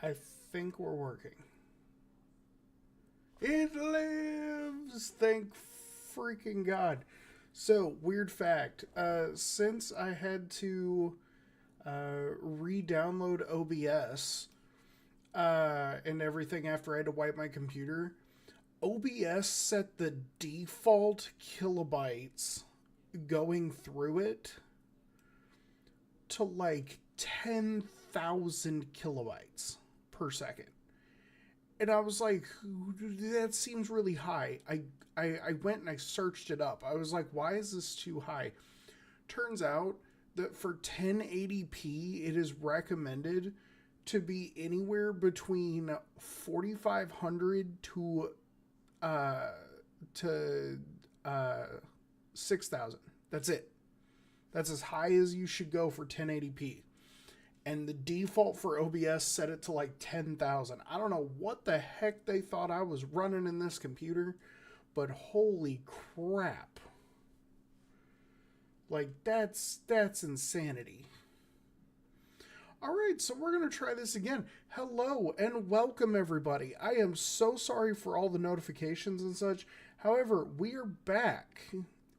I think we're working. It lives! Thank freaking God. So, weird fact. Since I had to re-download OBS and everything after I had to wipe my computer, OBS set the default kilobytes going through it to like 10,000 kilobytes per second. And I was like, that seems really high. I went and I searched it up. I was like, why is this too high? Turns out that for 1080p, it is recommended to be anywhere between 4,500 to 6,000. That's it. That's as high as you should go for 1080p. And the default for OBS set it to like 10,000. I don't know what the heck they thought I was running in this computer, but holy crap. Like, that's insanity. Alright, so we're going to try this again. Hello and welcome, everybody. I am so sorry for all the notifications and such. However, we are back.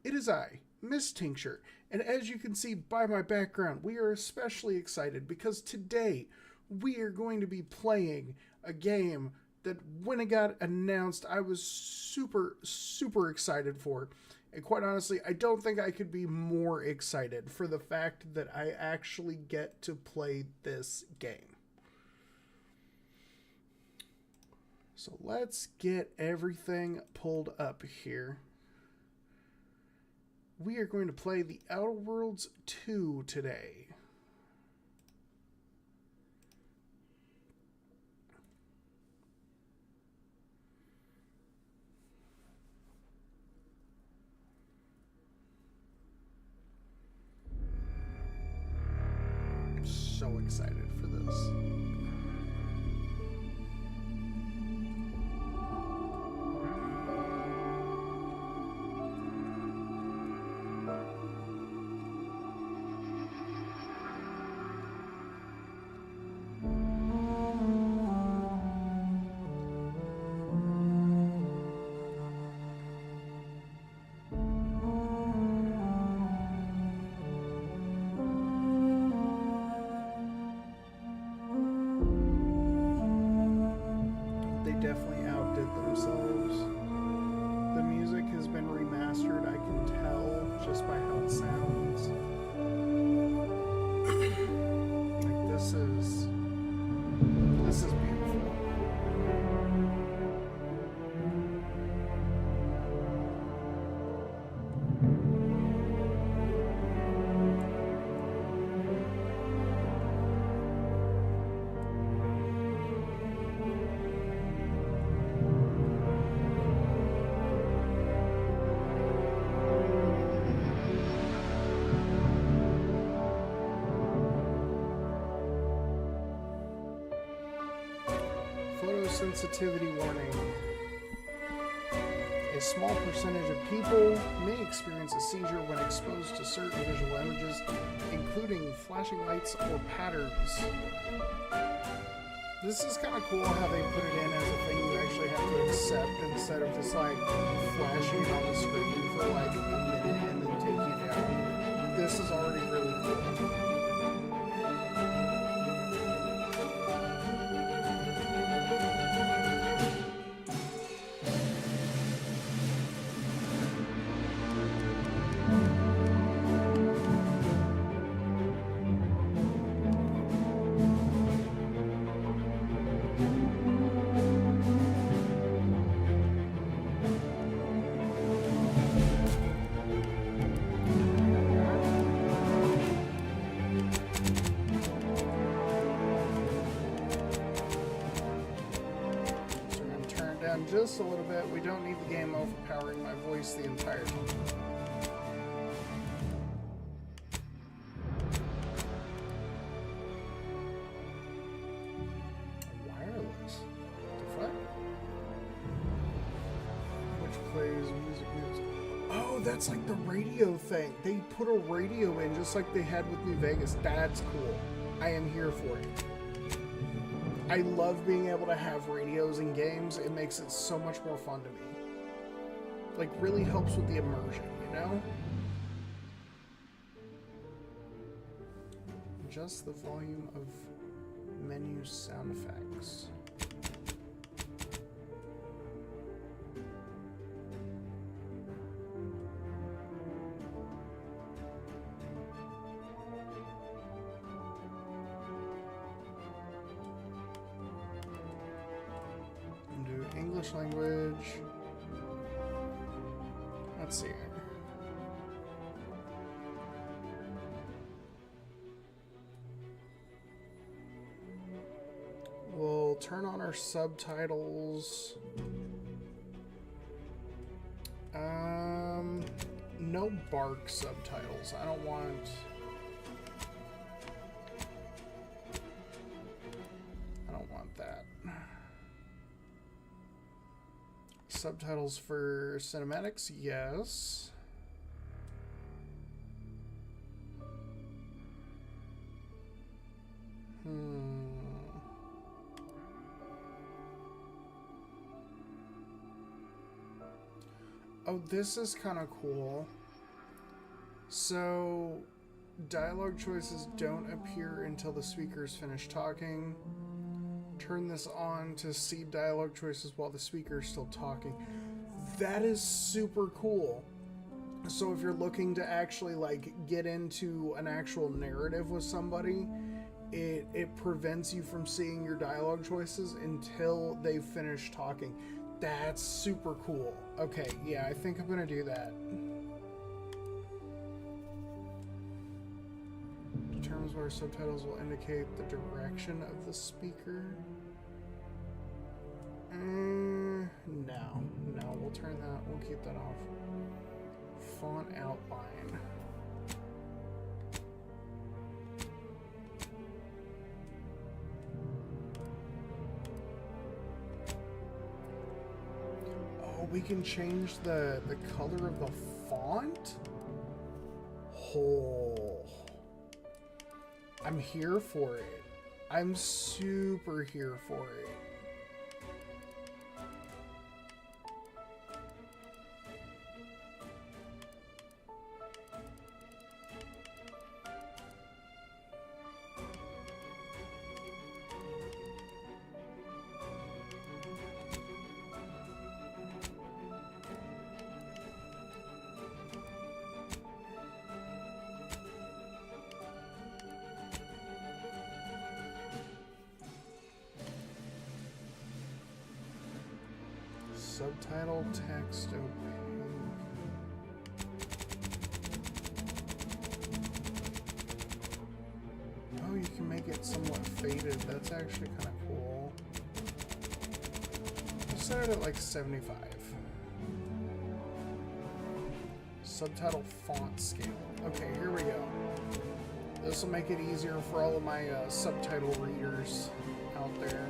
It is I, Ms.Tincture. And as you can see by my background, we are especially excited because today we are going to be playing a game that when it got announced, I was super, super excited for. And quite honestly, I don't think I could be more excited for the fact that I actually get to play this game. So let's get everything pulled up here. We are going to play The Outer Worlds 2 today. I'm so excited for this. Definitely outdid themselves. The music has been remastered, I can tell just by how it sounds. Like this is beautiful. Sensitivity warning. A small percentage of people may experience a seizure when exposed to certain visual images, including flashing lights or patterns. This is kind of cool how they put it in as a thing you actually have to accept instead of just like flashing it on the screen for like a minute and then taking it down. This is already really cool. Just a little bit. We don't need the game overpowering my voice the entire time. Wireless. The fuck? Which plays music. Oh, that's like the radio thing. They put a radio in just like they had with New Vegas. That's cool. I am here for it. I love being able to have radios in games. It makes it so much more fun to me. Like, really helps with the immersion, you know? Adjust the volume of menu sound effects. English language. Let's see. We'll turn on our subtitles. No bark subtitles. I don't want that. Subtitles for cinematics, yes. Oh, this is kind of cool. So, dialogue choices don't appear until the speakers finish talking. Turn this on to see dialogue choices while the speaker is still talking. That is super cool. So if you're looking to actually like get into an actual narrative with somebody, it prevents you from seeing your dialogue choices until they finish talking. That's super cool. Okay, yeah, I think I'm gonna do that. Determines where subtitles will indicate the direction of the speaker. No, we'll turn that, we'll keep that off. Font outline. Oh, we can change the color of the font? Oh. I'm here for it. I'm super here for it. Subtitle text opaque. Oh, you can make it somewhat faded. That's actually kind of cool. I'll set it at like 75. Subtitle font scale. Okay, here we go. This will make it easier for all of my subtitle readers out there.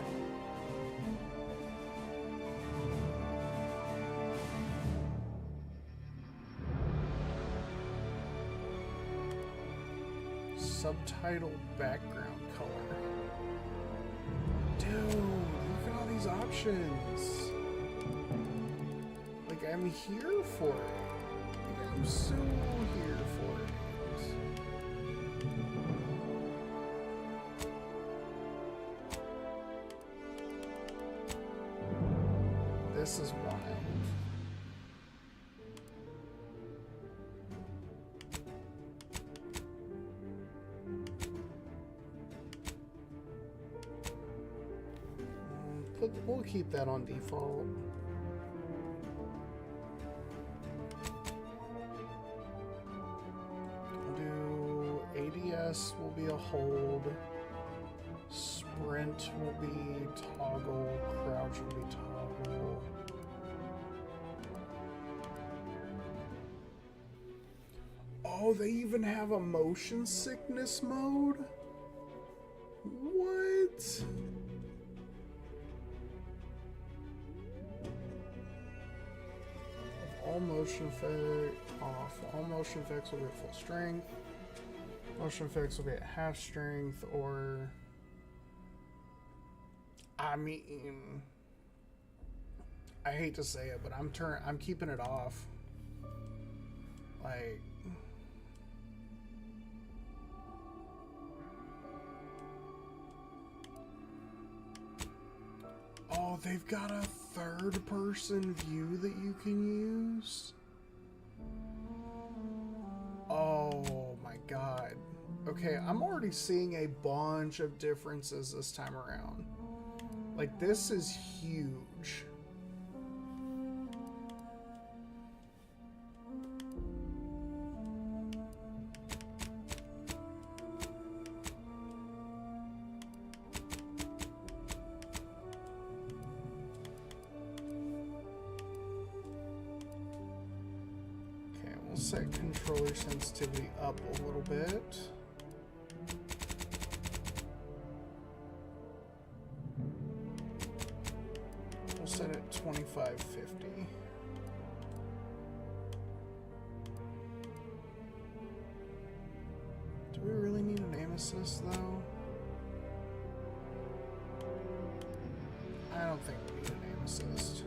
Subtitle background color. Dude, look at all these options. Like, I'm here for it. Like, I'm so here for it. This is wild. We'll keep that on default. Do ADS will be a hold. Sprint will be toggle. Crouch will be toggle. Oh, they even have a motion sickness mode? What? All motion effect off. All motion effects will be at full strength. Motion effects will be at half strength or I mean, I hate to say it, but I'm keeping it off. Like, oh, they've got a third-person view that you can use? Oh my god. Okay, I'm already seeing a bunch of differences this time around. Like, this is huge. Set controller sensitivity up a little bit. We'll set it 2550. Do we really need an aim assist though? I don't think we need an aim assist.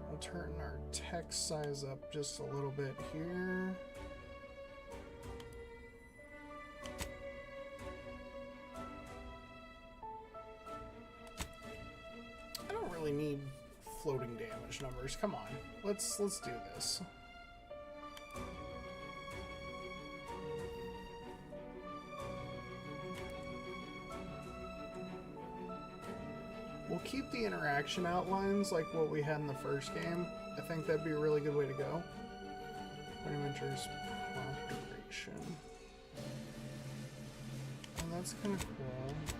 We'll turn our text size up just a little bit here. I don't really need floating damage numbers. Come on, let's do this. We'll keep the interaction outlines like what we had in the first game. I think that'd be a really good way to go. Adventures prompt duration. And that's kind of cool.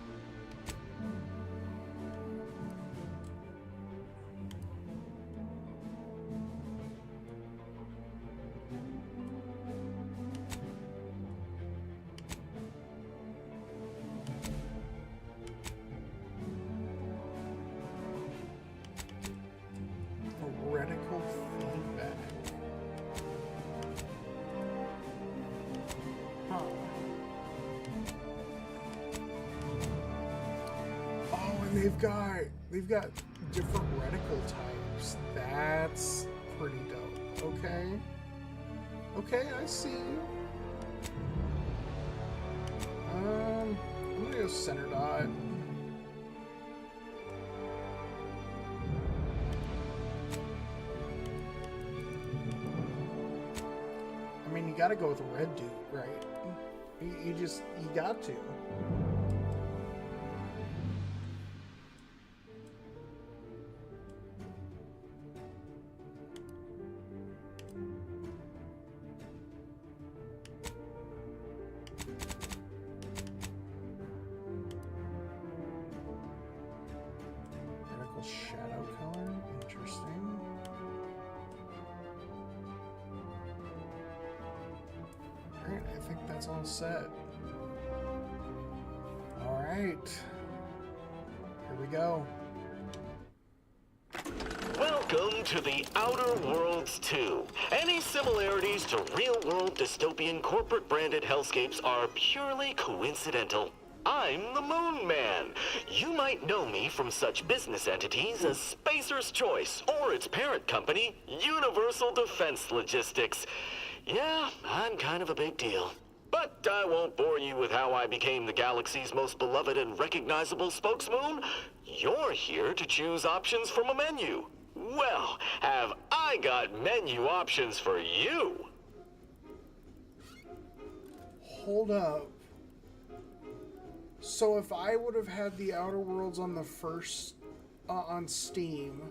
They've got different reticle types. That's pretty dope. Okay. Okay, I see you. I'm gonna go center dot. I mean, you gotta go with a red dude, right? You got to. All set. All right. Here we go. Welcome to the Outer Worlds 2. Any similarities to real-world dystopian corporate-branded hellscapes are purely coincidental. I'm the Moon Man. You might know me from such business entities as Spacer's Choice or its parent company, Universal Defense Logistics. Yeah, I'm kind of a big deal. But I won't bore you with how I became the galaxy's most beloved and recognizable spokesmoon. You're here to choose options from a menu. Well, have I got menu options for you? Hold up. So if I would have had the Outer Worlds on the first, on Steam,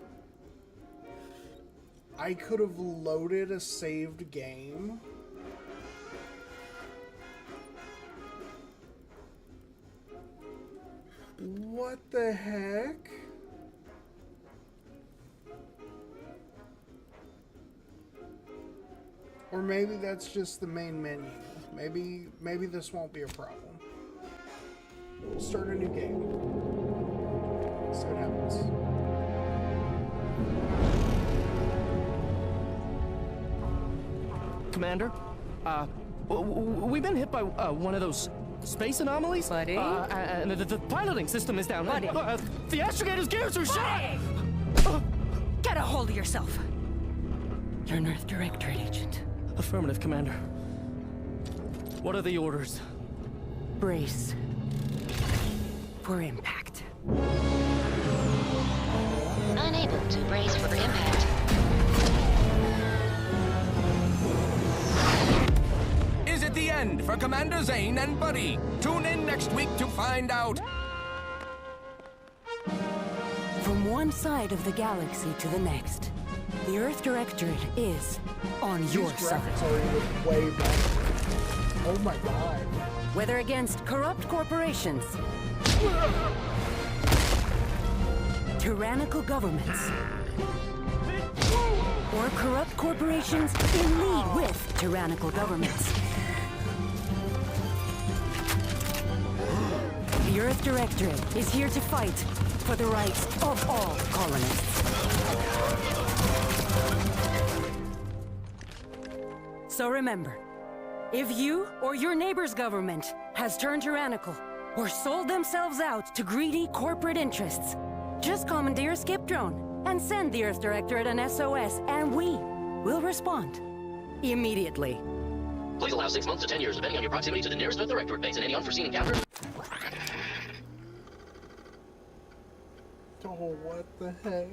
I could have loaded a saved game. What the heck? Or maybe that's just the main menu. Maybe this won't be a problem. We'll start a new game. See what happens. Commander, we've been hit by one of those Space anomalies? Buddy? And the piloting system is down. Buddy. The astrogator's gears are shot! Get a hold of yourself. You're an Earth Directorate agent. Affirmative, Commander. What are the orders? Brace for impact. Unable to brace for impact. Is it the end for Commander Zane and Buddy? Tune in next week to find out. From one side of the galaxy to the next, the Earth Directorate is on your These side. graphics are even way better. Oh my god. Whether against corrupt corporations, tyrannical governments, or corrupt corporations in league with tyrannical governments. The Earth Directorate is here to fight for the rights of all colonists. So remember, if you or your neighbor's government has turned tyrannical or sold themselves out to greedy corporate interests, just commandeer a skip drone and send the Earth Directorate an SOS, and we will respond immediately. Please allow 6 months to 10 years, depending on your proximity to the nearest Earth Directorate base and any unforeseen encounter. Oh, what the heck?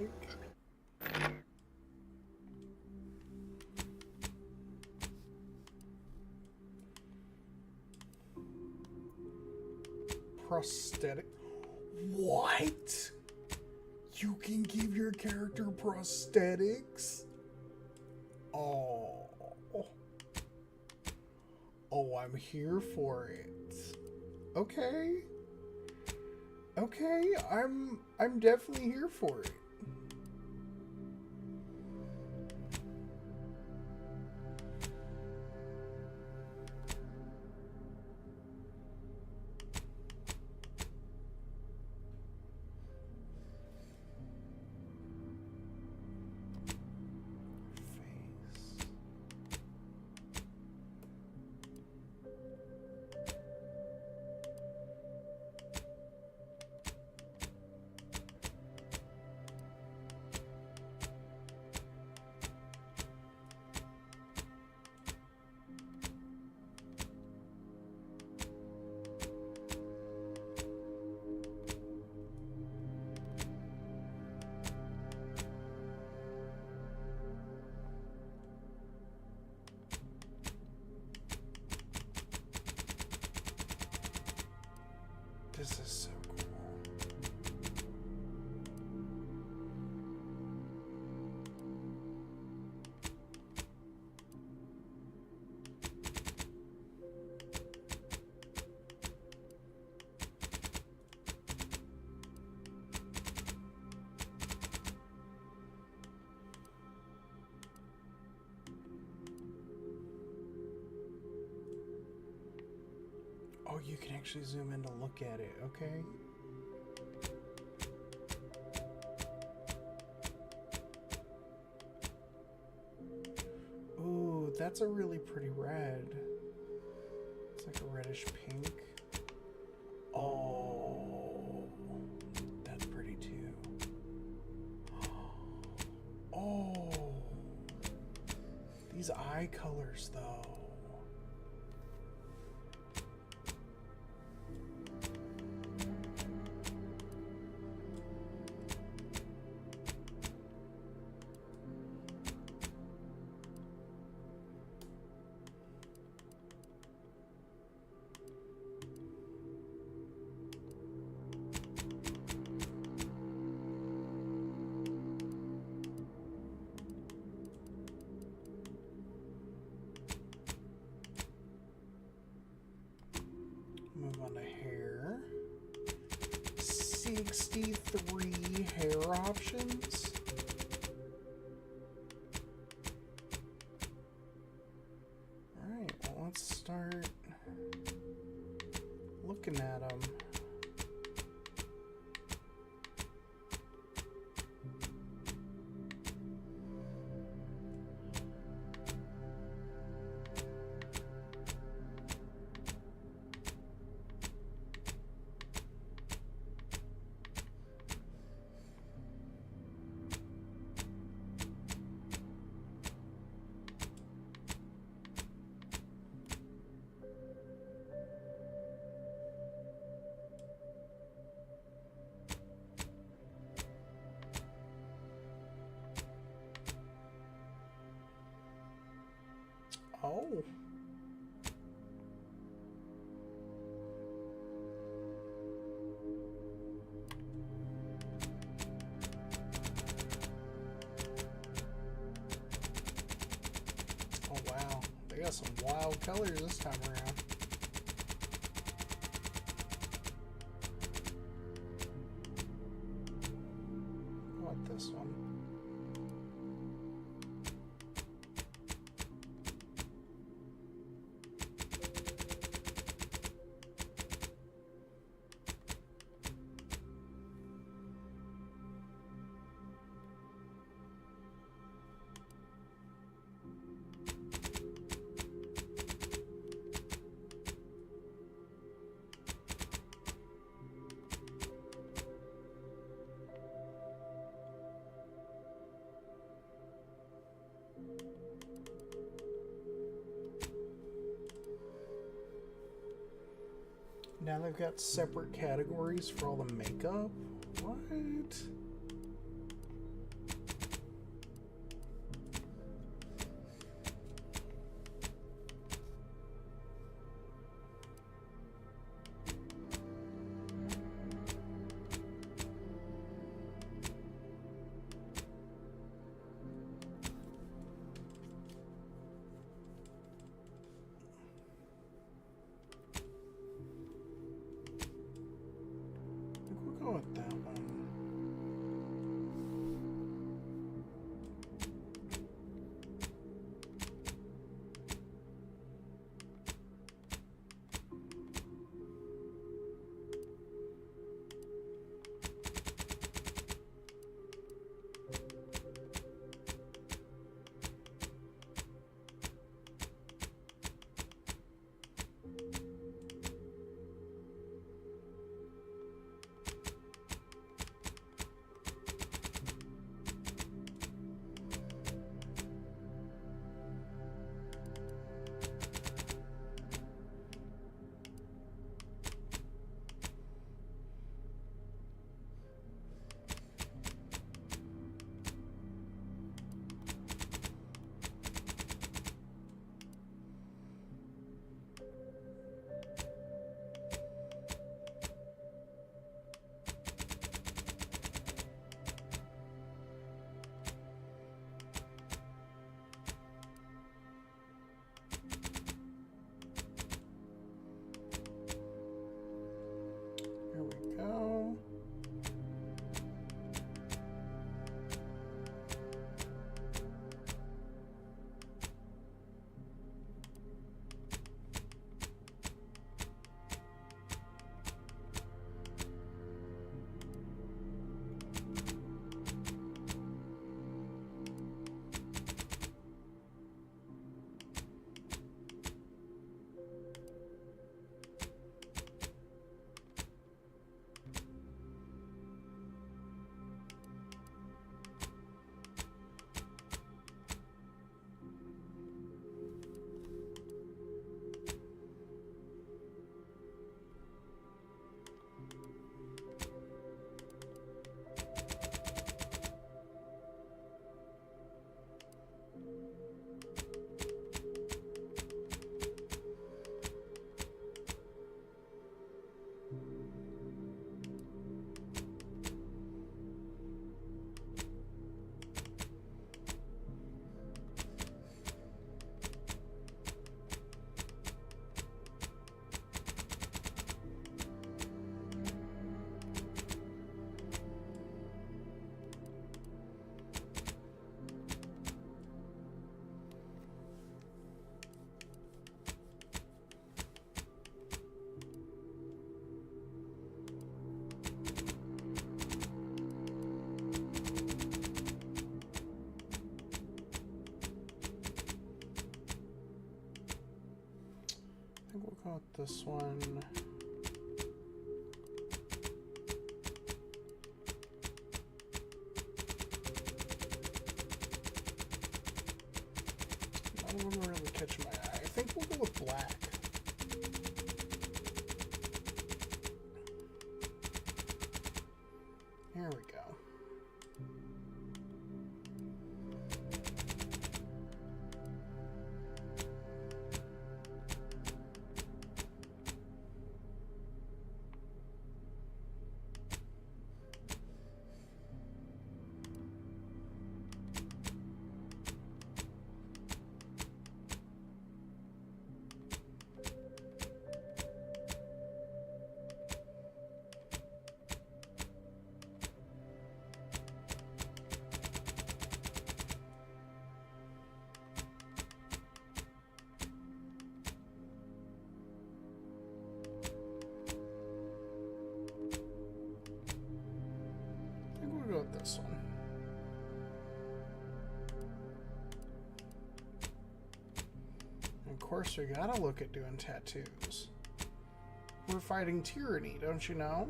Prosthetic. What? You can give your character prosthetics? Oh. Oh, I'm here for it. Okay. Okay, I'm definitely here for it. This is so cool. Oh, you can actually zoom in to look at it, okay? Ooh, that's a really pretty red. It's like a reddish pink. Oh, that's pretty too. Oh, these eye colors though. Move on to hair. 63 hair options. Alright, well, let's start looking at them. Oh. Oh wow, they got some wild colors this time around. I want this one. Now they've got separate categories for all the makeup. What? We'll go with that one. Here we go. I think we'll go with this one. None of them are really catching my eye. I think we'll go with black. Here we go. course we gotta look at doing tattoos. We're fighting tyranny, don't you know?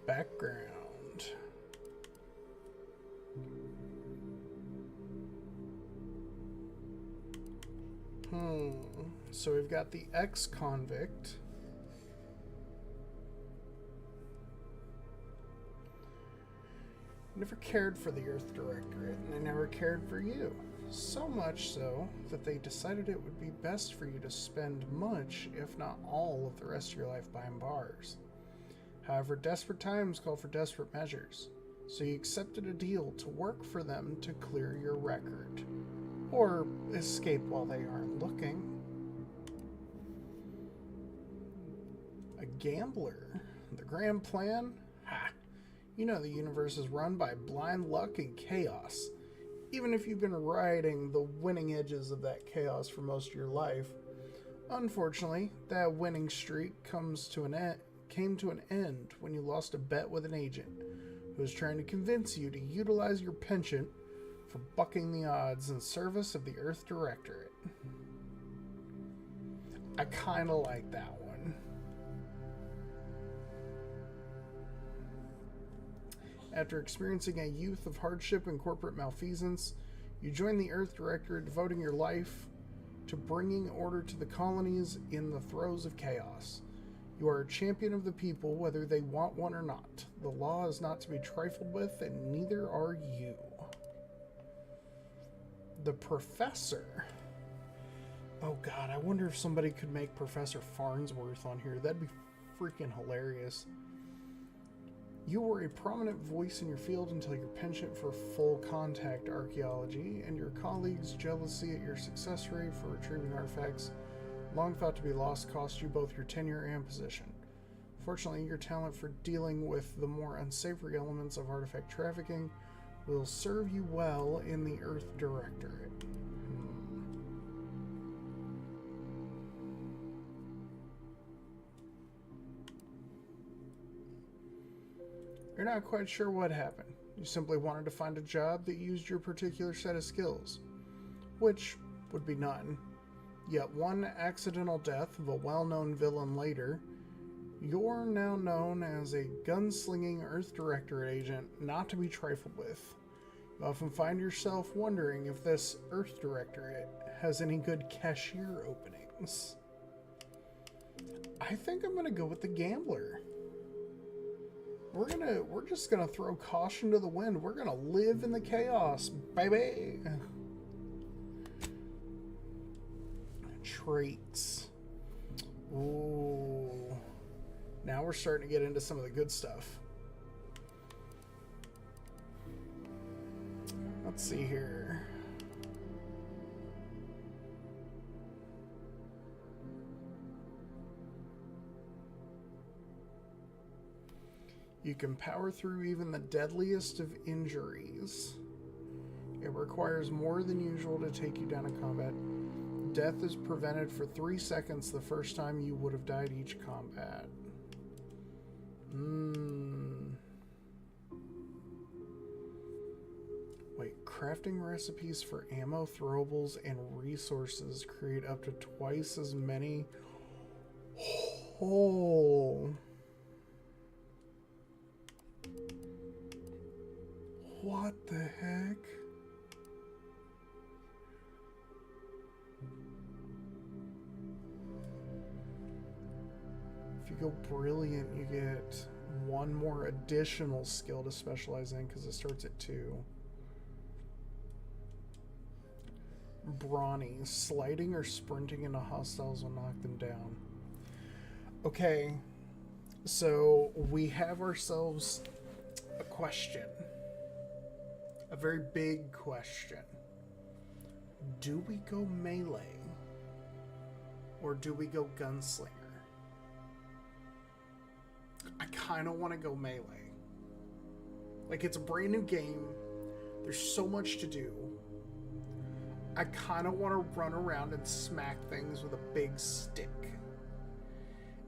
Background. So we've got the ex-convict. Never cared for the Earth Directorate, and they never cared for you. So much so that they decided it would be best for you to spend much, if not all, of the rest of your life behind bars. However, desperate times call for desperate measures, so you accepted a deal to work for them to clear your record. Or escape while they aren't looking. A gambler. The grand plan? Ha! You know the universe is run by blind luck and chaos. Even if you've been riding the winning edges of that chaos for most of your life. Unfortunately, that winning streak came to an end when you lost a bet with an agent who was trying to convince you to utilize your penchant for bucking the odds in service of the Earth Directorate. I kind of like that one. After experiencing a youth of hardship and corporate malfeasance, you join the Earth Directorate, devoting your life to bringing order to the colonies in the throes of chaos. You are a champion of the people, whether they want one or not. The law is not to be trifled with, and neither are you. The Professor. Oh god, I wonder if somebody could make Professor Farnsworth on here. That'd be freaking hilarious. You were a prominent voice in your field until your penchant for full contact archaeology and your colleagues' jealousy at your success rate for retrieving artifacts, long thought to be lost, cost you both your tenure and position. Fortunately, your talent for dealing with the more unsavory elements of artifact trafficking will serve you well in the Earth Directorate. You're not quite sure what happened. You simply wanted to find a job that used your particular set of skills, which would be none. Yet one accidental death of a well-known villain later, you're now known as a gunslinging Earth Directorate agent not to be trifled with. You often find yourself wondering if this Earth Directorate has any good cashier openings. I think I'm gonna go with the gambler. We're just gonna throw caution to the wind. We're gonna live in the chaos, baby. Traits. Ooh. Now we're starting to get into some of the good stuff. Let's see here. You can power through even the deadliest of injuries. It requires more than usual to take you down in combat. Death is prevented for 3 seconds the first time you would have died each combat. Wait, crafting recipes for ammo, throwables, and resources create up to twice as many. Oh. What the heck? If you go brilliant, you get one more additional skill to specialize in because it starts at 2. Brawny. Sliding or sprinting into hostiles will knock them down. Okay, So we have ourselves a question. A very big question. Do we go melee? Or do we go gunslinger? I kind of want to go melee. Like, it's a brand new game. There's so much to do. I kind of want to run around and smack things with a big stick.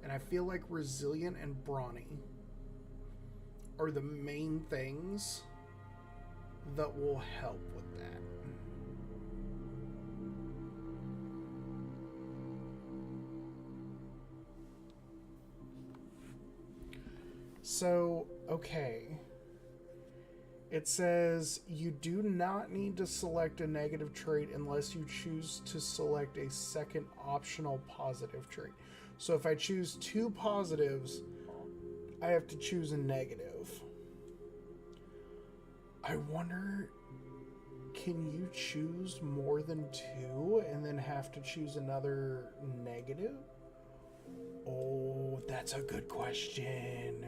And I feel like resilient and brawny are the main things that will help with that. So, okay. It says you do not need to select a negative trait unless you choose to select a second optional positive trait. So if I choose 2 positives, I have to choose a negative. I wonder, can you choose more than 2 and then have to choose another negative? Oh, that's a good question.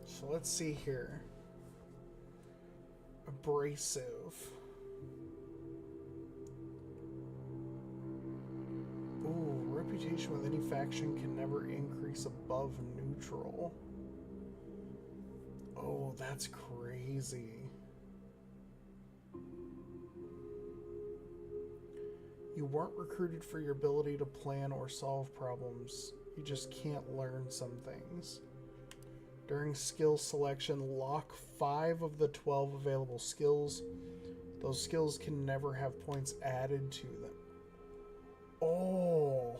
So let's see here. Abrasive. Ooh, reputation with any faction can never increase above neutral. Oh, that's crazy. You weren't recruited for your ability to plan or solve problems. You just can't learn some things. During skill selection, lock 5 of the 12 available skills. Those skills can never have points added to them. Oh.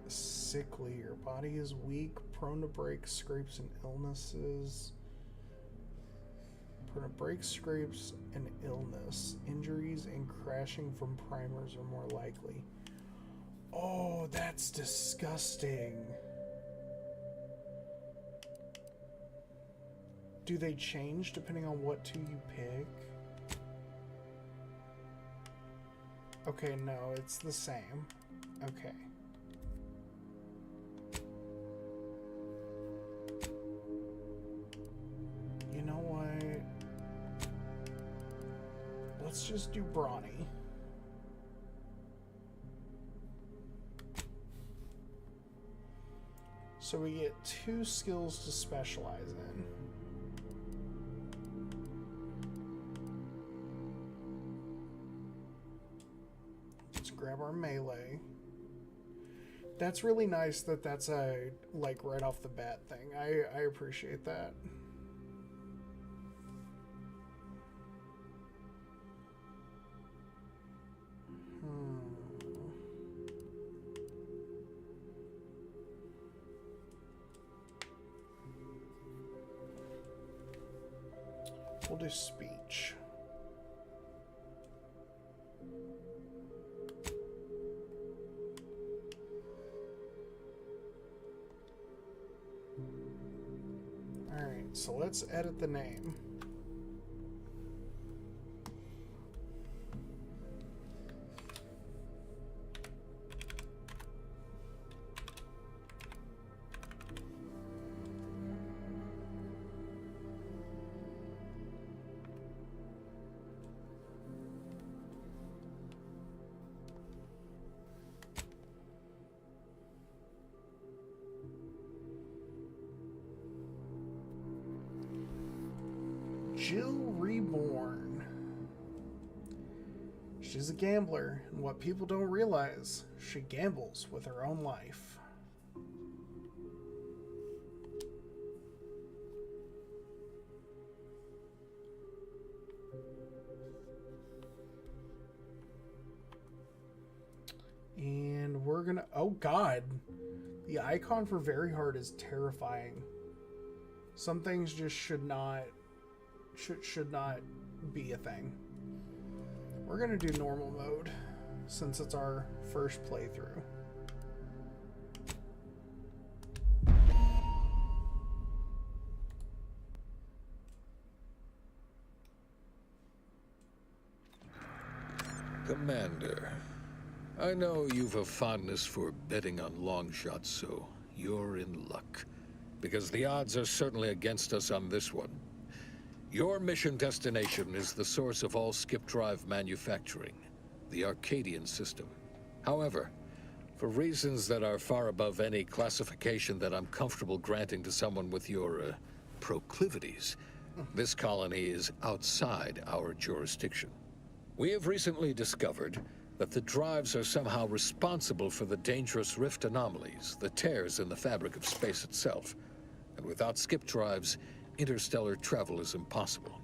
Sickly. Your body is weak, prone to break, scrapes, and illnesses. Prone to break, scrapes, and illness. Injuries and crashing from primers are more likely. Oh, that's disgusting. Do they change depending on what 2 you pick? Okay, no, it's the same. Okay. You know what? Let's just do brawny. So we get 2 skills to specialize in. Let's grab our melee. That's really nice that that's a, like, right off the bat thing. I appreciate that. We'll do speech. Alright, so let's edit the name. Jill Reborn. She's a gambler, and what people don't realize, she gambles with her own life. And we're gonna... Oh, God. The icon for very hard is terrifying. Some things just should not be a thing. We're gonna do normal mode since it's our first playthrough. Commander, I know you've a fondness for betting on long shots, so you're in luck. Because the odds are certainly against us on this one. Your mission destination is the source of all skip drive manufacturing, the Arcadian system. However, for reasons that are far above any classification that I'm comfortable granting to someone with your proclivities, this colony is outside our jurisdiction. We have recently discovered that the drives are somehow responsible for the dangerous rift anomalies, the tears in the fabric of space itself. And without skip drives, interstellar travel is impossible.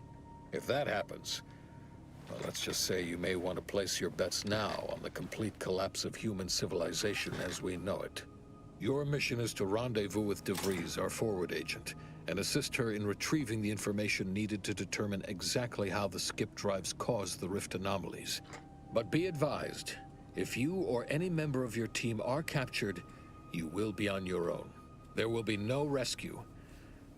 If that happens, well, let's just say you may want to place your bets now on the complete collapse of human civilization as we know it. Your mission is to rendezvous with DeVries, our forward agent, and assist her in retrieving the information needed to determine exactly how the skip drives caused the rift anomalies. But be advised, if you or any member of your team are captured, you will be on your own. There will be no rescue.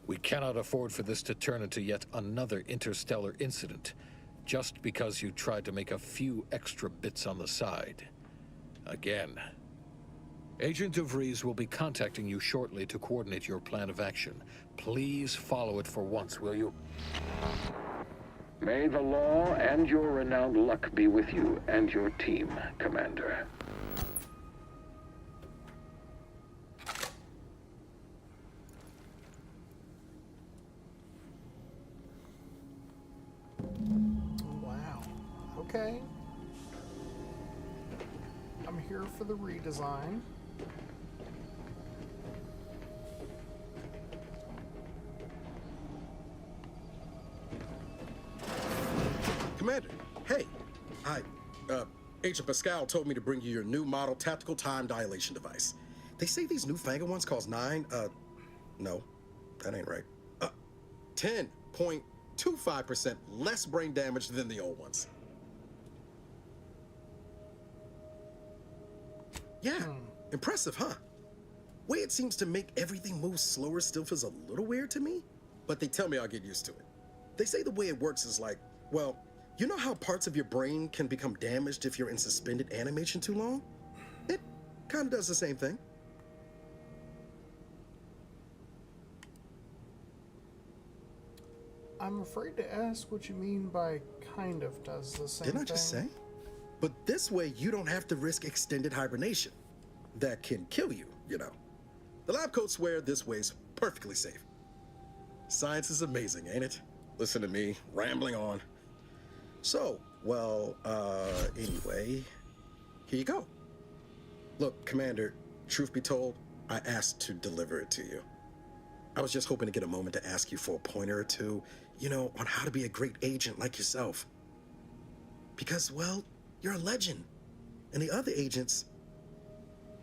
We cannot afford for this to turn into yet another interstellar incident, just because you tried to make a few extra bits on the side. Again. Agent DeVries will be contacting you shortly to coordinate your plan of action. Please follow it for once, will you? May the law and your renowned luck be with you and your team, Commander. Wow. Okay. I'm here for the redesign. Commander, hey. Agent Pascal told me to bring you your new model tactical time dilation device. They say these newfangled ones cause no, that ain't right. 10.25% less brain damage than the old ones. Yeah, impressive, huh? Way it seems to make everything move slower still feels a little weird to me, but they tell me I'll get used to it. They say the way it works is like, well, you know how parts of your brain can become damaged if you're in suspended animation too long? It kind of does the same thing. I'm afraid to ask what you mean by kind of does the same thing. Didn't I just say? But this way, you don't have to risk extended hibernation. That can kill you, you know. The lab coats swear this way's perfectly safe. Science is amazing, ain't it? Listen to me, rambling on. So, well, anyway, here you go. Look, Commander, truth be told, I asked to deliver it to you. I was just hoping to get a moment to ask you for a pointer or two, you know, on how to be a great agent like yourself. Because, well, you're a legend. And the other agents,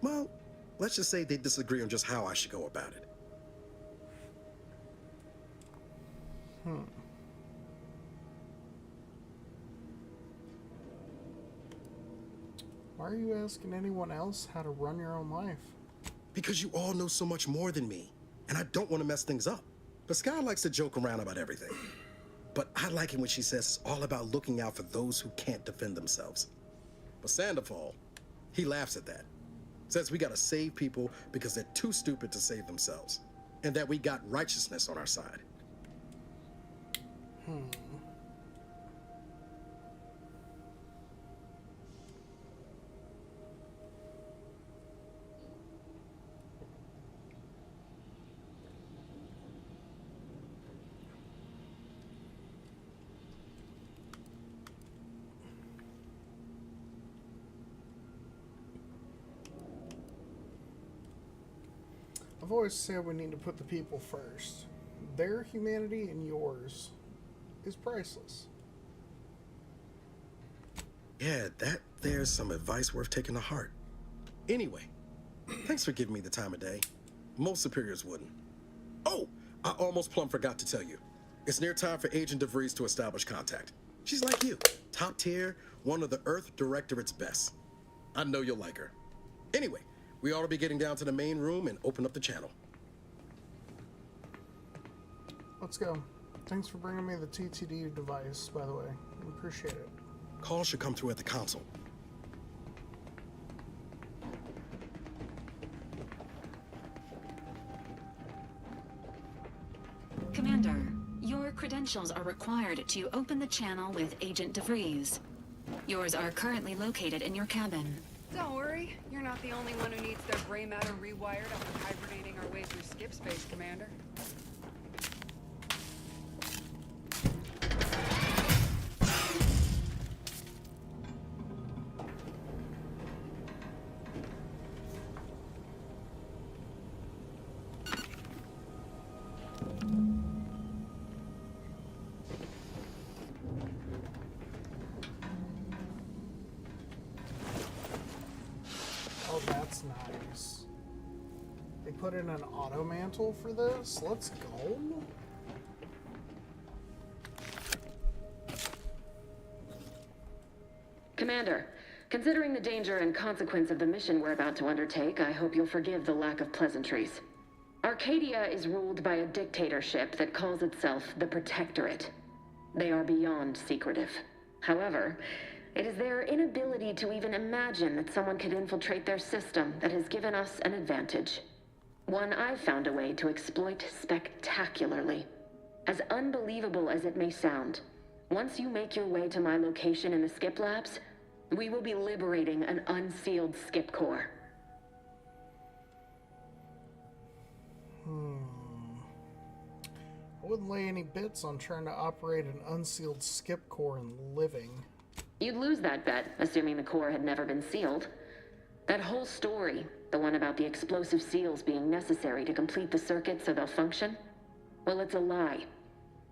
well, let's just say they disagree on just how I should go about it. Why are you asking anyone else how to run your own life? Because you all know so much more than me, and I don't want to mess things up. Pascal likes to joke around about everything. But I like it when she says it's all about looking out for those who can't defend themselves. But Sandoval, he laughs at that. Says we gotta save people because they're too stupid to save themselves. And that we got righteousness on our side. I've always said we need to put the people first. Their humanity and yours is priceless. Yeah, there's some advice worth taking to heart. Anyway, thanks for giving me the time of day. Most superiors wouldn't. Oh, I almost plumb forgot to tell you. It's near time for Agent DeVries to establish contact. She's like you, top tier, one of the Earth Directorate's best. I know you'll like her. Anyway, we ought to be getting down to the main room and open up the channel. Let's go. Thanks for bringing me the TTD device, by the way. I appreciate it. Calls should come through at the console. Commander, your credentials are required to open the channel with Agent DeVries. Yours are currently located in your cabin. Don't worry, you're not the only one who needs their gray matter rewired after hibernating our way through skip space, Commander. Oh, that's nice. They put in an auto mantle for this? Let's go. Commander, considering the danger and consequence of the mission we're about to undertake, I hope you'll forgive the lack of pleasantries. Arcadia is ruled by a dictatorship that calls itself the Protectorate. They are beyond secretive. However, it is their inability to even imagine that someone could infiltrate their system that has given us an advantage. One I've found a way to exploit spectacularly. As unbelievable as it may sound, once you make your way to my location in the skip labs, we will be liberating an unsealed skip core. I wouldn't lay any bets on trying to operate an unsealed skip core and living. You'd lose that bet, assuming the core had never been sealed. That whole story, the one about the explosive seals being necessary to complete the circuit so they'll function, well, it's a lie.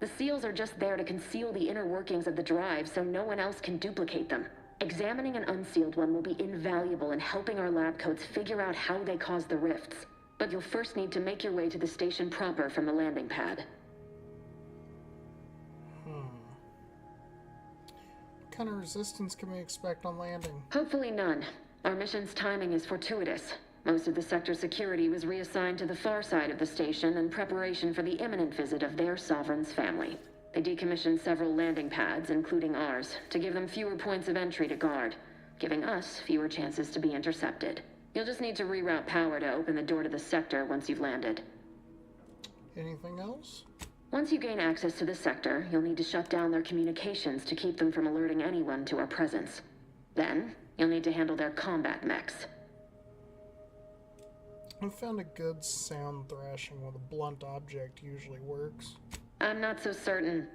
The seals are just there to conceal the inner workings of the drive so no one else can duplicate them. Examining an unsealed one will be invaluable in helping our lab coats figure out how they cause the rifts. But you'll first need to make your way to the station proper from the landing pad. What kind of resistance can we expect on landing? Hopefully none. Our mission's timing is fortuitous. Most of the sector's security was reassigned to the far side of the station in preparation for the imminent visit of their sovereign's family. They decommissioned several landing pads, including ours, to give them fewer points of entry to guard, giving us fewer chances to be intercepted. You'll just need to reroute power to open the door to the sector once you've landed. Anything else? Once you gain access to the sector, you'll need to shut down their communications to keep them from alerting anyone to our presence. Then, you'll need to handle their combat mechs. I found a good sound thrashing with a blunt object usually works. I'm not so certain.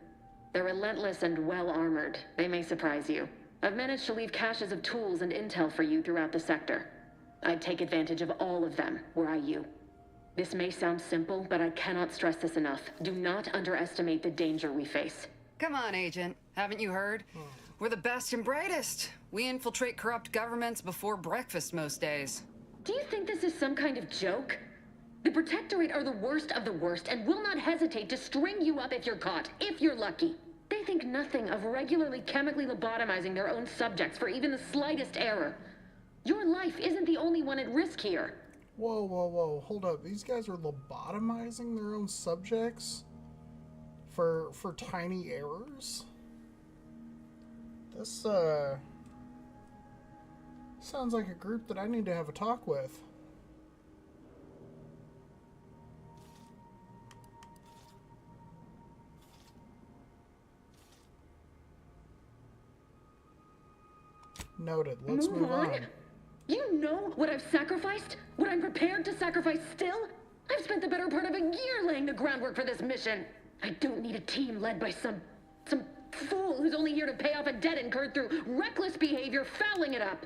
They're relentless and well-armored. They may surprise you. I've managed to leave caches of tools and intel for you throughout the sector. I'd take advantage of all of them, were I you. This may sound simple, but I cannot stress this enough. Do not underestimate the danger we face. Come on, Agent. Haven't you heard? We're the best and brightest. We infiltrate corrupt governments before breakfast most days. Do you think this is some kind of joke? The Protectorate are the worst of the worst and will not hesitate to string you up if you're caught, if you're lucky. They think nothing of regularly chemically lobotomizing their own subjects for even the slightest error. Your life isn't the only one at risk here. Whoa, whoa, whoa. Hold up. These guys are lobotomizing their own subjects for tiny errors? This, sounds like a group that I need to have a talk with. Noted. Let's move on. You know what I've sacrificed? What I'm prepared to sacrifice still? I've spent the better part of a year laying the groundwork for this mission. I don't need a team led by some fool who's only here to pay off a debt incurred through reckless behavior, fouling it up.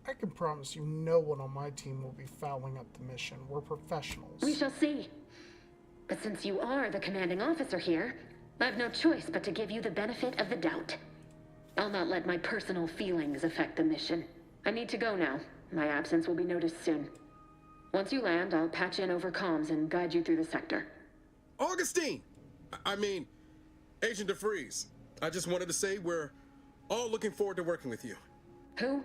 I can promise you no one on my team will be fouling up the mission. We're professionals. We shall see. But since you are the commanding officer here, I have no choice but to give you the benefit of the doubt. I'll not let my personal feelings affect the mission. I need to go now. My absence will be noticed soon. Once you land, I'll patch in over comms and guide you through the sector. Augustine! I mean, Agent DeFreeze. I just wanted to say we're all looking forward to working with you. Who?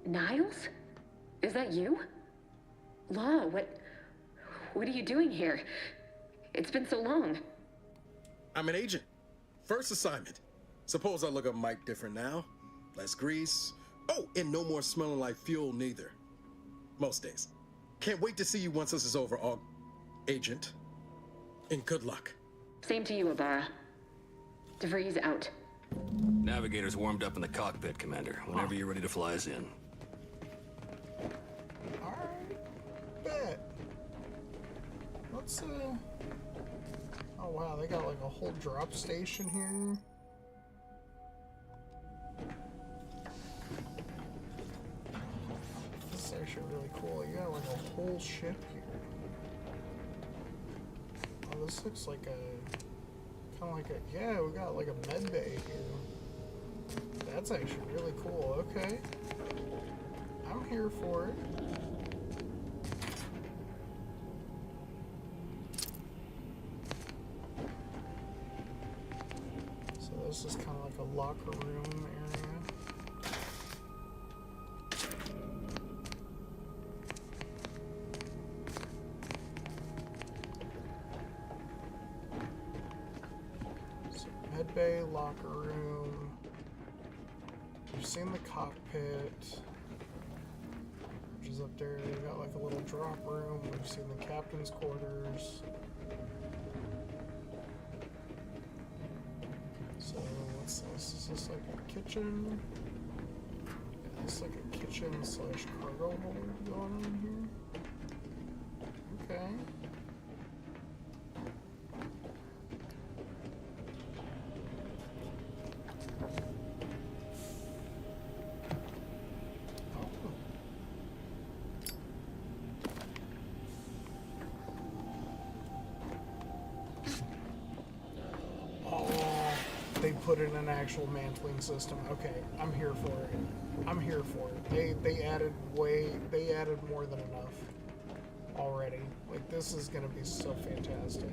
Niles? Is that you? Law, what are you doing here? It's been so long. I'm an agent. First assignment. Suppose I look a mite different now. Less grease. Oh, and no more smelling like fuel neither. Most days. Can't wait to see you once this is over, Agent. And good luck. Same to you, Ibarra. DeVries out. Navigator's warmed up in the cockpit, Commander. Whenever you're ready to fly us in. Alright. Bet. Let's, Oh, wow, they got like a whole drop station here. This is actually really cool. You got like a whole ship here. Oh, this looks like a... kind of like a... yeah, we got like a med bay here. That's actually really cool. Okay. I'm here for it. So this is kind of like a locker room area. Bay, locker room. We've seen the cockpit, which is up there. We got like a little drop room. We've seen the captain's quarters. So what's this? Is this like a kitchen? Yeah, this is like a kitchen slash cargo hold going on here. Okay. They put in an actual mantling system. Okay, I'm here for it. I'm here for it. They added more than enough already. Like, this is gonna be so fantastic.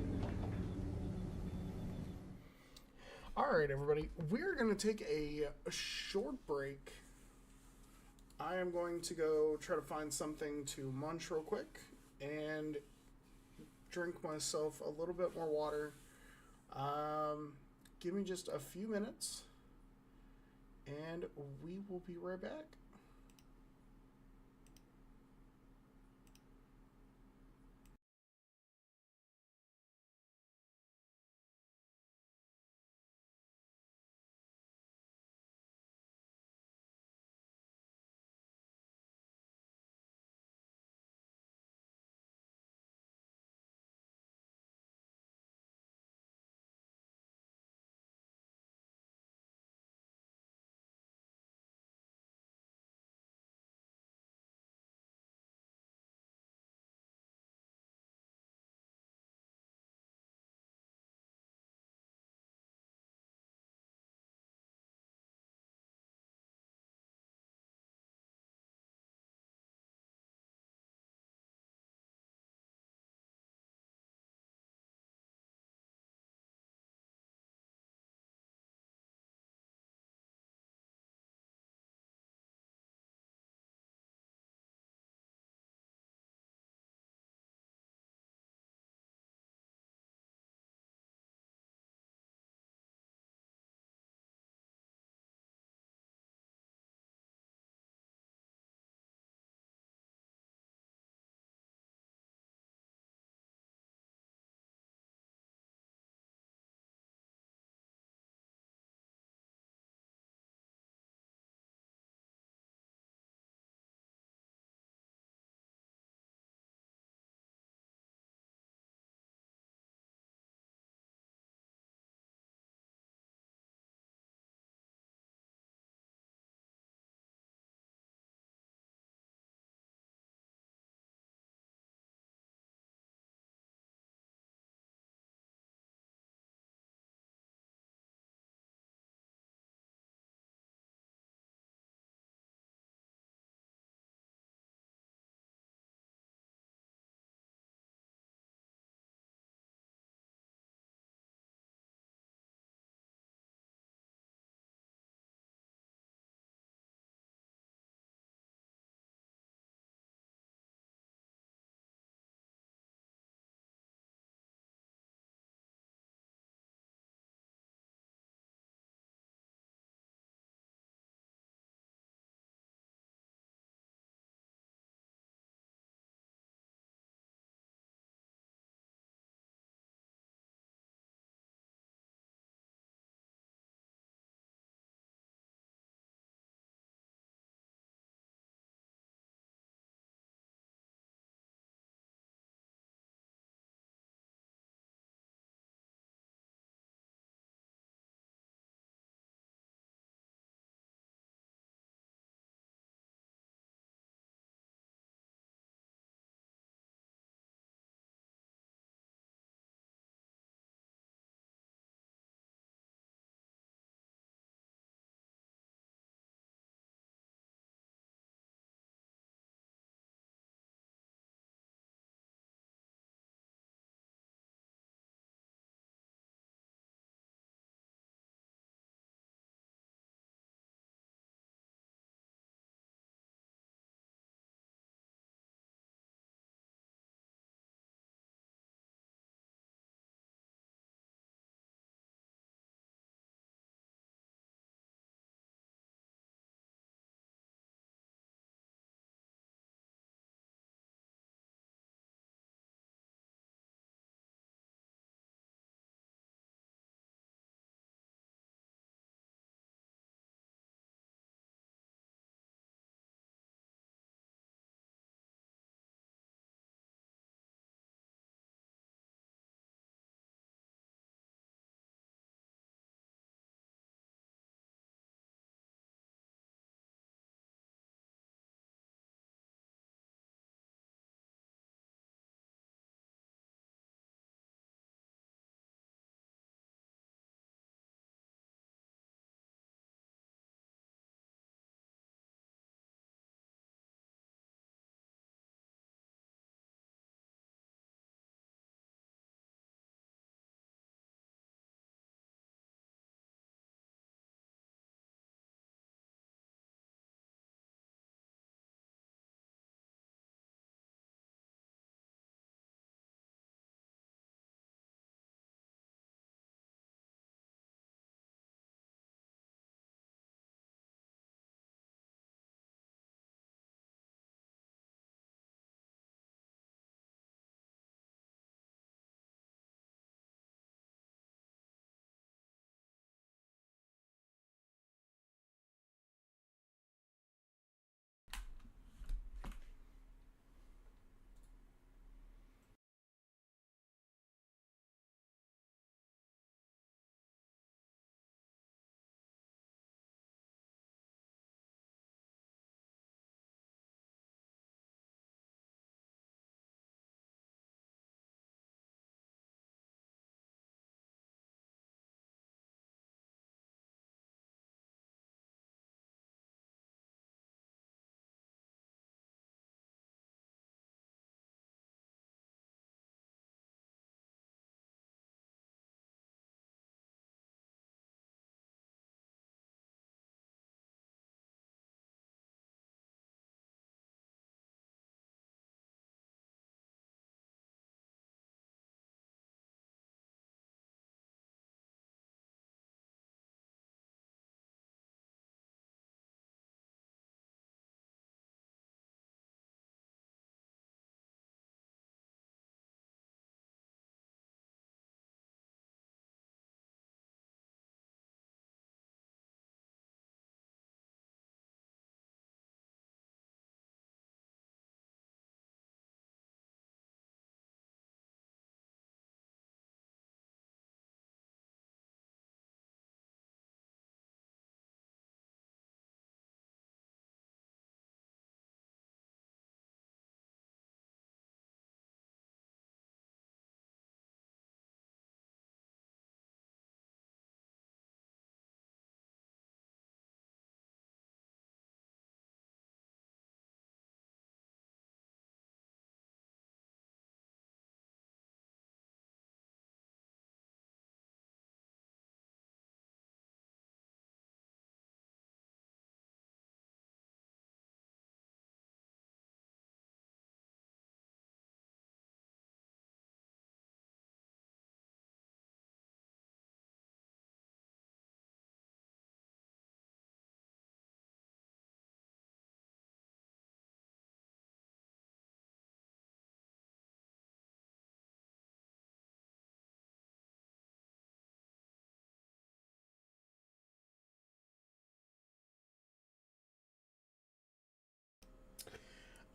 Alright, everybody. We're gonna take a short break. I am going to go try to find something to munch real quick and drink myself a little bit more water. Give me just a few minutes, and we will be right back.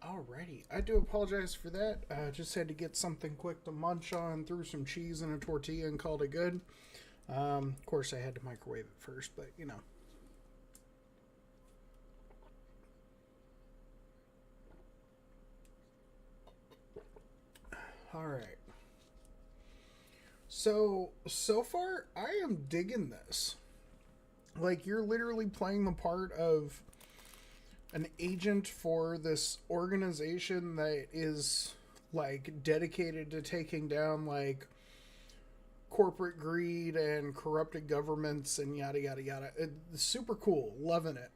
Alrighty, I do apologize for that. Just had to get something quick to munch on, threw some cheese in a tortilla and called it good. Of course, I had to microwave it first, but you know. Alright. So far, I am digging this. Like, you're literally playing the part of an agent for this organization that is, like, dedicated to taking down, like, corporate greed and corrupted governments and yada, yada, yada. It's super cool. Loving it.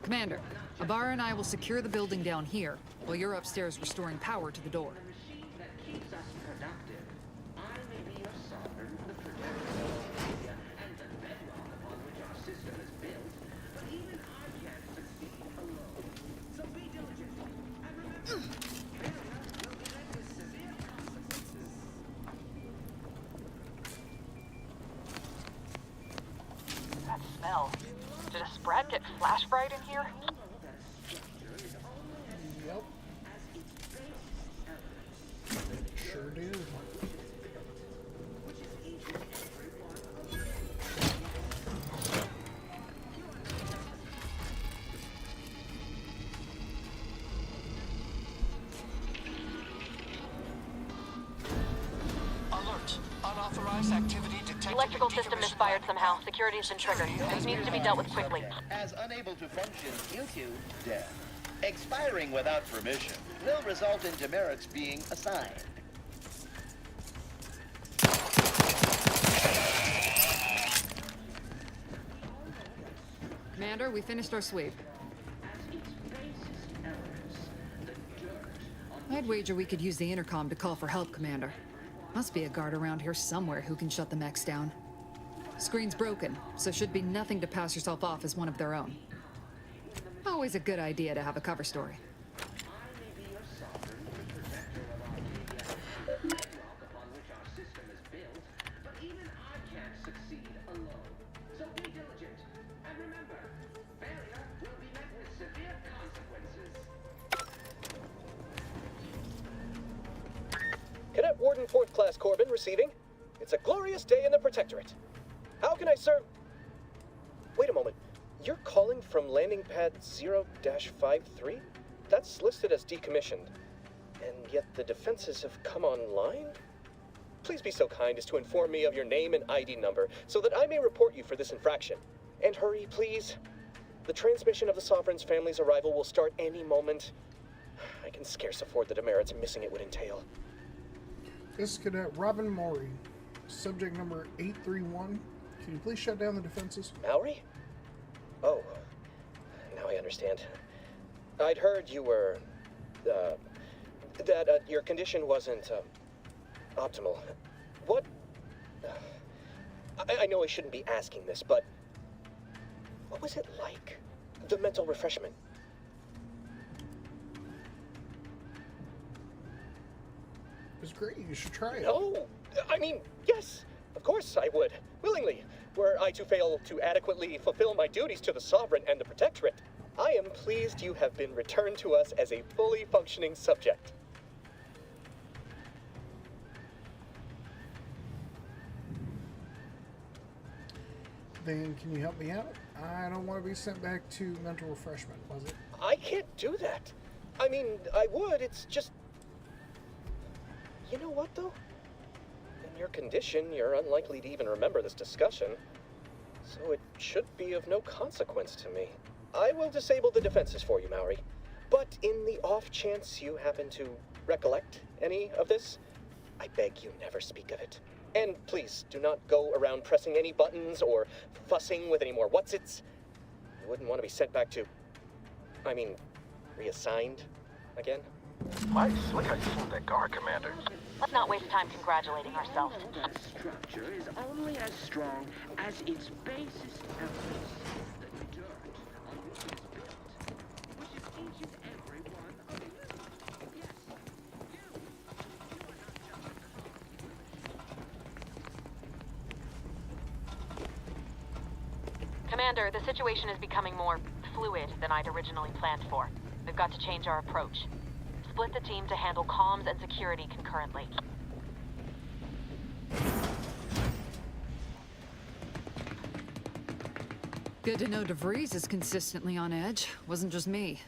Commander, Ibarra and I will secure the building down here, while you're upstairs restoring power to the door. That smell. Did a Sprat get flash fried in here? Yep. Sure did. Alert. Unauthorized activity detected. Electrical system misfired somehow. Security has been triggered. This needs to be dealt with quickly. As unable to function due to death. Expiring without permission will result in demerits being assigned. Commander, we finished our sweep. I'd wager we could use the intercom to call for help, Commander. Must be a guard around here somewhere who can shut the mechs down. Screen's broken, so should be nothing to pass yourself off as one of their own. Always a good idea to have a cover story. Cadet Warden 4th Class Corbin receiving. It's a glorious day in the Protectorate. How can I serve? Wait a moment. You're calling from landing pad 0-53? That's listed as decommissioned. And yet the defenses have come online? Please be so kind as to inform me of your name and ID number so that I may report you for this infraction. And hurry, please. The transmission of the Sovereign's family's arrival will start any moment. I can scarce afford the demerits missing it would entail. This is Cadet Robin Maury. Subject number 831. Can you please shut down the defenses? Maury? Oh, now I understand. I'd heard you were, that your condition wasn't, optimal. What? I know I shouldn't be asking this, but what was it like? The mental refreshment? It was great. You should try it. No, I mean, yes, of course I would. Willingly. were I to fail to adequately fulfill my duties to the Sovereign and the Protectorate, I am pleased you have been returned to us as a fully functioning subject. Then can you help me out? I don't want to be sent back to mental refreshment, was it? I can't do that. I mean, I would, it's just... You know what, though? In your condition, you're unlikely to even remember this discussion, so it should be of no consequence to me. I will disable the defenses for you, Maori, but in the off chance you happen to recollect any of this, I beg you never speak of it. And please, do not go around pressing any buttons or fussing with any more whatsits. You wouldn't want to be sent back to... reassigned again? Nice. Look how you fooled that guard, Commander. Let's not waste time congratulating ourselves. The structure is only as strong as its basis elements. The dirt on which it's built, which is each and every one of you. Yes, Commander, the situation is becoming more fluid than I'd originally planned for. We've got to change our approach. Split the team to handle comms and security concurrently. Good to know DeVries is consistently on edge. Wasn't just me.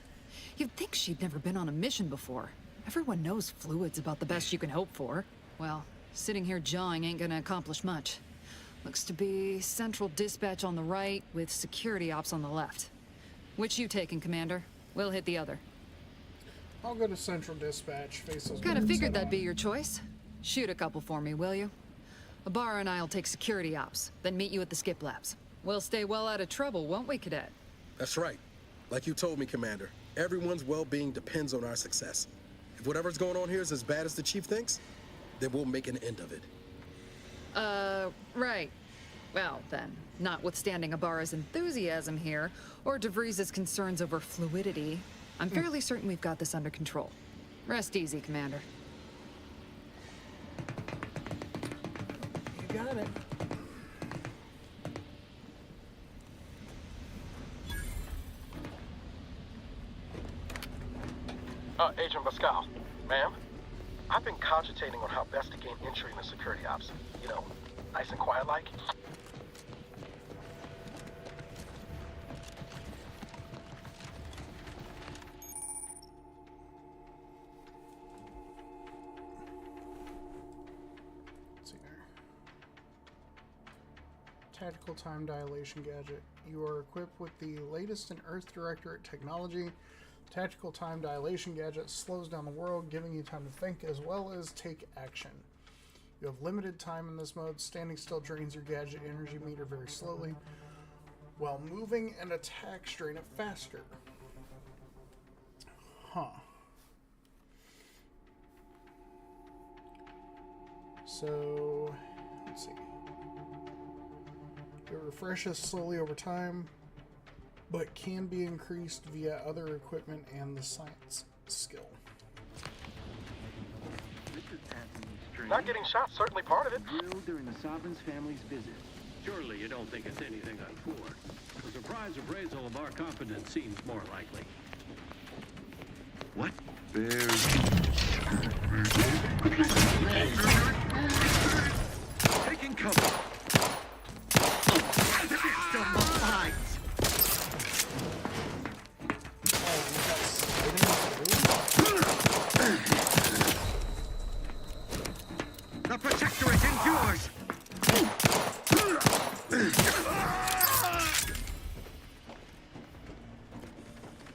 You'd think she'd never been on a mission before. Everyone knows fluid's about the best you can hope for. Well, sitting here jawing ain't gonna accomplish much. Looks to be Central Dispatch on the right with Security Ops on the left. Which you taking, Commander? We'll hit the other. I'll go to Central Dispatch, face those Kinda nerds figured head that'd on. be your choice. Shoot a couple for me, will you? Ibarra and I'll take Security Ops, then meet you at the skip labs. We'll stay well out of trouble, won't we, Cadet? That's right. Like you told me, Commander, everyone's well-being depends on our success. If whatever's going on here is as bad as the Chief thinks, then we'll make an end of it. Right. Well, then, notwithstanding Ibarra's enthusiasm here, or DeVries' concerns over fluidity, I'm fairly certain we've got this under control. Rest easy, Commander. You got it. Agent Pascal, ma'am, I've been cogitating on how best to gain entry into security ops. You know, nice and quiet like. Let's see here. Tactical time dilation gadget. You are equipped with the latest in Earth Directorate technology. Tactical time dilation gadget slows down the world, giving you time to think as well as take action. You have limited time in this mode. Standing still drains your gadget energy meter very slowly, while moving and attacks drain it faster. Huh. So, let's see. It refreshes slowly over time, but can be increased via other equipment and the science skill. Not getting shot, certainly part of it. Drilled during the Sovereign's family's visit. Surely you don't think it's anything untoward. A surprise appraisal of our confidence seems more likely. What? Taking cover. The Protectorate endures!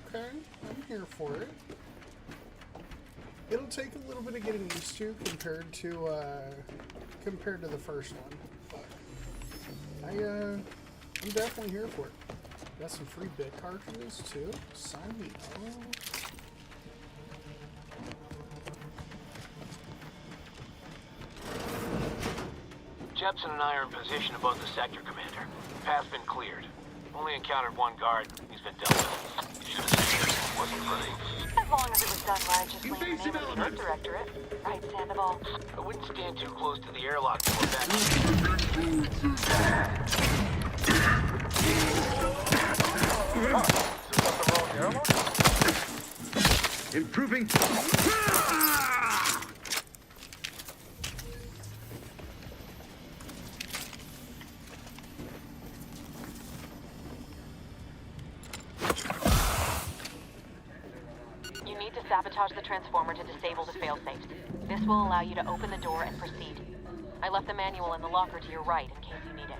Okay, I'm here for it. It'll take a little bit of getting used to compared to the first one, but I'm definitely here for it. Got some free bit cartridges too. Sign me up. Jepson and I are in position above the sector, Commander. Path's been cleared. Only encountered one guard. He's been dealt with. wasn't pretty. As long as it was done righteously in the name of the Earth Directorate. Right, Sandoval? I wouldn't stand too close to the airlock door back. Improving. You need to sabotage the transformer to disable the failsafes. This will allow you to open the door and proceed. I left the manual in the locker to your right in case you need it.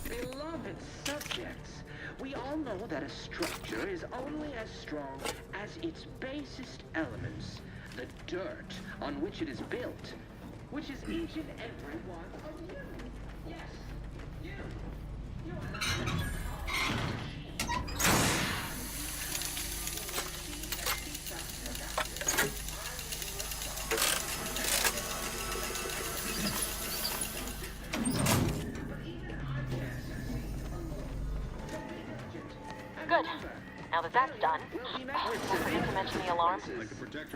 Beloved subjects, we all know that a structure is only as strong as its basest elements, the dirt on which it is built, which is each and every one of you. Yes, you. You are not just a cog in the Good. Now that that's done, don't forget to mention the alarm.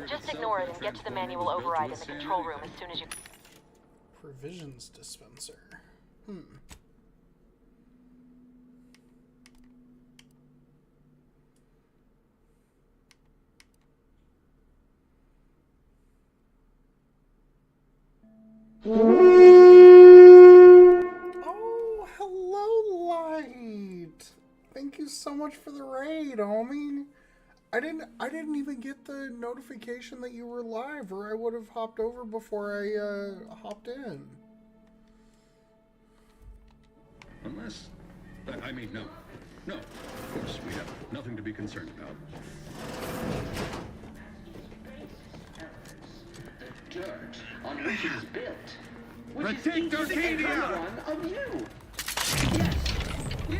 Just ignore it and get to the manual override in the control room as soon as you... Provisions dispenser. Oh, hello, Light. Thank you so much for the raid, homie. I didn't even get the notification that you were live, or I would have hopped over before I hopped in. Unless... I mean, no. No, of course, we have nothing to be concerned about. the dirt on which it is built, which is Protect each and every Arcadia! one of you. Yes, you.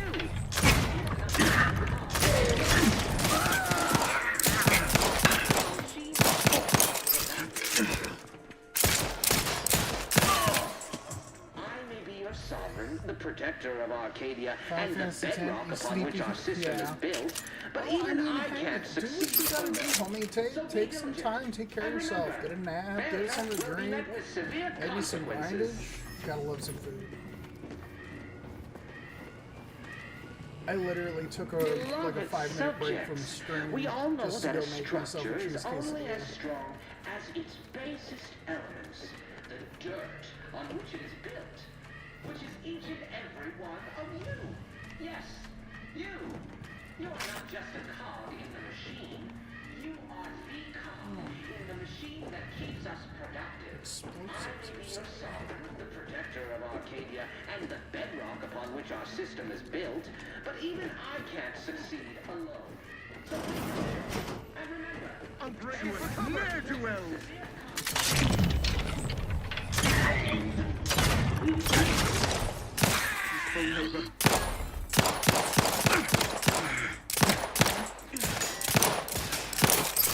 Sovereign, the protector of Arcadia, and the bedrock upon which our system is built, but even I can't succeed. Homie, take some time, take care of yourself, get a nap, get something to drink, maybe some grindage. Gotta love some food. I literally took a 5-minute break from stream we all know just to that go a make myself a structure is cheese only quesadilla. as strong as its basest elements, the dirt on which it is built, which is each and every one of you. Yes, you. You are not just a cog in the machine. You are the cog in the machine that keeps us productive. Your sovereign, the protector of Arcadia, and the bedrock upon which our system is built, but even I can't succeed alone. So and remember, I'm graduate, ne'er-do-well. For labor.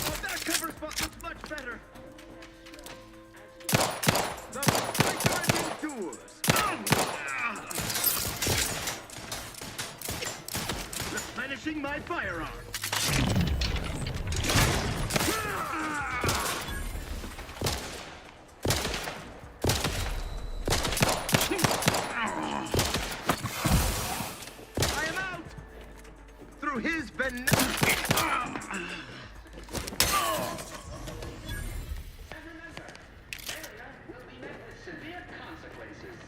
Oh, that cover spot looks much better. The fighter endures. Replenishing my firearm. I am out through his severe consequences.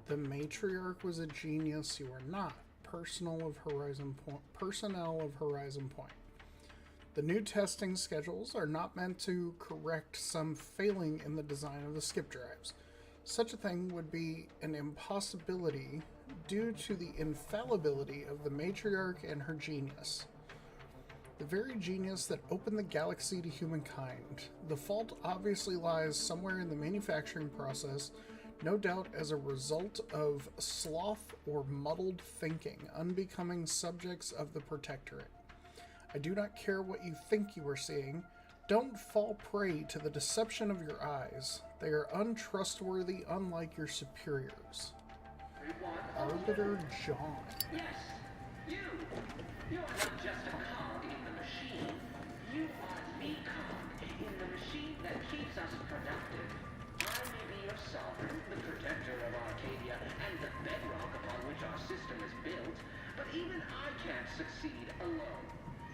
The matriarch was a genius. You are not. Personnel of Horizon Point. The new testing schedules are not meant to correct some failing in the design of the skip drives. Such a thing would be an impossibility due to the infallibility of the matriarch and her genius. The very genius that opened the galaxy to humankind. The fault obviously lies somewhere in the manufacturing process, no doubt as a result of sloth or muddled thinking, unbecoming subjects of the Protectorate. I do not care what you think you are seeing. Don't fall prey to the deception of your eyes. They are untrustworthy, unlike your superiors. Arbiter John. Yes, you! You're not just a cog in the machine. You are the cog in the machine that keeps us productive. I may be your sovereign, the protector of Arcadia, and the bedrock upon which our system is built, but even I can't succeed alone.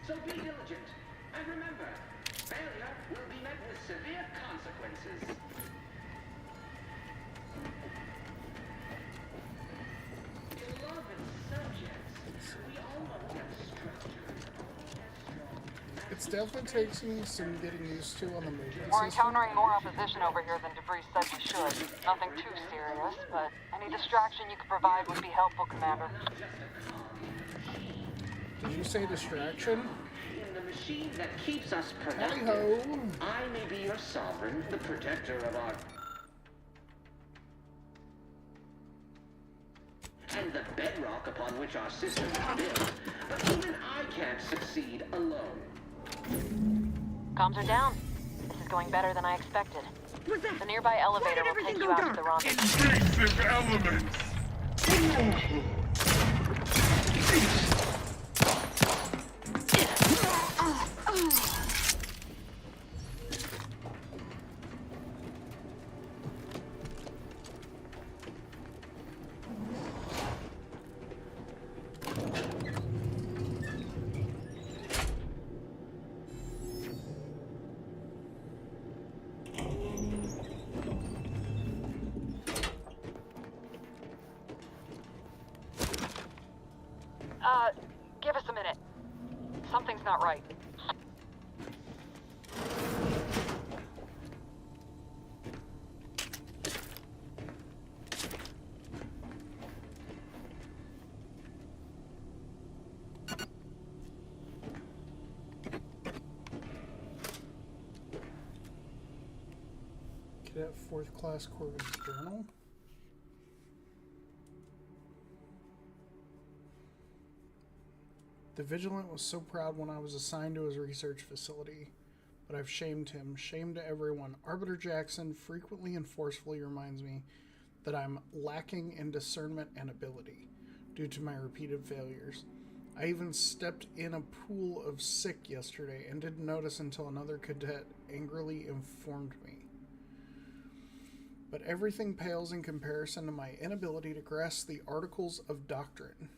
So be diligent, and remember, failure will be met with severe consequences. Beloved subjects, we all know that structure is only as strong. It's definitely taking some getting used to on the movement We're system. encountering more opposition over here than DeVries said we should. Nothing too serious, but any distraction you could provide would be helpful, Commander. Did you say distraction? In the machine that keeps us productive, Tally-ho. I may be your sovereign, the protector of our... and the bedrock upon which our system is built, but even I can't succeed alone. Comms are down. This is going better than I expected. The nearby elevator will take you out to the rendezvous. Invasive elements! Give us a minute. Something's not right. Cadet 4th Class Corvus Journal. The Vigilant was so proud when I was assigned to his research facility, but I've shamed him, shamed everyone. Arbiter Jackson frequently and forcefully reminds me that I'm lacking in discernment and ability due to my repeated failures. I even stepped in a pool of sick yesterday and didn't notice until another cadet angrily informed me. But everything pales in comparison to my inability to grasp the articles of doctrine.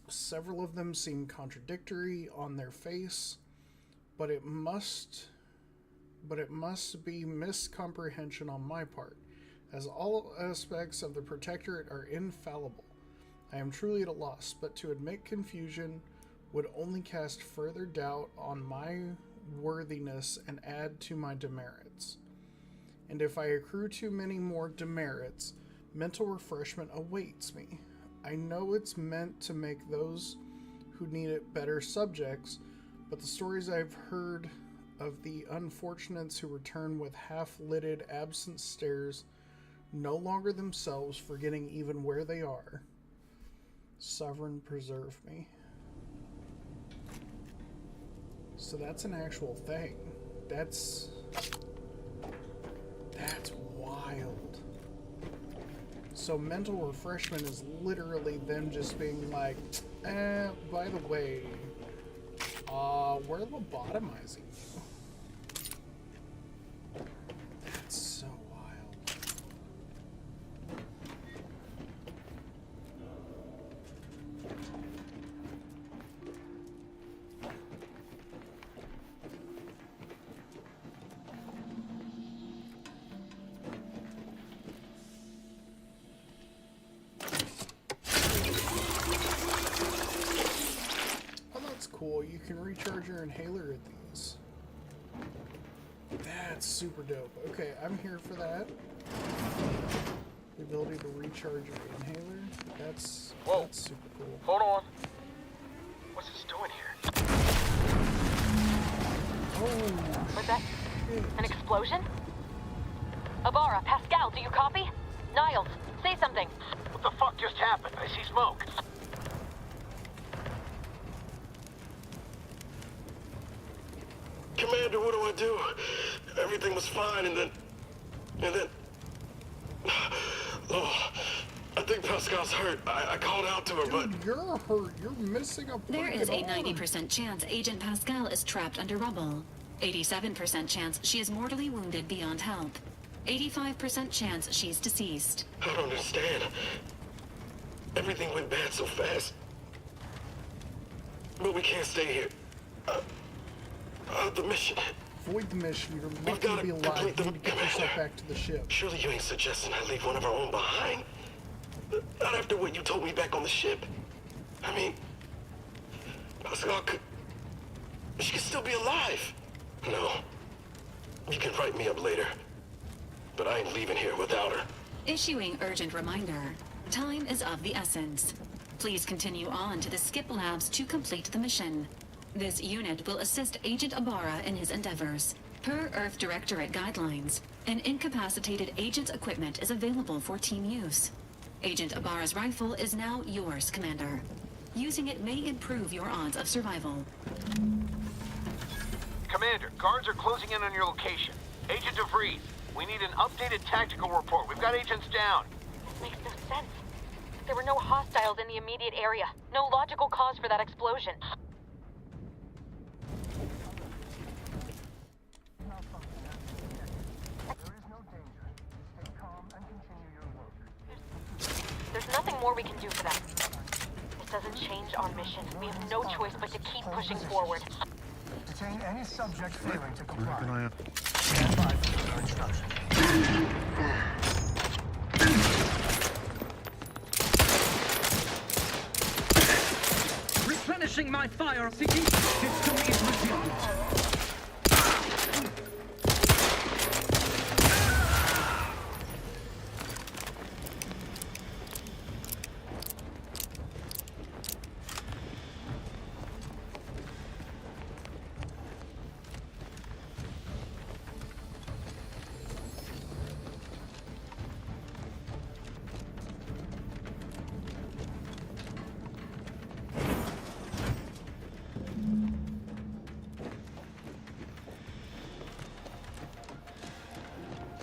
Several of them seem contradictory on their face, but it must be miscomprehension on my part, as all aspects of the Protectorate are infallible. I am truly at a loss, but to admit confusion would only cast further doubt on my worthiness and add to my demerits. And if I accrue too many more demerits, mental refreshment awaits me. I know it's meant to make those who need it better subjects, but the stories I've heard of the unfortunates who return with half-lidded, absent stares, no longer themselves, forgetting even where they are. Sovereign preserve me. So that's an actual thing. That's wild. So mental refreshment is literally them just being like, by the way, we're lobotomizing you. That's so wild. Cool, you can recharge your inhaler at these. That's super dope. Okay, I'm here for that. The ability to recharge your inhaler. That's super cool. Hold on. What's this doing here? was that? An explosion? Ibarra, Pascal, do you copy? Niles, say something. What the fuck just happened? I see smoke. Commander, what do I do? Everything was fine, and then... Oh, I think Pascal's hurt. I called out to her, but... You're hurt. You're missing a There freaking is a arm. 90% chance Agent Pascal is trapped under rubble. 87% chance she is mortally wounded beyond help. 85% chance she's deceased. I don't understand. Everything went bad so fast. But we can't stay here. The mission. Void the mission. You're We've lucky got to be to alive. complete You the need to get yourself back to the ship. Surely you ain't suggesting I leave one of our own behind? Not after what you told me back on the ship. I mean, Pascal could... She could still be alive. No. You can write me up later. But I ain't leaving here without her. Issuing urgent reminder. Time is of the essence. Please continue on to the Skip Labs to complete the mission. This unit will assist Agent Ibarra in his endeavors. Per Earth Directorate guidelines, an incapacitated agent's equipment is available for team use. Agent Ibarra's rifle is now yours, Commander. Using it may improve your odds of survival. Commander, guards are closing in on your location. Agent DeVries, we need an updated tactical report. We've got agents down. This makes no sense. There were no hostiles in the immediate area. No logical cause for that explosion. There's nothing more we can do for them. It doesn't change our mission. We have no choice but to keep pushing forward. Detain any subject failing to comply. Stand by for further instructions. Replenishing my fire, City. System is resumed.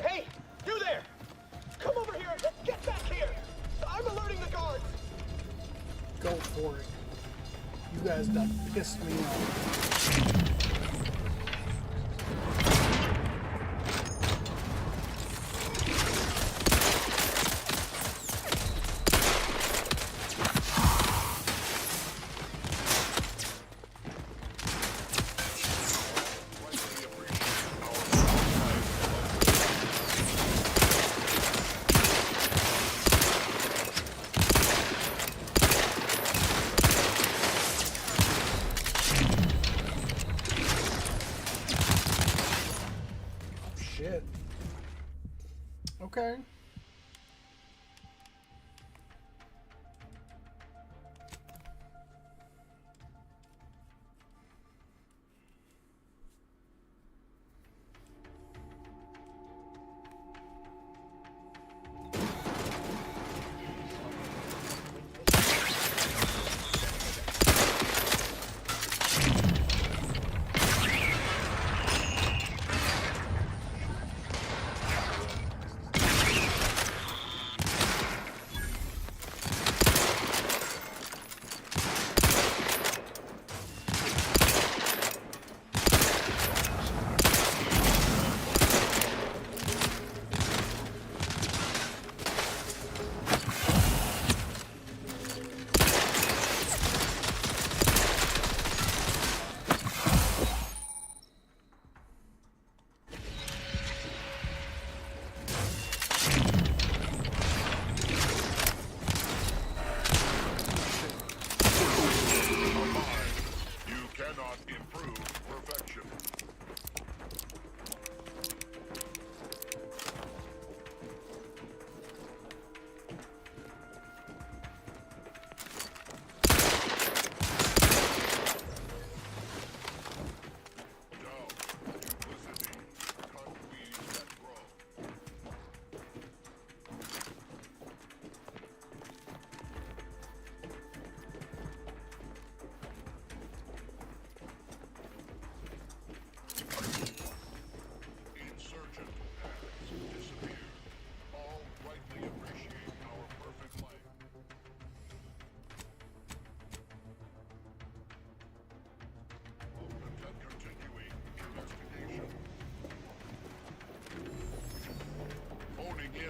Hey, you there! Come over here! Let's get back here! I'm alerting the guards! Go for it. You guys done pissed me off. Shit. Okay.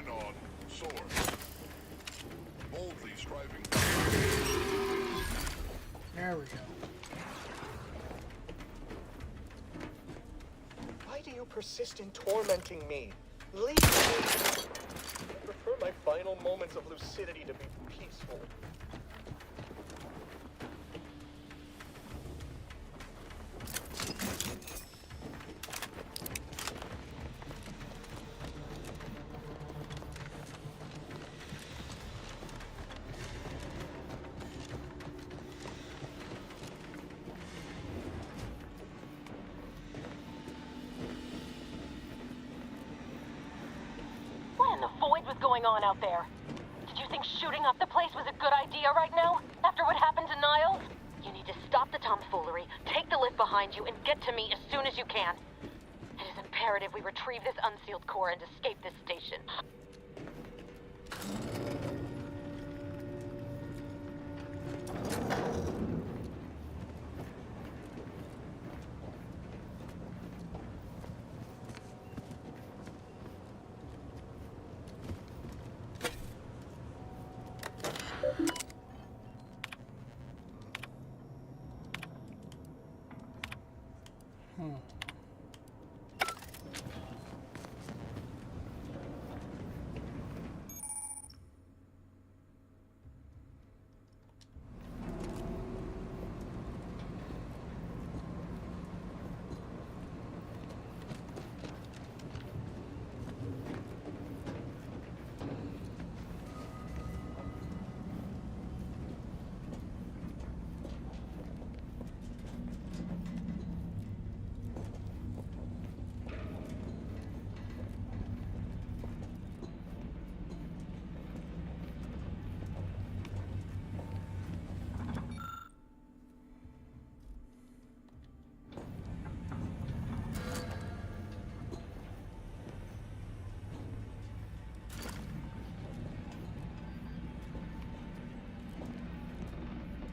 in on Source. Boldly striving. There we go. Why do you persist in tormenting me? Leave me! I prefer my final moments of lucidity to be peaceful. What in the void was going on out there? Did you think shooting up the place was a good idea right now? After what happened to Niles? You need to stop the tomfoolery, take the lift behind you, and get to me as soon as you can. It is imperative we retrieve this unsealed core and escape this station.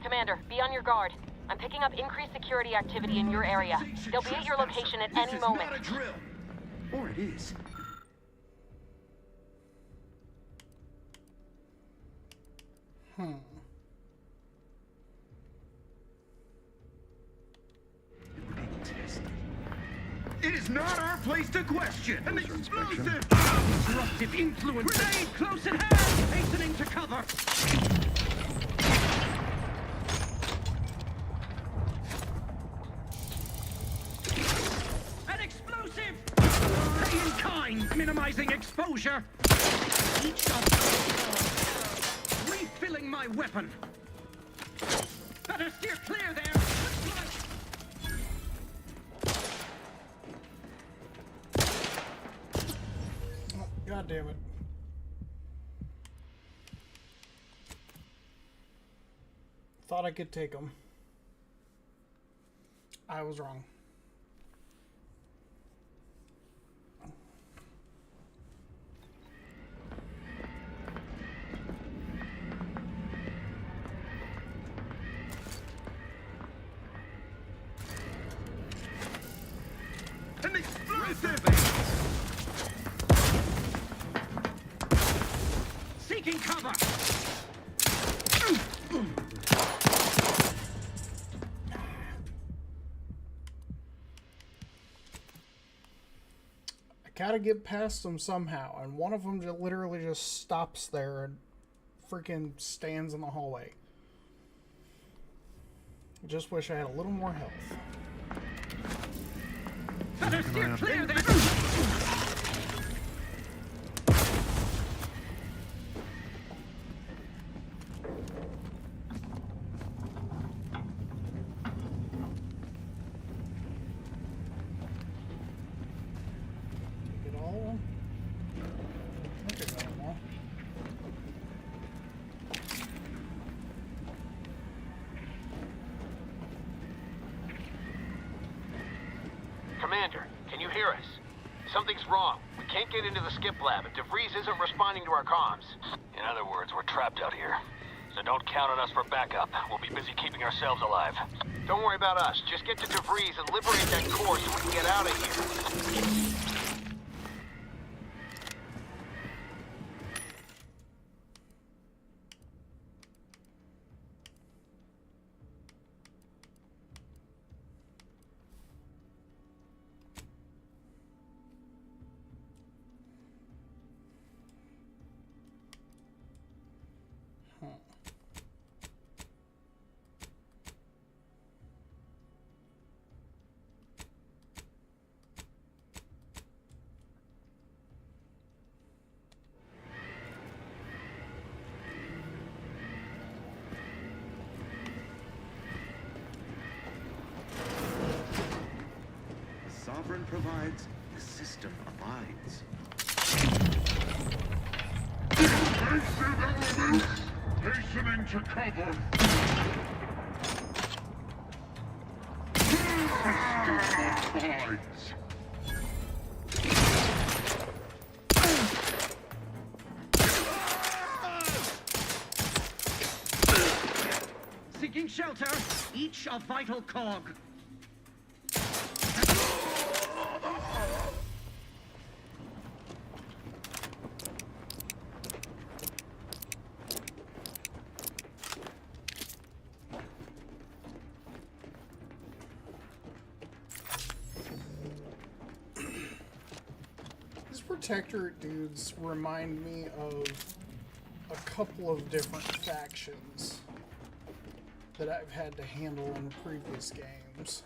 Commander, be on your guard. I'm picking up increased security activity in your area. They'll be at your location at any moment. This is not a drill. Or it is. It is not our place to question. An explosive! Disruptive influence. Grenade close at hand! Hastening to cover! An explosive! Pay in kind, minimizing exposure. Each shot. Refilling my weapon. Better steer clear there. God damn it. Thought I could take them. I was wrong. An explosive! Seeking cover! I gotta get past them somehow, and one of them just literally just stops there and freaking stands in the hallway. I just wish I had a little more health. Better steer clear there! Get all of them? I think I got them all. Commander, can you hear us? Something's wrong. We can't get into the skip lab, and DeVries isn't responding to our comms. In other words, we're trapped out here. So don't count on us for backup. We'll be busy keeping ourselves alive. Don't worry about us. Just get to DeVries and liberate that core so we can get out of here. sovereign provides, the system abides. Defensive elements hastening to cover. System abides. Seeking shelter, each a vital cog. These Protectorate dudes remind me of a couple of different factions that I've had to handle in previous games.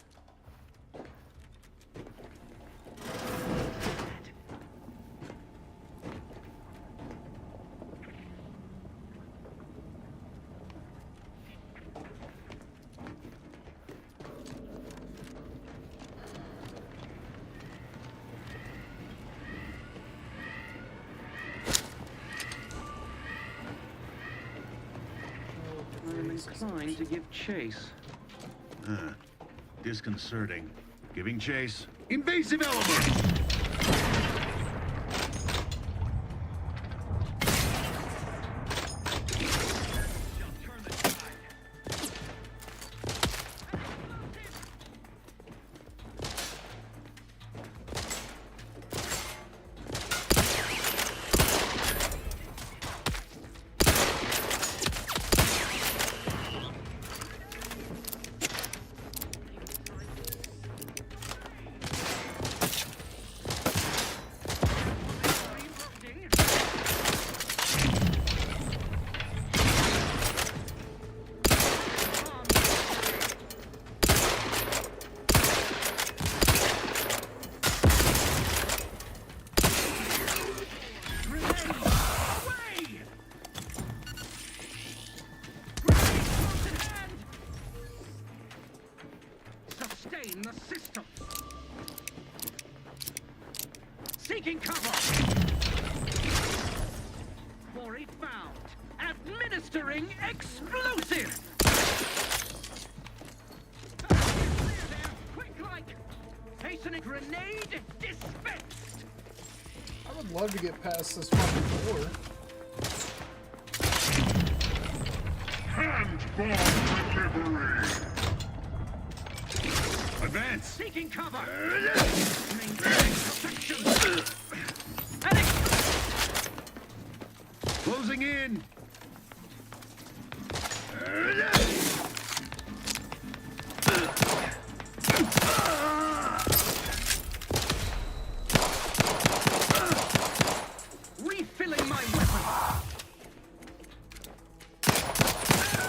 I'm inclined to give chase. Disconcerting. Giving chase. Invasive elements! Sustain the system. Seeking cover. Quarry found. Administering explosive. Clear there, quick like. Hastening grenade dispensed. I would love to get past this fucking door. Hand bomb delivery. Advance! Seeking cover! Closing in! Refilling my weapon!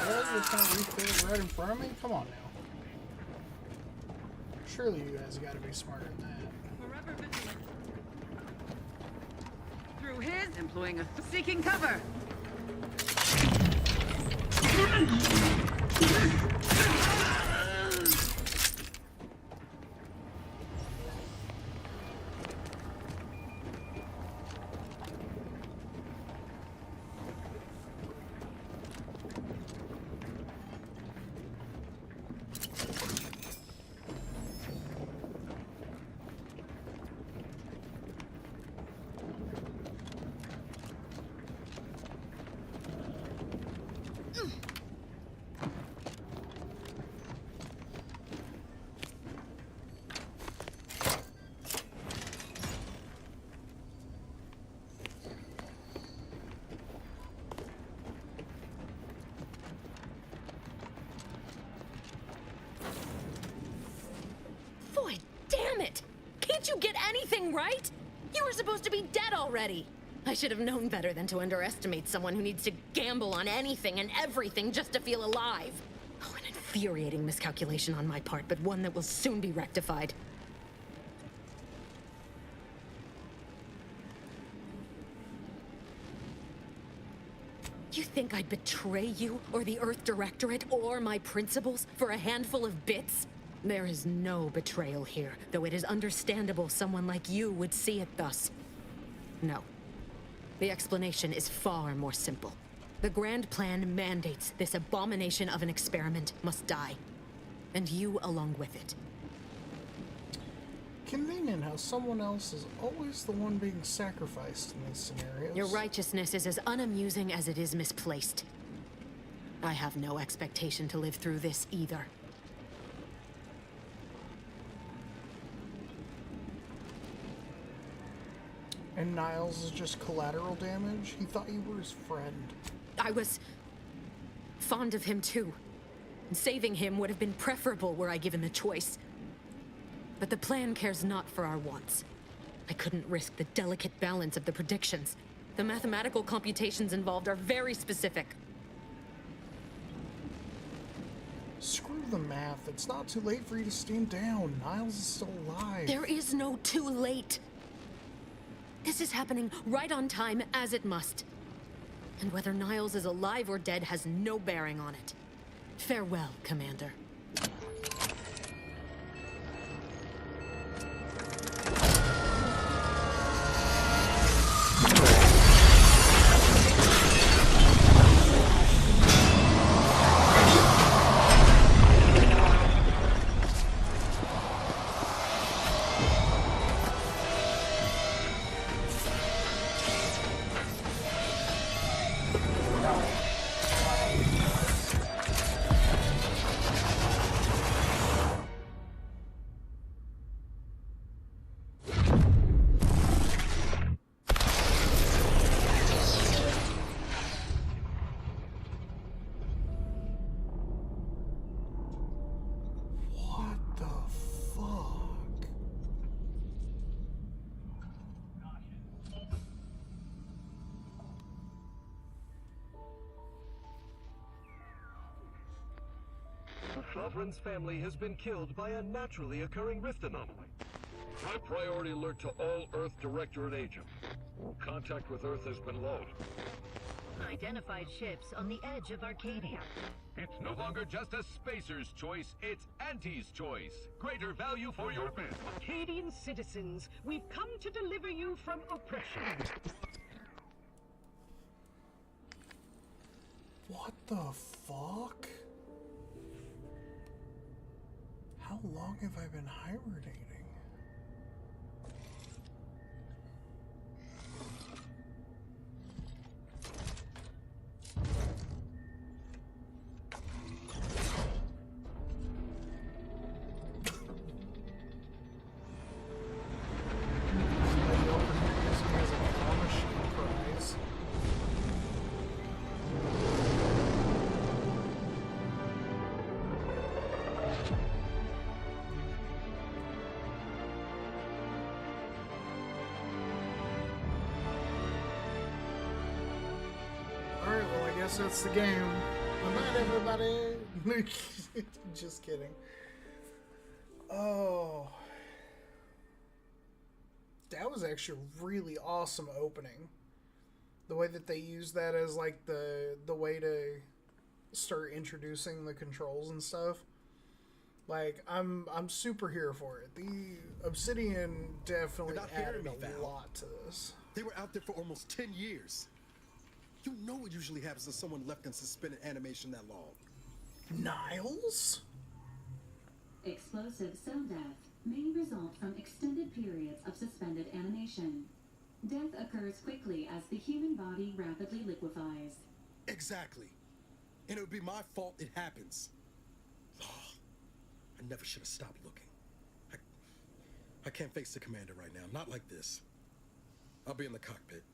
Really? Just gonna refill it right in front of me? Come on now. Surely you guys gotta be smarter than that. Forever vigilant. Through his employing a seeking cover. Boy, damn it! Can't you get anything right? You were supposed to be dead already. I should have known better than to underestimate someone who needs to gamble on anything and everything just to feel alive. Oh, an infuriating miscalculation on my part, but one that will soon be rectified. You think I'd betray you, or the Earth Directorate, or my principals for a handful of bits? There is no betrayal here, though it is understandable someone like you would see it thus. No. The explanation is far more simple. The grand plan mandates this abomination of an experiment must die. And you along with it. Convenient how someone else is always the one being sacrificed in these scenarios. Your righteousness is as unamusing as it is misplaced. I have no expectation to live through this either. And Niles is just collateral damage? He thought you were his friend. I was fond of him too. Saving him would have been preferable were I given the choice. But the plan cares not for our wants. I couldn't risk the delicate balance of the predictions. The mathematical computations involved are very specific. Screw the math. It's not too late for you to stand down. Niles is still alive. There is no too late. This is happening right on time, as it must. And whether Niles is alive or dead has no bearing on it. Farewell, Commander. Lovren's family has been killed by a naturally occurring rift anomaly. High priority alert to all Earth Directorate agents. Contact with Earth has been low. Identified ships on the edge of Arcadia. It's no longer just a spacer's choice, it's Auntie's choice. Greater value for your men. Arcadian citizens, we've come to deliver you from oppression. What the fuck? How long have I been hibernating? That's the game. Good night, everybody. Just kidding. Oh, that was actually a really awesome opening. The way that they used that as like the way to start introducing the controls and stuff. Like I'm super here for it. The Obsidian definitely added a lot to this. They were out there for almost 10 years. You know what usually happens to someone left in suspended animation that long. Niles? Explosive cell death may result from extended periods of suspended animation. Death occurs quickly as the human body rapidly liquefies. Exactly. And it would be my fault it happens. Oh, I never should have stopped looking. I can't face the commander right now. Not like this. I'll be in the cockpit.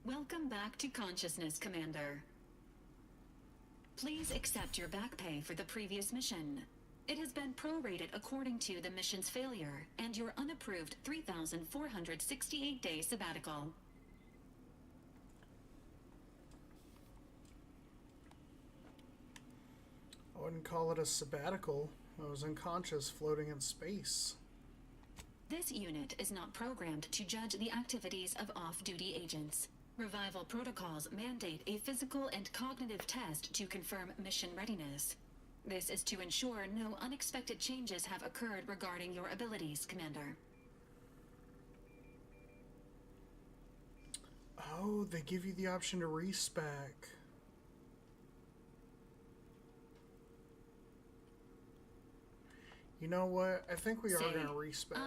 Welcome back to consciousness, Commander. Please accept your back pay for the previous mission. It has been prorated according to the mission's failure and your unapproved 3,468-day sabbatical. I wouldn't call it a sabbatical. I was unconscious floating in space. This unit is not programmed to judge the activities of off-duty agents. Revival protocols mandate a physical and cognitive test to confirm mission readiness. This is to ensure no unexpected changes have occurred regarding your abilities, Commander. Oh, they give you the option to respec. You know what? I think we are going to respec.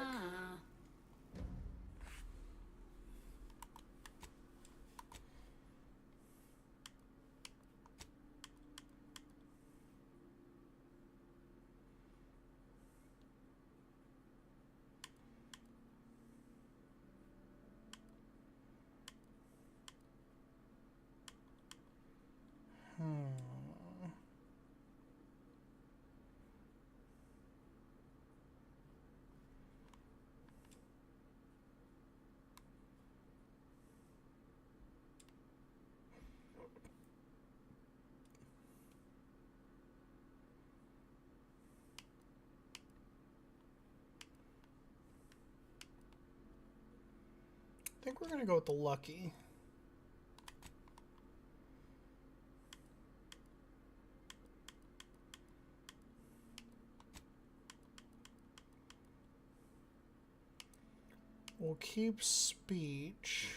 I think we're going to go with the lucky. We'll keep speech.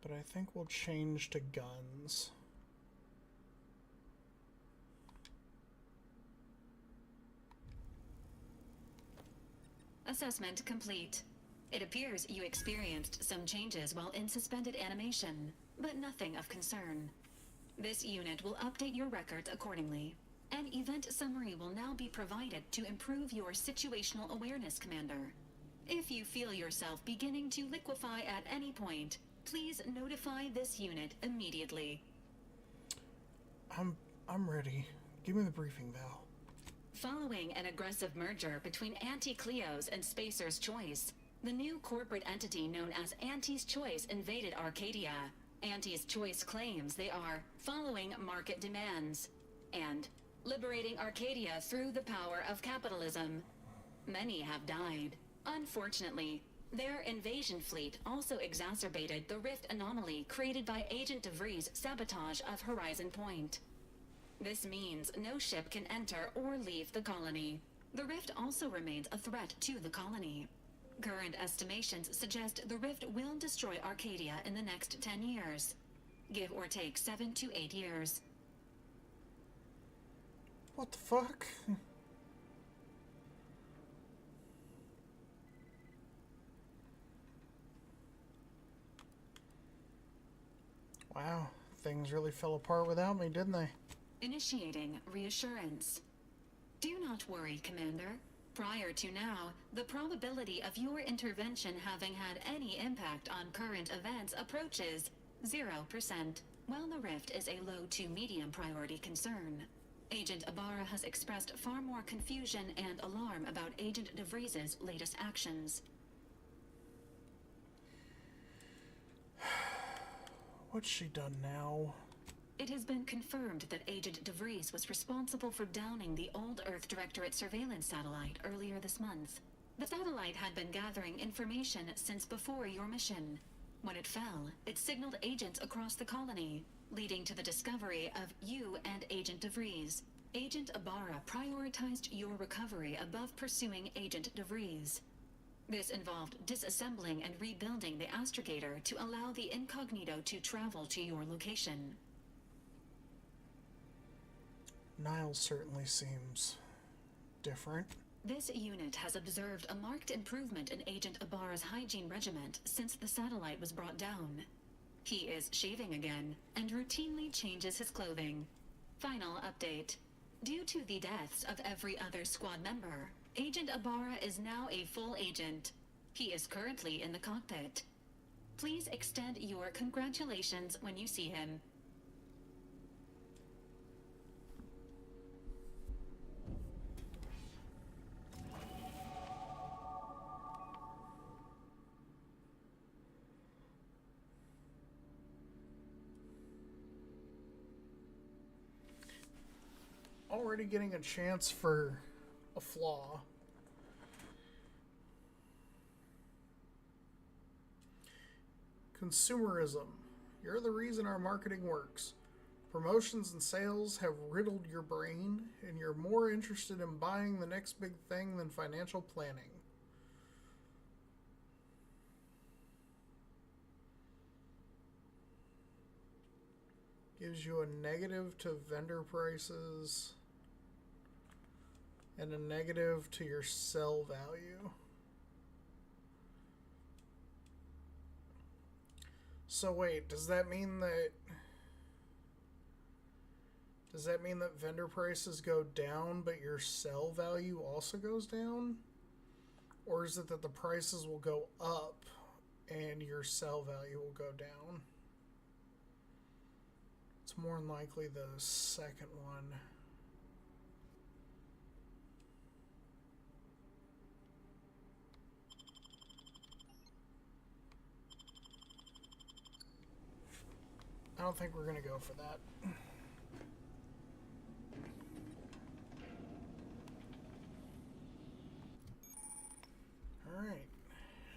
But I think we'll change to guns. Assessment complete. It appears you experienced some changes while in suspended animation, but nothing of concern. This unit will update your records accordingly. An event summary will now be provided to improve your situational awareness, Commander. If you feel yourself beginning to liquefy at any point, please notify this unit immediately. I'm ready. Give me the briefing, Val. Following an aggressive merger between Anti-Cleo's and Spacer's Choice, the new corporate entity known as Anti's Choice invaded Arcadia. Anti's Choice claims they are following market demands and liberating Arcadia through the power of capitalism. Many have died. Unfortunately, their invasion fleet also exacerbated the rift anomaly created by Agent DeVries' sabotage of Horizon Point. This means no ship can enter or leave the colony. The rift also remains a threat to the colony. Current estimations suggest the rift will destroy Arcadia in the next 10 years. Give or take 7 to 8 years. What the fuck? Wow, things really fell apart without me, didn't they? Initiating reassurance. Do not worry, Commander. Prior to now, the probability of your intervention having had any impact on current events approaches 0%, while the rift is a low to medium priority concern. Agent Ibarra has expressed far more confusion and alarm about Agent DeVries' latest actions. What's she done now? It has been confirmed that Agent DeVries was responsible for downing the Old Earth Directorate surveillance satellite earlier this month. The satellite had been gathering information since before your mission. When it fell, it signaled agents across the colony, leading to the discovery of you and Agent DeVries. Agent Ibarra prioritized your recovery above pursuing Agent DeVries. This involved disassembling and rebuilding the astrogator to allow the incognito to travel to your location. Niles certainly seems different. This unit has observed a marked improvement in Agent Ibarra's hygiene regiment since the satellite was brought down. He is shaving again and routinely changes his clothing. Final update. Due to the deaths of every other squad member, Agent Ibarra is now a full agent. He is currently in the cockpit. Please extend your congratulations when you see him. Already getting a chance for a flaw. Consumerism. You're the reason our marketing works. Promotions and sales have riddled your brain, and you're more interested in buying the next big thing than financial planning. Gives you a negative to vendor prices and a negative to your sell value. So wait, does that mean that vendor prices go down but your sell value also goes down? Or is it that the prices will go up and your sell value will go down? It's more than likely the second one. I don't think we're going to go for that. Alright,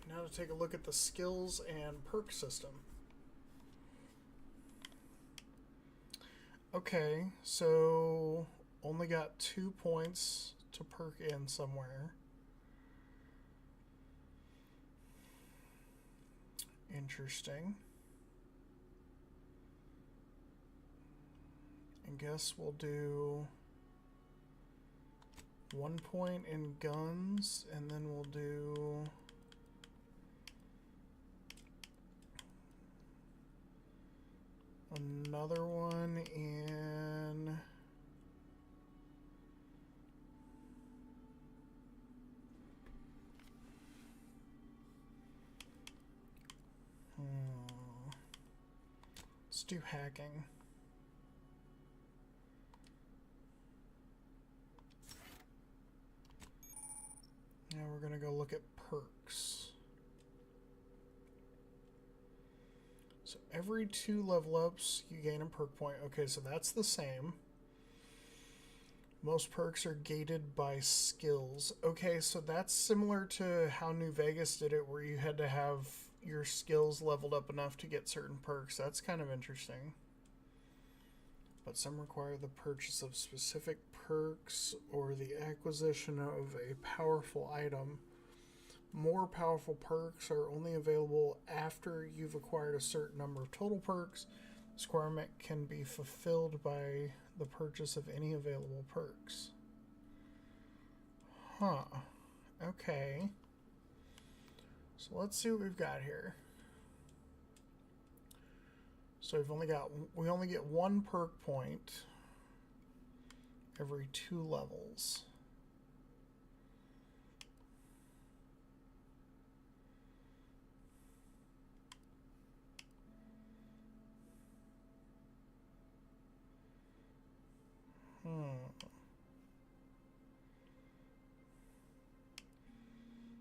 now to take a look at the skills and perk system. Okay, so only got 2 points to perk in somewhere. Interesting. I guess we'll do 1 point in guns, and then we'll do another one in let's do hacking. Now we're going to go look at perks. So every 2 level ups, you gain a perk point. Okay, so that's the same. Most perks are gated by skills. Okay, so that's similar to how New Vegas did it, where you had to have your skills leveled up enough to get certain perks. That's kind of interesting. But some require the purchase of specific perks or the acquisition of a powerful item. More powerful perks are only available after you've acquired a certain number of total perks. This requirement can be fulfilled by the purchase of any available perks. Huh. Okay. So let's see what we've got here. So we only get 1 perk point every 2 levels.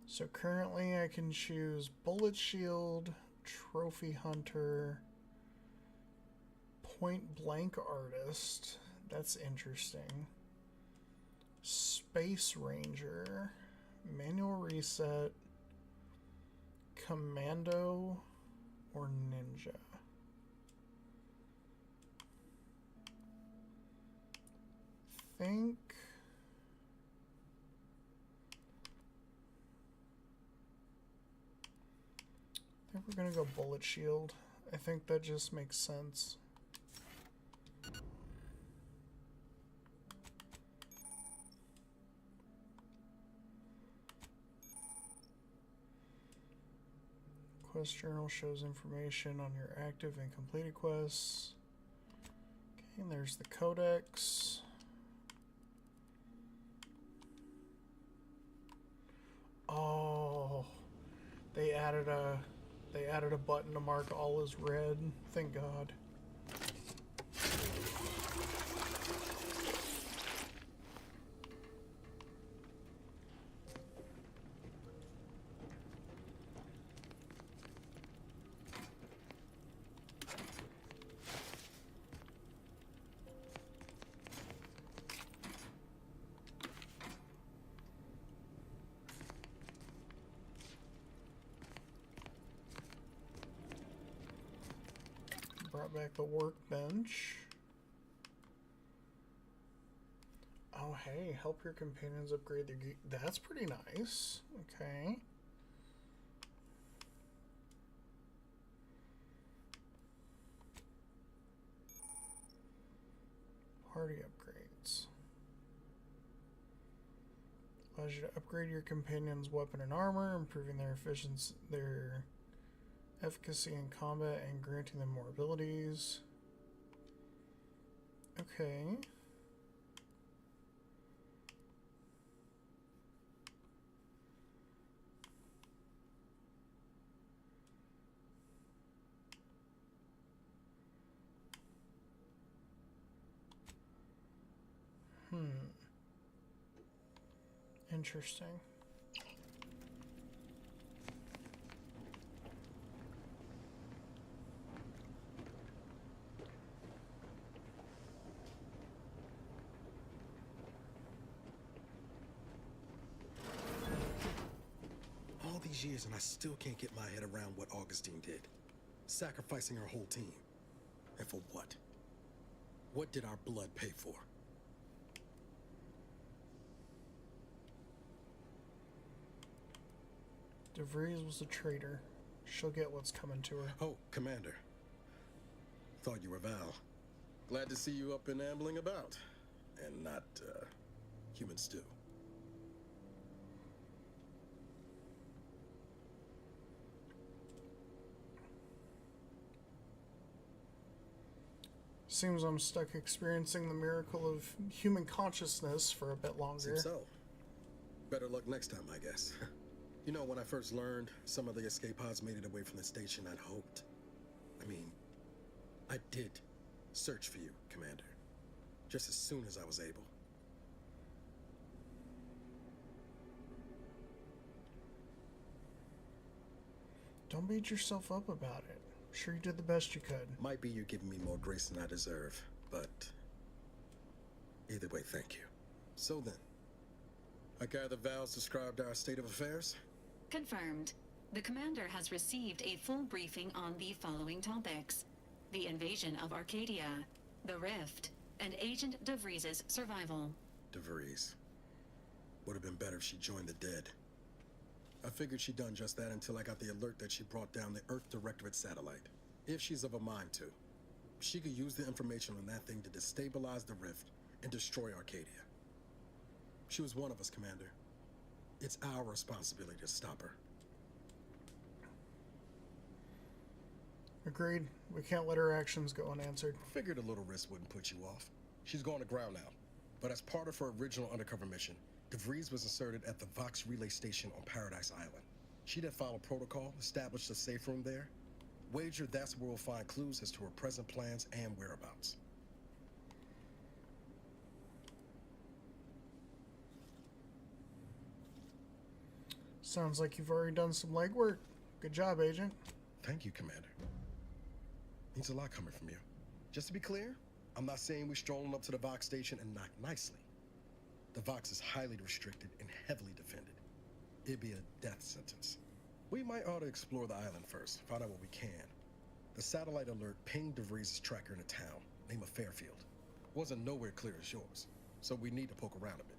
So currently I can choose Bullet Shield, Trophy Hunter, Point Blank Artist. That's interesting. Space Ranger, Manual Reset, Commando, or Ninja. I think we're gonna go Bullet Shield. I think that just makes sense. Quest journal shows information on your active and completed quests. Okay, and there's the codex. Oh, they added a button to mark all as red. Thank God. Brought back the workbench. Oh, hey, help your companions upgrade their gear. That's pretty nice. Okay. Party upgrades. Allows you to upgrade your companion's weapon and armor, improving their efficiency, their efficacy in combat, and granting them more abilities. Okay. Interesting. All these years and I still can't get my head around what Augustine did. Sacrificing her whole team. And for what? What did our blood pay for? DeVries was a traitor. She'll get what's coming to her. Oh, Commander. Thought you were Val. Glad to see you up and ambling about. And not, human stew. Seems I'm stuck experiencing the miracle of human consciousness for a bit longer. Seems so. Better luck next time, I guess. You know, when I first learned some of the escape pods made it away from the station, I'd hoped. I did search for you, Commander. Just as soon as I was able. Don't beat yourself up about it. I'm sure you did the best you could. Might be you're giving me more grace than I deserve, but either way, thank you. So then, I gather Val's described our state of affairs? Confirmed. The commander has received a full briefing on the following topics: the invasion of Arcadia, the Rift, and Agent DeVries' survival. DeVries. Would have been better if she joined the dead. I figured she'd done just that until I got the alert that she brought down the Earth Directorate satellite. If she's of a mind to, she could use the information on that thing to destabilize the Rift and destroy Arcadia. She was one of us, Commander. It's our responsibility to stop her. Agreed. We can't let her actions go unanswered. Figured a little risk wouldn't put you off. She's going to ground now. But as part of her original undercover mission, DeVries was inserted at the Vox Relay Station on Paradise Island. She'd have followed protocol, established a safe room there. Wager that's where we'll find clues as to her present plans and whereabouts. Sounds like you've already done some legwork. Good job, Agent. Thank you, Commander. Means a lot coming from you. Just to be clear, I'm not saying we're strolling up to the Vox station and knock nicely. The Vox is highly restricted and heavily defended. It'd be a death sentence. We might ought to explore the island first, find out what we can. The satellite alert pinged DeVries' tracker in a town, name of Fairfield. Wasn't nowhere clear as yours, so we need to poke around a bit.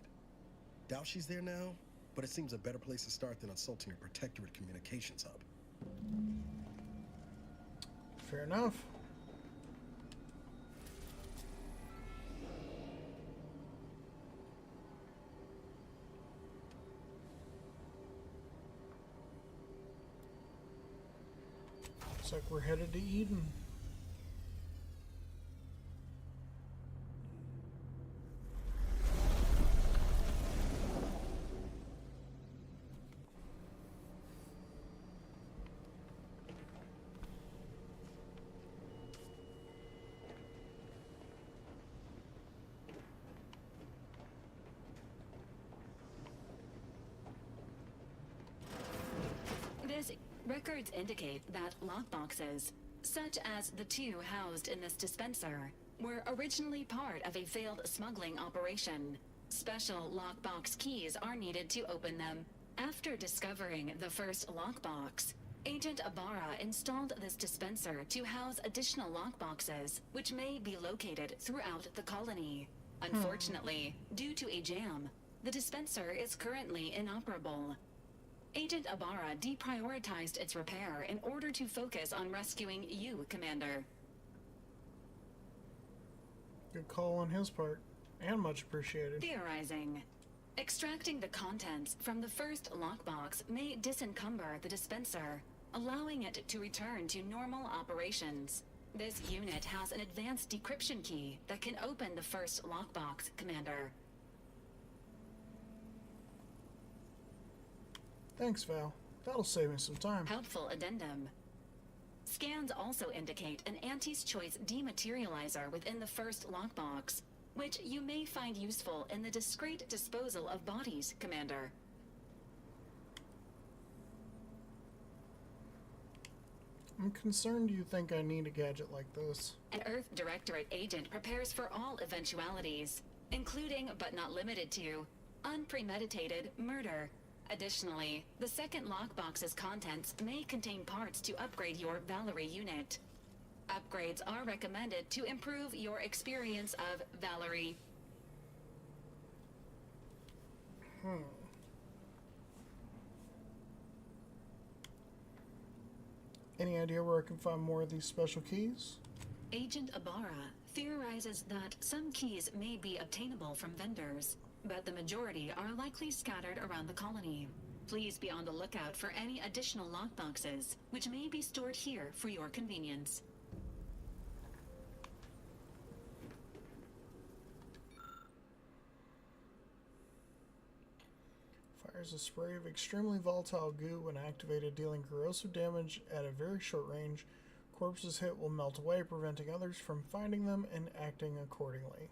Doubt she's there now, but it seems a better place to start than assaulting a Protectorate communications hub. Fair enough. Looks like we're headed to Eden. Records indicate that lockboxes, such as the two housed in this dispenser, were originally part of a failed smuggling operation. Special lockbox keys are needed to open them. After discovering the first lockbox, Agent Ibarra installed this dispenser to house additional lockboxes, which may be located throughout the colony. Unfortunately, due to a jam, the dispenser is currently inoperable. Agent Ibarra deprioritized its repair in order to focus on rescuing you, Commander. Good call on his part, and much appreciated. Theorizing. Extracting the contents from the first lockbox may disencumber the dispenser, allowing it to return to normal operations. This unit has an advanced decryption key that can open the first lockbox, Commander. Thanks, Val. That'll save me some time. Helpful addendum. Scans also indicate an Auntie's Choice dematerializer within the first lockbox, which you may find useful in the discreet disposal of bodies, Commander. I'm concerned you think I need a gadget like this. An Earth Directorate agent prepares for all eventualities, including but not limited to unpremeditated murder. Additionally, the second lockbox's contents may contain parts to upgrade your Valerie unit. Upgrades are recommended to improve your experience of Valerie. Any idea where I can find more of these special keys? Agent Ibarra theorizes that some keys may be obtainable from vendors, but the majority are likely scattered around the colony. Please be on the lookout for any additional lockboxes, which may be stored here for your convenience. Fires a spray of extremely volatile goo when activated, dealing corrosive damage at a very short range. Corpses hit will melt away, preventing others from finding them and acting accordingly.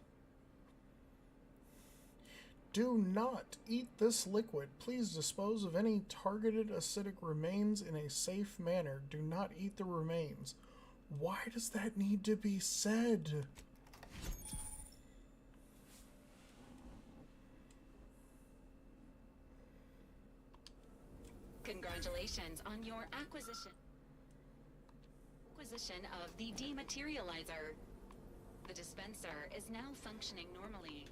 Do not eat this liquid. Please dispose of any targeted acidic remains in a safe manner. Do not eat the remains. Why does that need to be said? Congratulations on your acquisition of the dematerializer. The dispenser is now functioning normally.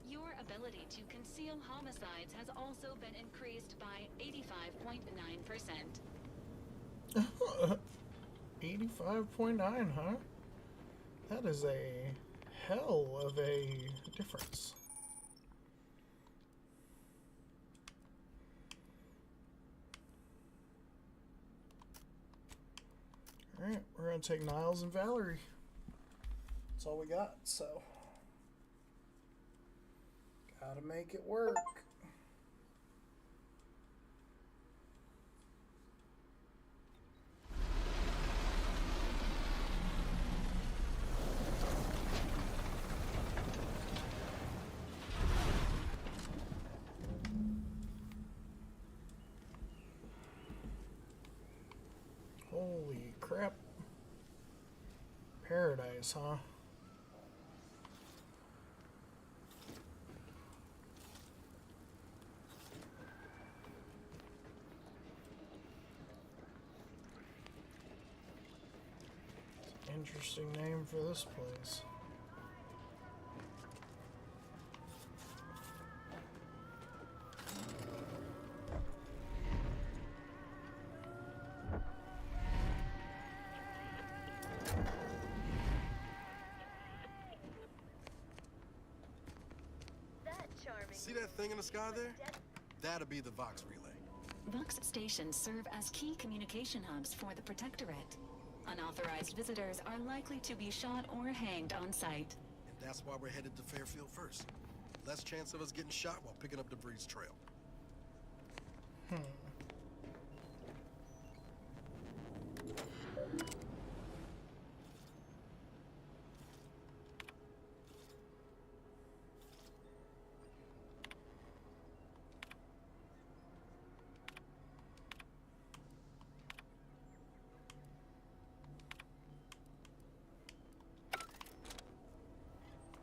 Your ability to conceal homicides has also been increased by 85.9%. 85.9, huh? That is a hell of a difference. Alright, we're going to take Niles and Valerie. That's all we got, so... gotta make it work. Holy crap. Paradise, huh? Interesting name for this place. See that thing in the sky there? That'll be the Vox relay. Vox stations serve as key communication hubs for the Protectorate. Unauthorized visitors are likely to be shot or hanged on sight. And that's why we're headed to Fairfield first. Less chance of us getting shot while picking up debris trail.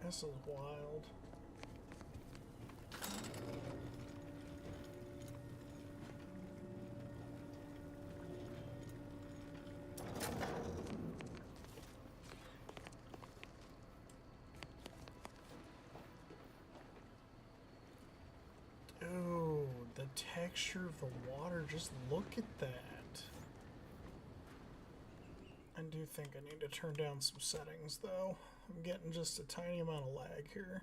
This is wild. texture of the water. Just look at that. I do think I need to turn down some settings, though. I'm getting just a tiny amount of lag here.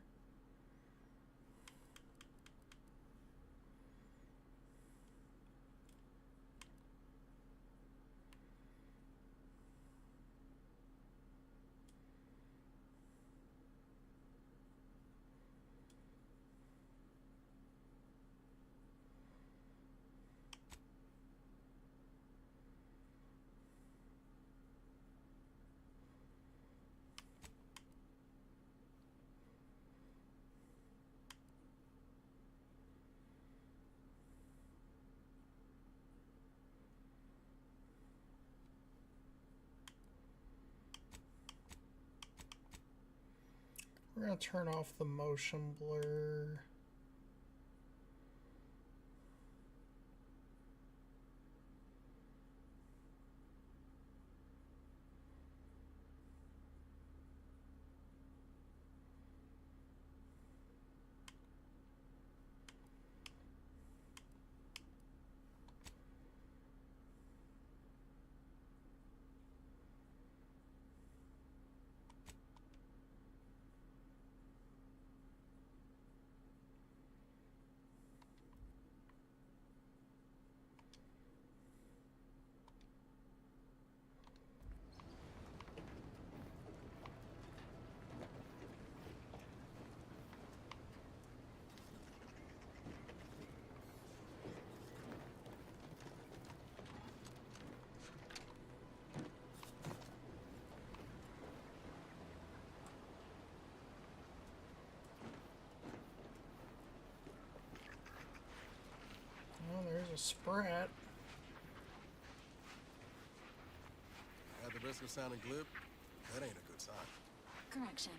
We're going to turn off the motion blur. Oh, there's a sprat. At the risk of sounding glib, that ain't a good sign. Correction.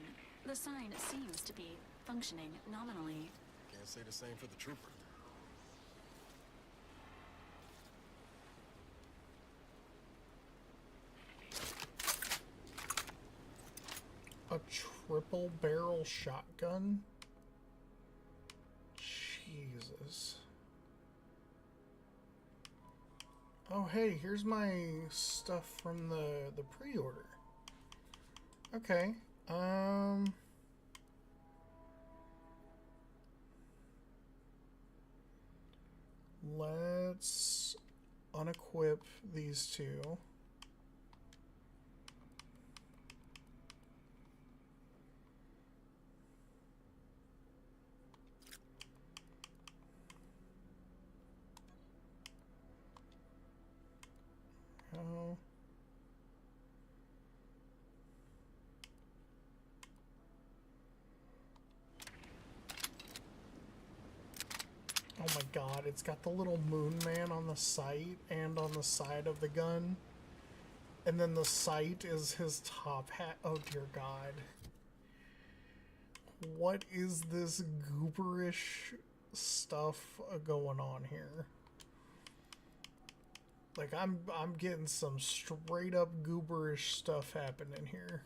The sign seems to be functioning nominally. Can't say the same for the trooper. A triple barrel shotgun? Jesus. Oh, hey, here's my stuff from the pre-order. Okay. Let's unequip these two. Oh. Oh my god, it's got the little moon man on the sight and on the side of the gun. And then the sight is his top hat. Oh dear god. What is this gooberish stuff going on here? Like, I'm getting some straight up gooberish stuff happening here.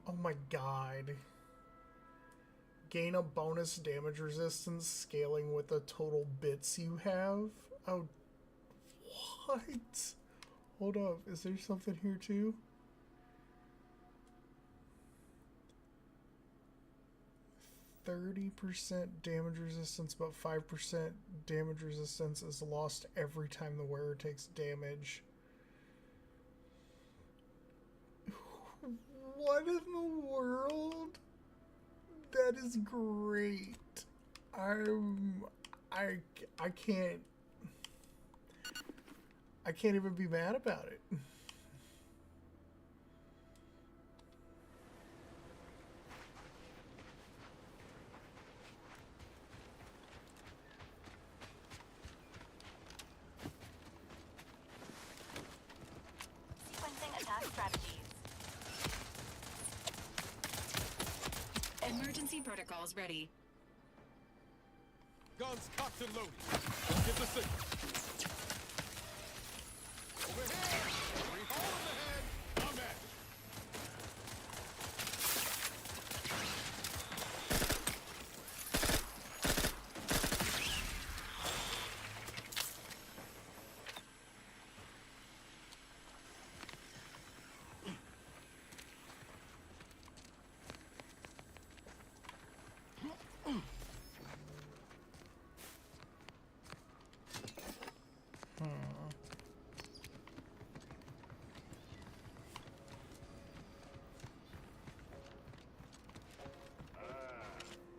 Oh my god. Gain a bonus damage resistance scaling with the total bits you have? Oh, what? Hold up, is there something here too? %30 damage resistance, but 5% damage resistance is lost every time the wearer takes damage. What in the world? That is great. I can't even be mad about it. protocols ready. Guns cocked and loaded. Don't get the signal. Over here! Three hole in the head! I'm at it!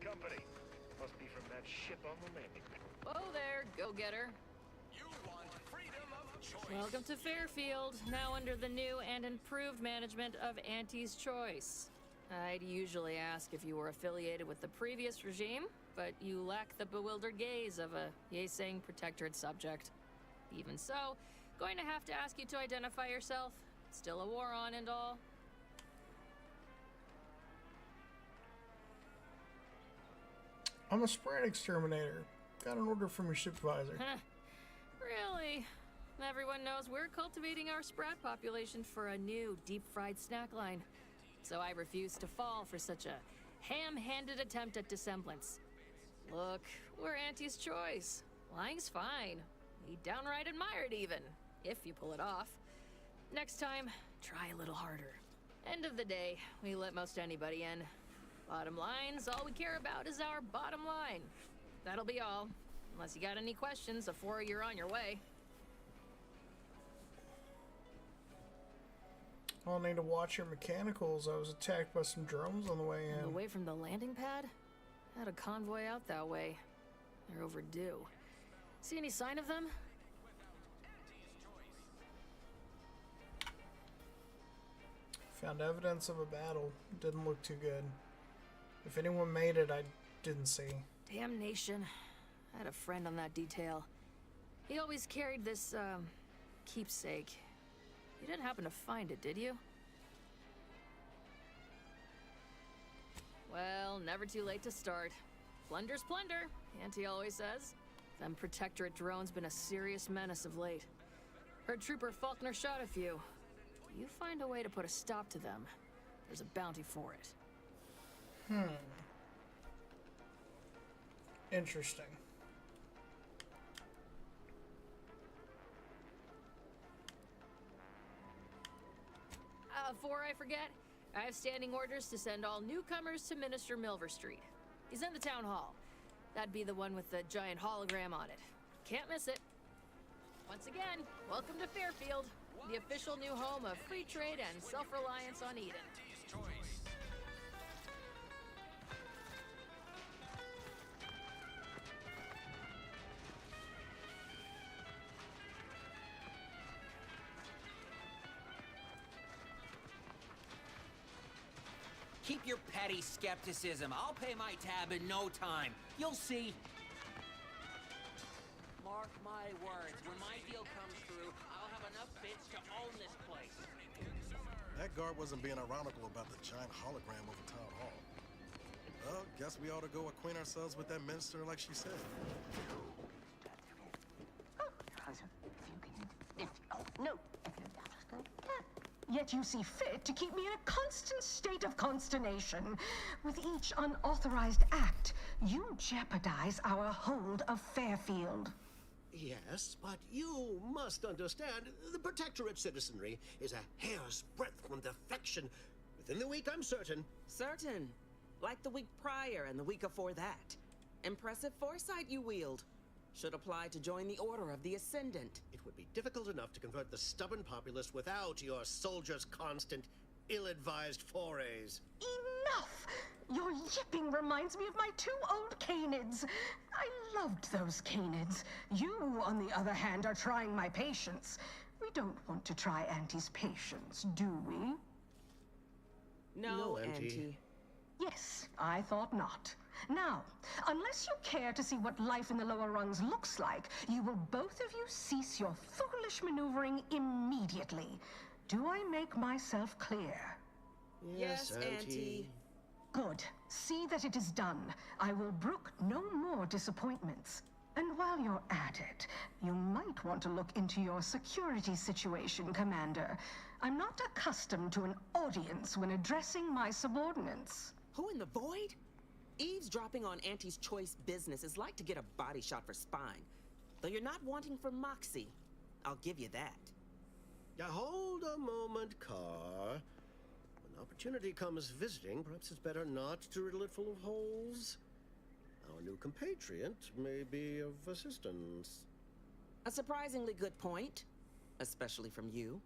Company. Must be from that ship on the landing pad. Whoa there, go-getter. You want freedom of choice. Welcome to Fairfield, now under the new and improved management of Auntie's Choice. I'd usually ask if you were affiliated with the previous regime, but you lack the bewildered gaze of a yay-saying protectorate subject. Even so, going to have to ask you to identify yourself. Still a war on and all. I'm a spread exterminator. Got an order from your supervisor. Really? Everyone knows we're cultivating our sprat population for a new deep-fried snack line. So I refuse to fall for such a ham-handed attempt at dissemblance. Look, we're Auntie's Choice. Lying's fine. We downright admire it even, if you pull it off. Next time, try a little harder. End of the day, we let most anybody in. Bottom line's all we care about is our bottom line. That'll be all. Unless you got any questions before you're on your way. I'll need to watch your mechanicals. I was attacked by some drones on the way in. Away from the landing pad? Had a convoy out that way. They're overdue. See any sign of them? Found evidence of a battle. Didn't look too good. If anyone made it, I didn't see. Damnation. I had a friend on that detail. He always carried this, keepsake. You didn't happen to find it, did you? Well, never too late to start. Plunder's plunder, Auntie always says. Them protectorate drones been a serious menace of late. Heard Trooper Faulkner shot a few. You find a way to put a stop to them, there's a bounty for it. Interesting. Before I forget, I have standing orders to send all newcomers to Minister Milver Street. He's in the town hall. That'd be the one with the giant hologram on it. Can't miss it. Once again, welcome to Fairfield, the official new home of free trade and self-reliance on Eden. Keep your petty skepticism. I'll pay my tab in no time. You'll see. Mark my words, when my deal comes through, I'll have enough bits to own this place. That guard wasn't being ironical about the giant hologram over town hall. Well, guess we ought to go acquaint ourselves with that minister like she said. No. Yet you see fit to keep me in a constant state of consternation. With each unauthorized act, you jeopardize our hold of Fairfield. Yes, but you must understand, the Protectorate citizenry is a hair's breadth from defection. Within the week, I'm certain. Certain? Like the week prior and the week before that. Impressive foresight you wield. Should apply to join the Order of the Ascendant. It would be difficult enough to convert the stubborn populace without your soldiers' constant, ill-advised forays. Enough! Your yipping reminds me of my 2 old canids. I loved those canids. You, on the other hand, are trying my patience. We don't want to try Auntie's patience, do we? No, Auntie. Yes, I thought not. Now, unless you care to see what life in the lower rungs looks like, you will both of you cease your foolish maneuvering immediately. Do I make myself clear? Yes, Auntie. Good. See that it is done. I will brook no more disappointments. And while you're at it, you might want to look into your security situation, Commander. I'm not accustomed to an audience when addressing my subordinates. Who in the void? Eavesdropping on Auntie's choice business is like to get a body shot for spying. Though you're not wanting for moxie. I'll give you that. Now hold a moment, Carr. When opportunity comes visiting, perhaps it's better not to riddle it full of holes. Our new compatriot may be of assistance. A surprisingly good point, especially from you.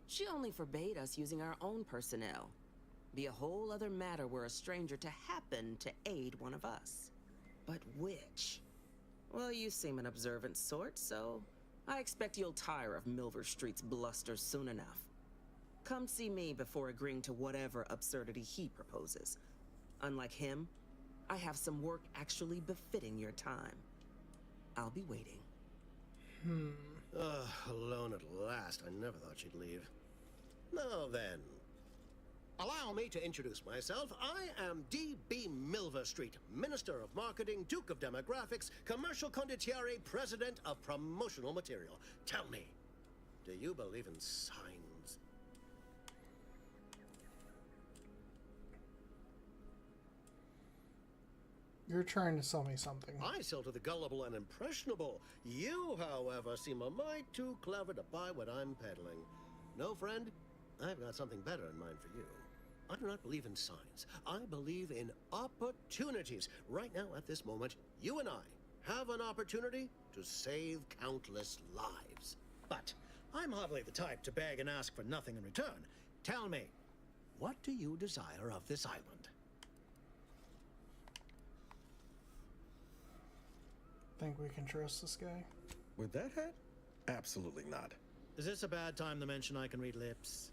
She only forbade us using our own personnel. Be a whole other matter were a stranger to happen to aid one of us. But which? Well, you seem an observant sort, so I expect you'll tire of Milver Street's bluster soon enough. Come see me before agreeing to whatever absurdity he proposes. Unlike him, I have some work actually befitting your time. I'll be waiting. Alone at last. I never thought she'd leave. Now then, allow me to introduce myself. I am D.B. Milver Street, Minister of Marketing, Duke of Demographics, Commercial Condottiere, President of Promotional Material. Tell me, do you believe in signs? You're trying to sell me something. I sell to the gullible and impressionable. You, however, seem a mite too clever to buy what I'm peddling. No, friend, I've got something better in mind for you. I do not believe in signs. I believe in opportunities. Right now, at this moment, you and I have an opportunity to save countless lives. But I'm hardly the type to beg and ask for nothing in return. Tell me, what do you desire of this island? Think we can trust this guy? With that hat? Absolutely not. Is this a bad time to mention I can read lips?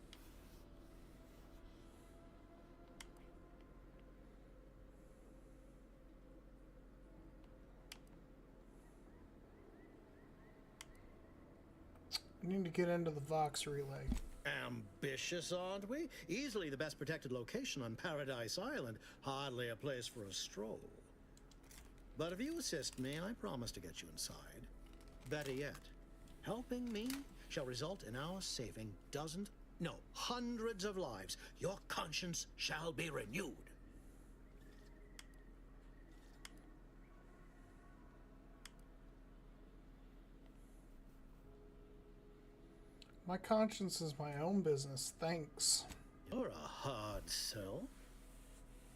We need to get into the Vox relay. Ambitious, aren't we? Easily the best protected location on Paradise Island. Hardly a place for a stroll. But if you assist me, I promise to get you inside. Better yet, helping me shall result in our saving dozens, no, hundreds of lives. Your conscience shall be renewed. My conscience is my own business, thanks. You're a hard sell.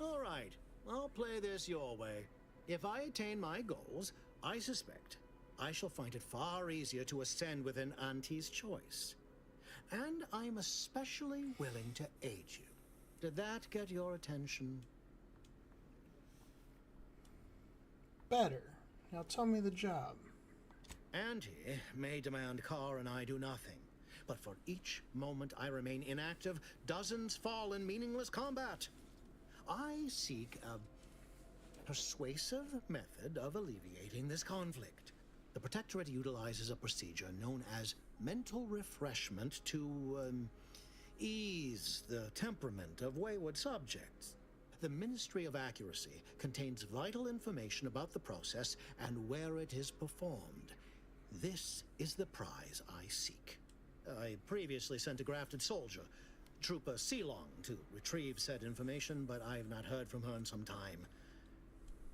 All right, I'll play this your way. If I attain my goals, I suspect I shall find it far easier to ascend within Auntie's choice. And I'm especially willing to aid you. Did that get your attention? Better. Now tell me the job. Auntie may demand Carr and I do nothing. But for each moment I remain inactive, dozens fall in meaningless combat. I seek a persuasive method of alleviating this conflict. The Protectorate utilizes a procedure known as mental refreshment to ease the temperament of wayward subjects. The Ministry of Accuracy contains vital information about the process and where it is performed. This is the prize I seek. I previously sent a grafted soldier, Trooper Sealong, to retrieve said information, but I have not heard from her in some time.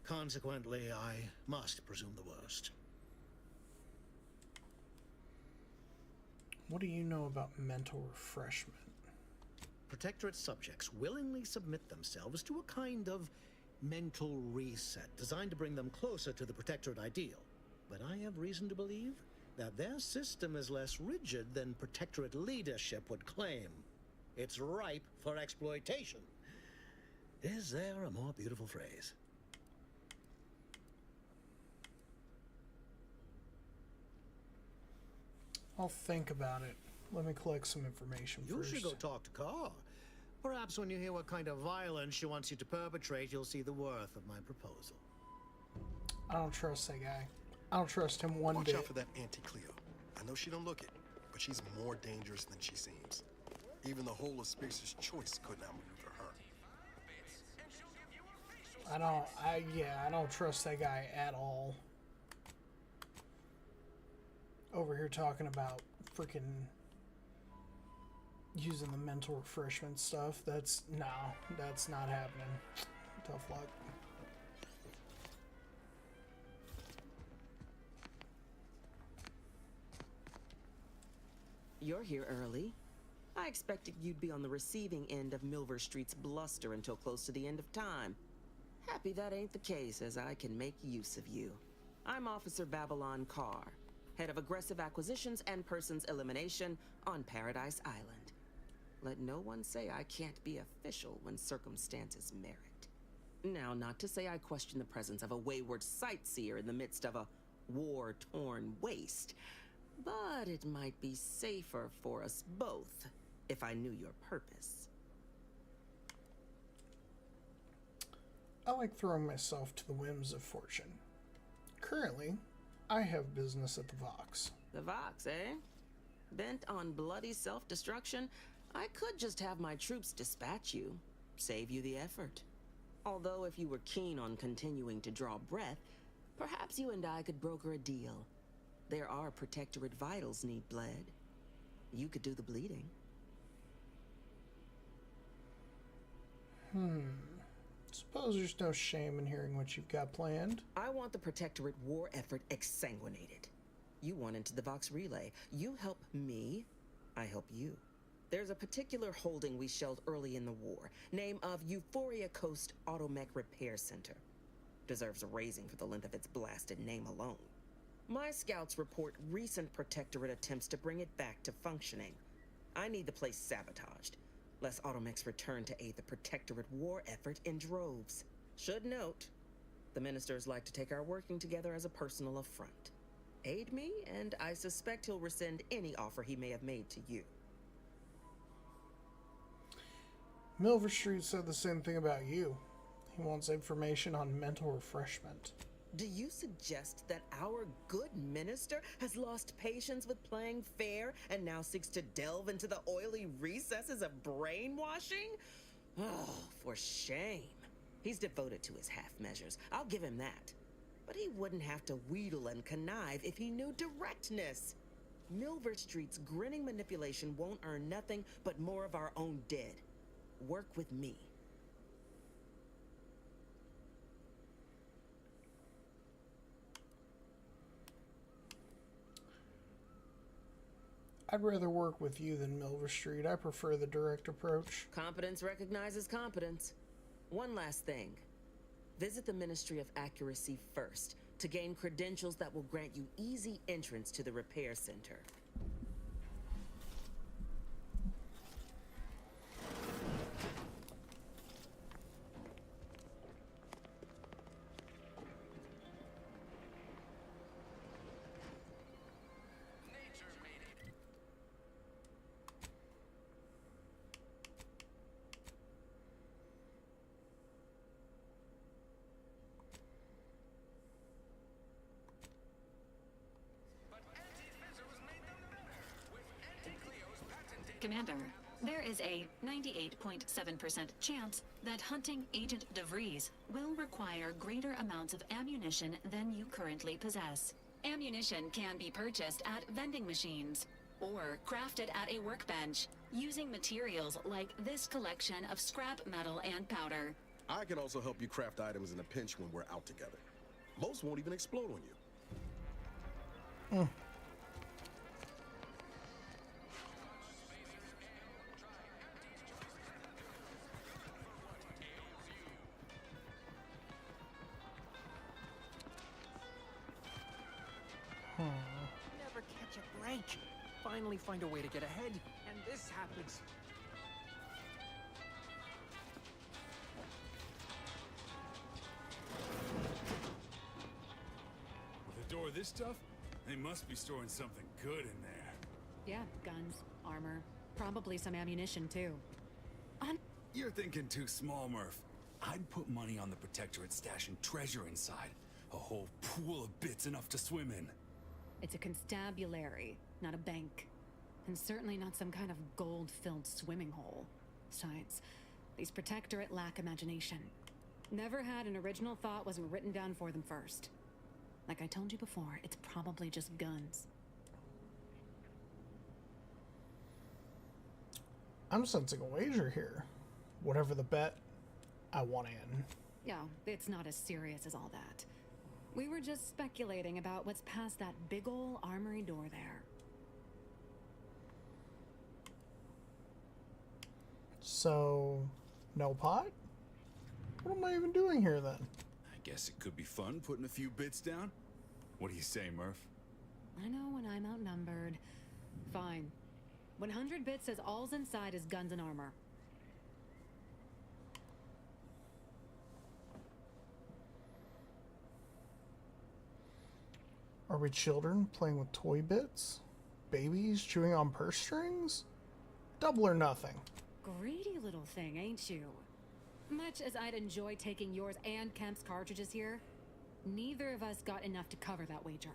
Consequently, I must presume the worst. What do you know about mental refreshment? Protectorate subjects willingly submit themselves to a kind of mental reset designed to bring them closer to the Protectorate ideal. But I have reason to believe that their system is less rigid than Protectorate leadership would claim. It's ripe for exploitation. Is there a more beautiful phrase? I'll think about it. Let me collect some information first. You should go talk to Carr. Perhaps when you hear what kind of violence she wants you to perpetrate, you'll see the worth of my proposal. I don't trust that guy. I don't trust him one bit. Watch out for that Auntie Cleo. I know she don't look it, but she's more dangerous than she seems. Even the whole of Spacer's Choice couldn't outmaneuver her. I don't trust that guy at all. Over here talking about freaking using the mental refreshment stuff. That's not happening. Tough luck. You're here early. I expected you'd be on the receiving end of Milver Street's bluster until close to the end of time. Happy that ain't the case, as I can make use of you. I'm Officer Babylon Carr, head of aggressive acquisitions and persons elimination on Paradise Island. Let no one say I can't be official when circumstances merit. Now, not to say I question the presence of a wayward sightseer in the midst of a war-torn waste, but it might be safer for us both if I knew your purpose. I like throwing myself to the whims of fortune. Currently, I have business at the Vox. The Vox, eh? Bent on bloody self-destruction, I could just have my troops dispatch you, save you the effort. Although if you were keen on continuing to draw breath, perhaps you and I could broker a deal. There are Protectorate vitals need bled. You could do the bleeding. Suppose there's no shame in hearing what you've got planned. I want the Protectorate war effort exsanguinated. You want into the Vox relay. You help me, I help you. There's a particular holding we shelled early in the war, name of Euphoria Coast Automech Repair Center. Deserves a raising for the length of its blasted name alone. My scouts report recent Protectorate attempts to bring it back to functioning. I need the place sabotaged, lest Automechs return to aid the Protectorate war effort in droves. Should note, the ministers like to take our working together as a personal affront. Aid me, and I suspect he'll rescind any offer he may have made to you. Milver Street said the same thing about you. He wants information on mental refreshment. Do you suggest that our good minister has lost patience with playing fair and now seeks to delve into the oily recesses of brainwashing? Oh, for shame. He's devoted to his half measures. I'll give him that. But he wouldn't have to wheedle and connive if he knew directness. Milver Street's grinning manipulation won't earn nothing but more of our own dead. Work with me. I'd rather work with you than Milver Street. I prefer the direct approach. Competence recognizes competence. One last thing. Visit the Ministry of Accuracy first to gain credentials that will grant you easy entrance to the repair center. Commander, there is a 98.7% chance that hunting Agent DeVries will require greater amounts of ammunition than you currently possess. Ammunition can be purchased at vending machines or crafted at a workbench using materials like this collection of scrap metal and powder. I can also help you craft items in a pinch when we're out together. Most won't even explode on you. Never catch a break. Finally find a way to get ahead, and this happens. With a door this tough, they must be storing something good in there. Yeah, guns, armor, probably some ammunition too. You're thinking too small, Murph. I'd put money on the Protectorate stashing treasure inside. A whole pool of bits enough to swim in. It's a constabulary, not a bank. And certainly not some kind of gold-filled swimming hole. Besides, these Protectorate lack imagination. Never had an original thought wasn't written down for them first. Like I told you before, it's probably just guns. I'm sensing a wager here. Whatever the bet, I want in. Yeah, it's not as serious as all that. We were just speculating about what's past that big ol' armory door there. So, no pot? What am I even doing here then? I guess it could be fun putting a few bits down. What do you say, Murph? I know when I'm outnumbered. Fine. 100 bits says all's inside is guns and armor. Are we children playing with toy bits? Babies chewing on purse strings? Double or nothing. Greedy little thing, ain't you? Much as I'd enjoy taking yours and Kemp's cartridges here, neither of us got enough to cover that wager.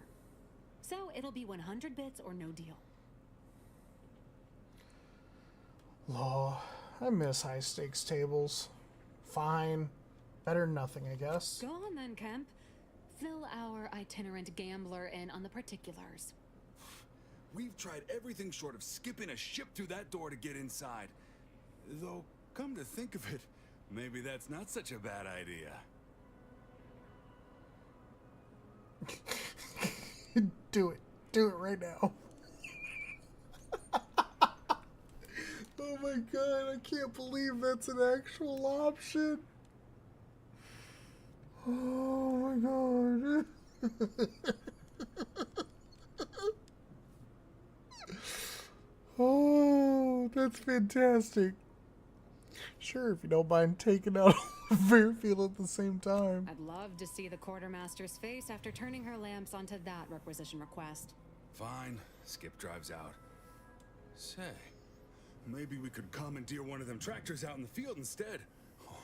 So it'll be 100 bits or no deal. Law, I miss high stakes tables. Fine. Better than nothing, I guess. Go on then, Kemp. Fill our itinerant gambler in on the particulars. We've tried everything short of skipping a ship through that door to get inside. Though, come to think of it, maybe that's not such a bad idea. Do it. Do it right now. Oh my god, I can't believe that's an actual option. Oh my god. Oh, that's fantastic. Sure, if you don't mind taking out Fairfield at the same time. I'd love to see the quartermaster's face after turning her lamps onto that requisition request. Fine. Skip drives out. Say, maybe we could commandeer one of them tractors out in the field instead. Oh,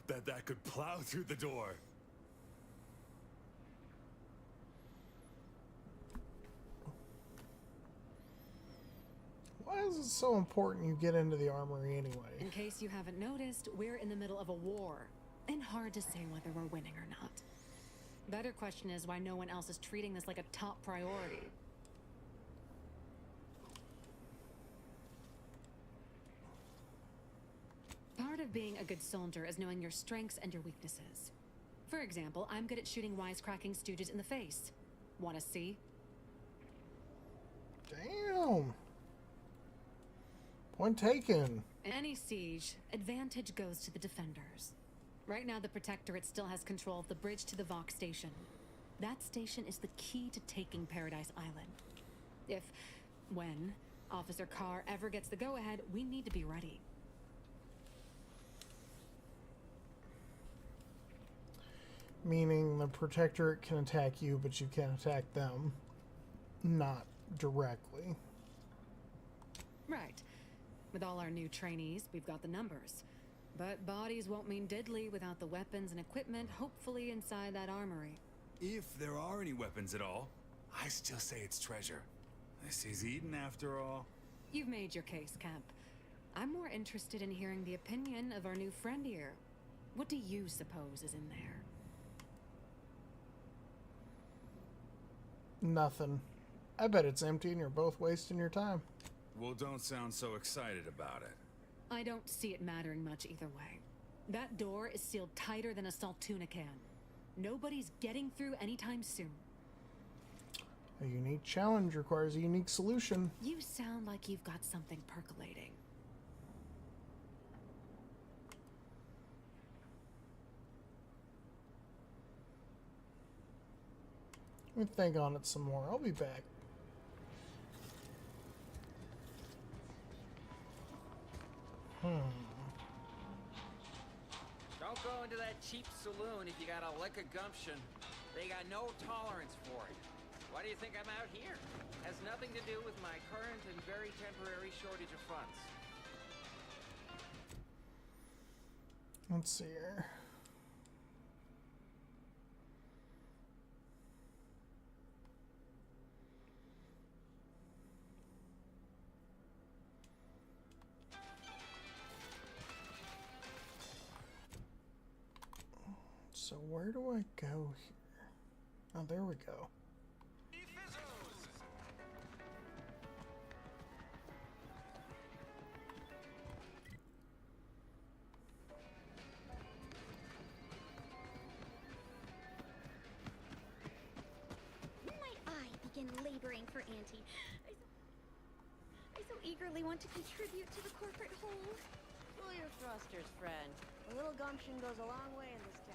that could plow through the door. Why is it so important you get into the armory anyway? In case you haven't noticed, we're in the middle of a war, and hard to say whether we're winning or not. Better question is why no one else is treating this like a top priority. Part of being a good soldier is knowing your strengths and your weaknesses. For example, I'm good at shooting wisecracking stooges in the face. Want to see? Damn. Point taken. In any siege, advantage goes to the defenders. Right now, the Protectorate still has control of the bridge to the Vox station. That station is the key to taking Paradise Island. When Officer Carr ever gets the go-ahead, we need to be ready. Meaning the Protectorate can attack you, but you can't attack them. Not directly. Right. With all our new trainees, we've got the numbers. But bodies won't mean diddly without the weapons and equipment, hopefully inside that armory. If there are any weapons at all, I still say it's treasure. This is Eden after all. You've made your case, Kemp. I'm more interested in hearing the opinion of our new friend here. What do you suppose is in there? Nothing. I bet it's empty and you're both wasting your time. Well, don't sound so excited about it. I don't see it mattering much either way. That door is sealed tighter than a salt tuna can. Nobody's getting through anytime soon. A unique challenge requires a unique solution. You sound like you've got something percolating. Let me think on it some more. I'll be back. Don't go into that cheap saloon if you got a lick of gumption. They got no tolerance for it. Why do you think I'm out here? Has nothing to do with my current and very temporary shortage of funds. Let's see here. So where do I go here? Oh, there we go. Might I begin laboring for Auntie? I so eagerly want to contribute to the corporate whole. Cool your thrusters, friend. A little gumption goes a long way in this town.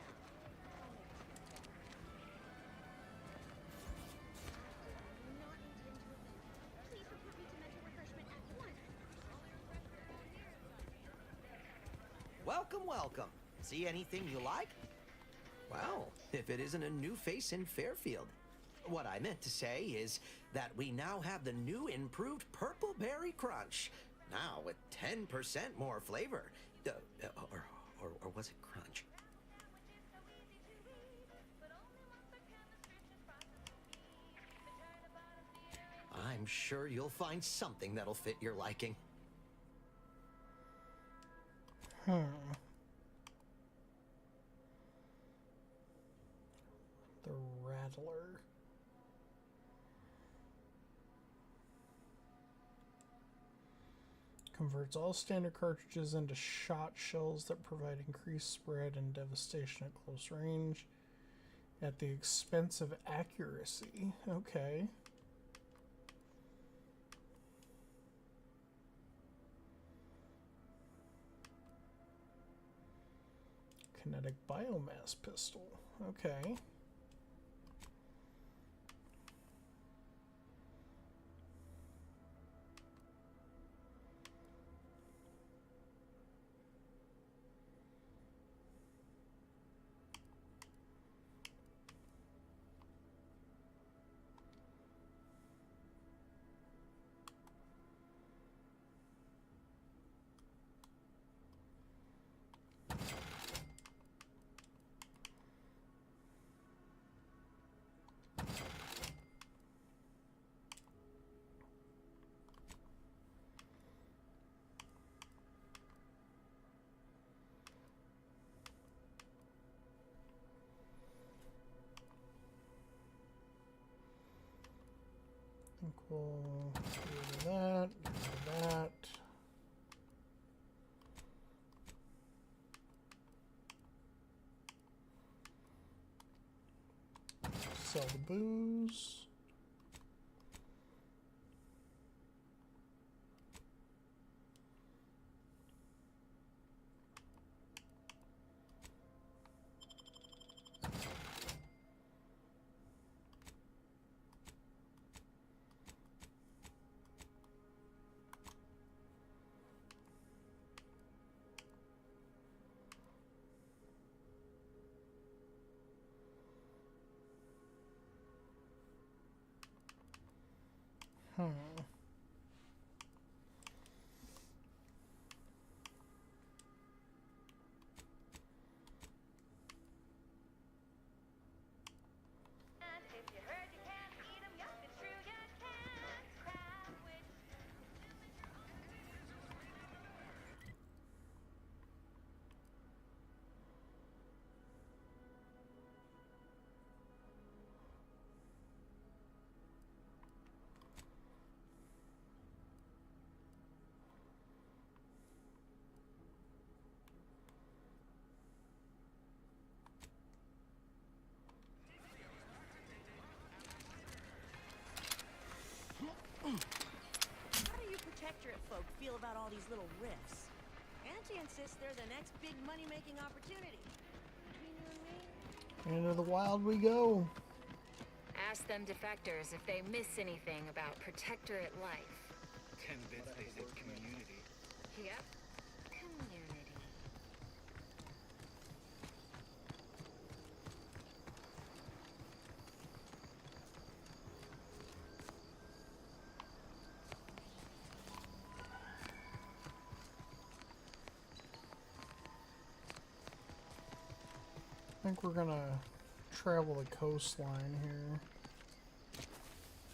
Please report me to mental refreshment at once. Welcome, welcome. See anything you like? Well, if it isn't a new face in Fairfield. What I meant to say is that we now have the new improved Purple Berry Crunch. Now with 10% more flavor. Or was it crunch? I'm sure you'll find something that'll fit your liking. The Rattler. Converts all standard cartridges into shot shells that provide increased spread and devastation at close range at the expense of accuracy. Okay. Kinetic biomass pistol. Okay. I think we'll get rid of that, get rid of that. Sell the booze. And if you heard you can't eat 'em, yup, it's true you can't. Crab witch. How do you protectorate folk feel about all these little rifts? Auntie insists they're the next big money-making opportunity. Between you and me? Into the wild we go. Ask them defectors if they miss anything about protectorate life. 10 bits they said community. Yep. Community. I think we're gonna travel the coastline here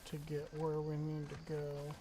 to get where we need to go.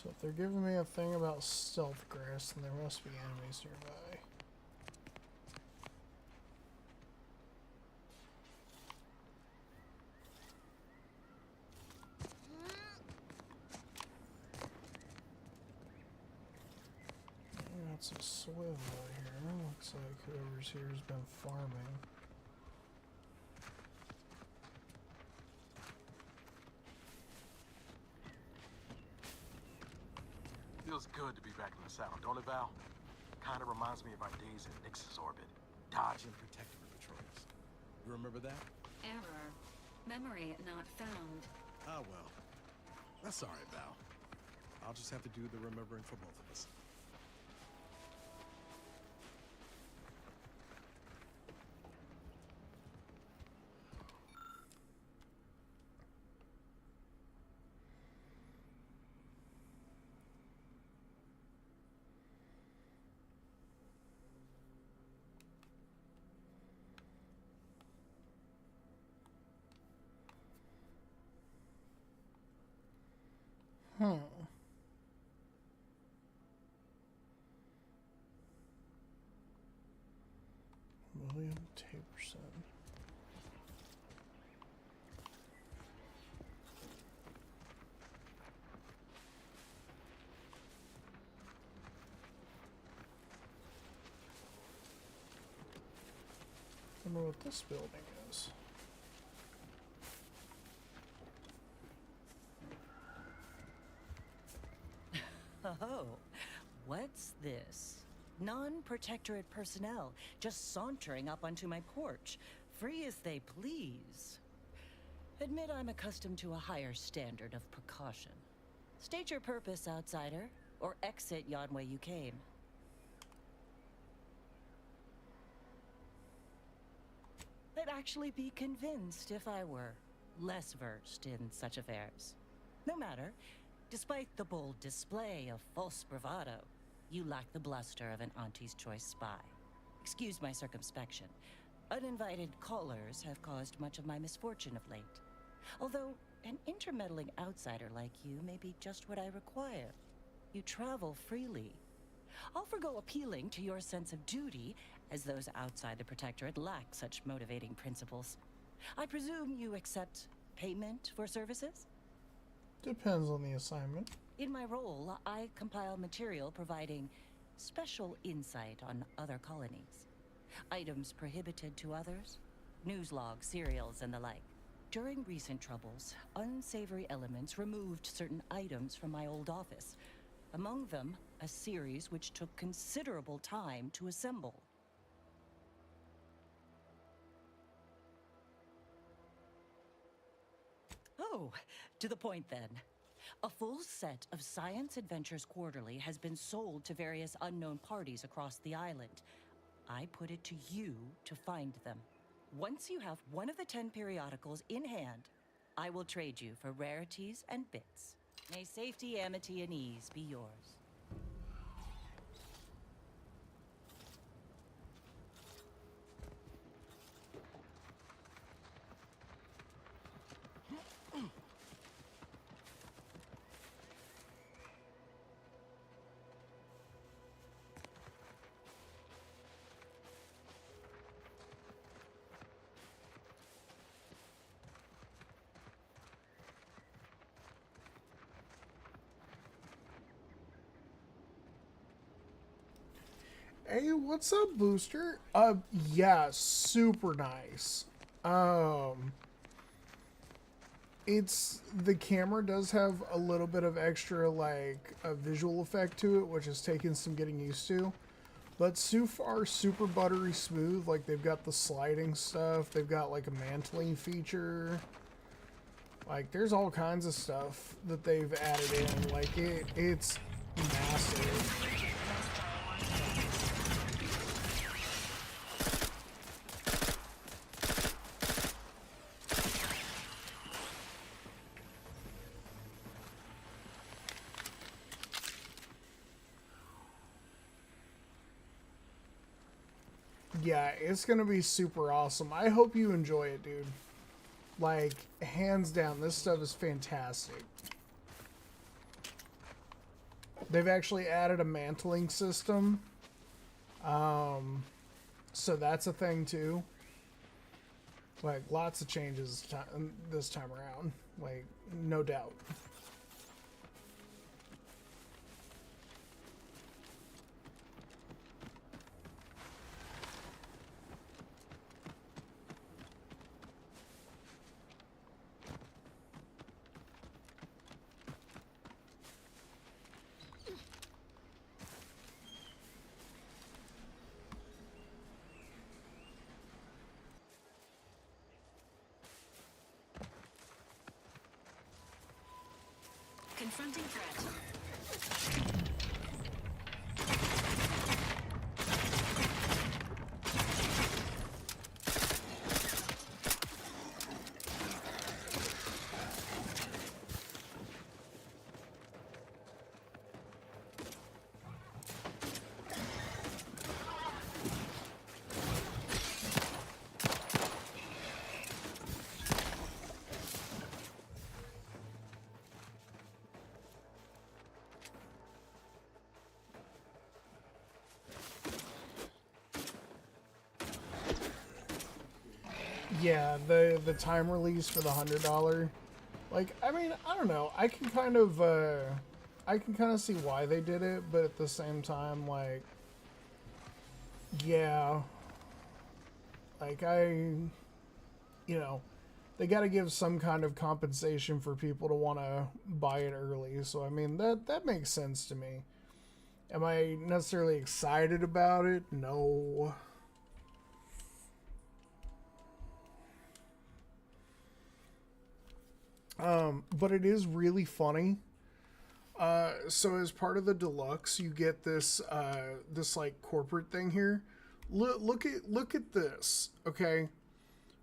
So if they're giving me a thing about stealth grass, then there must be enemies nearby. Got some soil out here. Looks like whoever's here has been farming. Feels good to be back in the saddle, don't it, Val? Kinda reminds me of our days in Nix's orbit, dodging protective patrols. You remember that? Error. Memory not found. Ah, well. That's alright, Val. I'll just have to do the remembering for both of us. William Taberson. I don't know what this building is. Oh, what's this? Non-protectorate personnel just sauntering up onto my porch, free as they please. Admit I'm accustomed to a higher standard of precaution. State your purpose, outsider, or exit yon way you came. I'd actually be convinced if I were less versed in such affairs. No matter. Despite the bold display of false bravado, you lack the bluster of an Auntie's Choice spy. Excuse my circumspection. Uninvited callers have caused much of my misfortune of late. Although, an intermeddling outsider like you may be just what I require. You travel freely. I'll forgo appealing to your sense of duty, as those outside the Protectorate lack such motivating principles. I presume you accept payment for services? Depends on the assignment. In my role, I compile material providing special insight on other colonies. Items prohibited to others, news logs, serials, and the like. During recent troubles, unsavory elements removed certain items from my old office. Among them, a series which took considerable time to assemble. Oh, to the point then. A full set of Science Adventures Quarterly has been sold to various unknown parties across the island. I put it to you to find them. Once you have one of the 10 periodicals in hand, I will trade you for rarities and bits. May safety, amity, and ease be yours. Hey, what's up, Booster? Yeah, super nice. It's, the camera does have a little bit of extra, like, a visual effect to it, which has taken some getting used to. But so far, super buttery smooth. Like, they've got the sliding stuff. They've got, like, a mantling feature. Like, there's all kinds of stuff that they've added in. Like, it's massive. Yeah, it's gonna be super awesome. I hope you enjoy it, dude. Like, hands down, this stuff is fantastic. They've actually added a mantling system. So that's a thing too. Like, lots of changes this time around. Like, no doubt. Confronting threat. Yeah, the time release for the $100. Like, I mean, I don't know. I can kind of see why they did it, but at the same time, like, yeah, like you know, they got to give some kind of compensation for people to want to buy it early. So I mean, that makes sense to me. Am I necessarily excited about it? No. But it is really funny. So as part of the deluxe, you get this this like corporate thing here. Look at this, okay?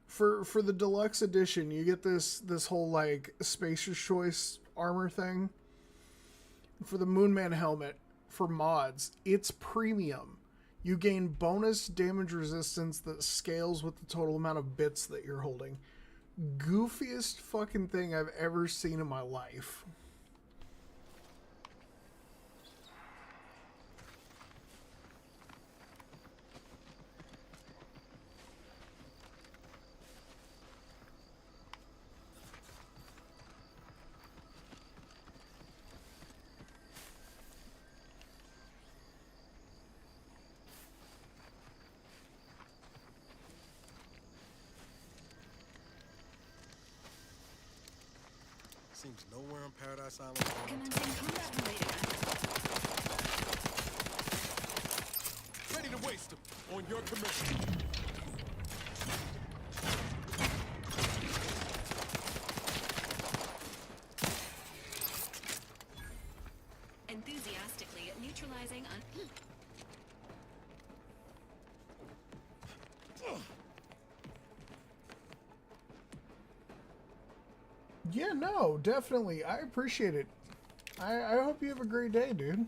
For the deluxe edition, you get this whole like Spacer's Choice armor thing. For the Moonman helmet, for mods, it's premium. You gain bonus damage resistance that scales with the total amount of bits that you're holding. Goofiest fucking thing I've ever seen in my life. Seems nowhere on Paradise Island. Ready to waste them on your commission. Enthusiastically neutralizing Yeah, no, definitely. I appreciate it. I hope you have a great day, dude.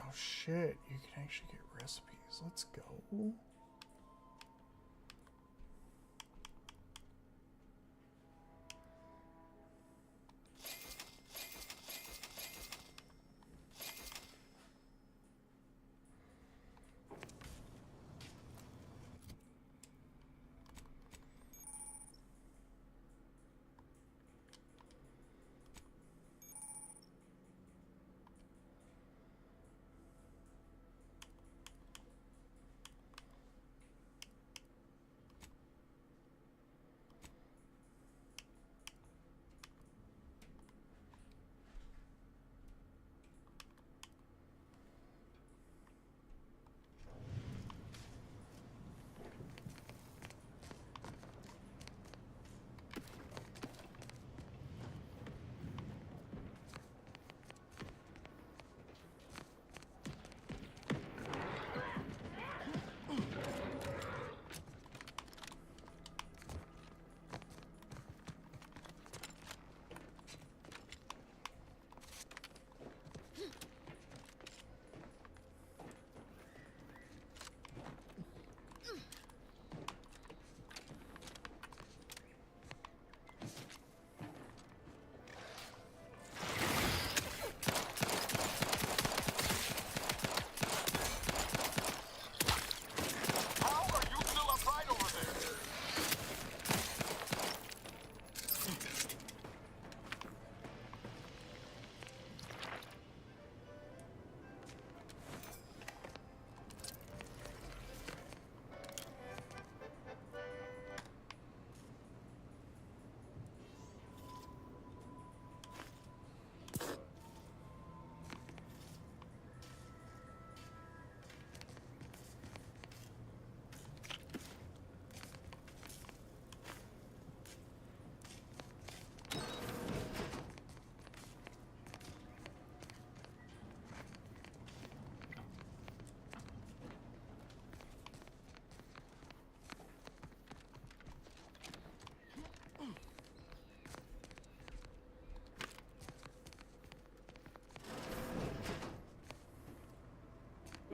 Oh shit, you can actually get recipes. Let's go.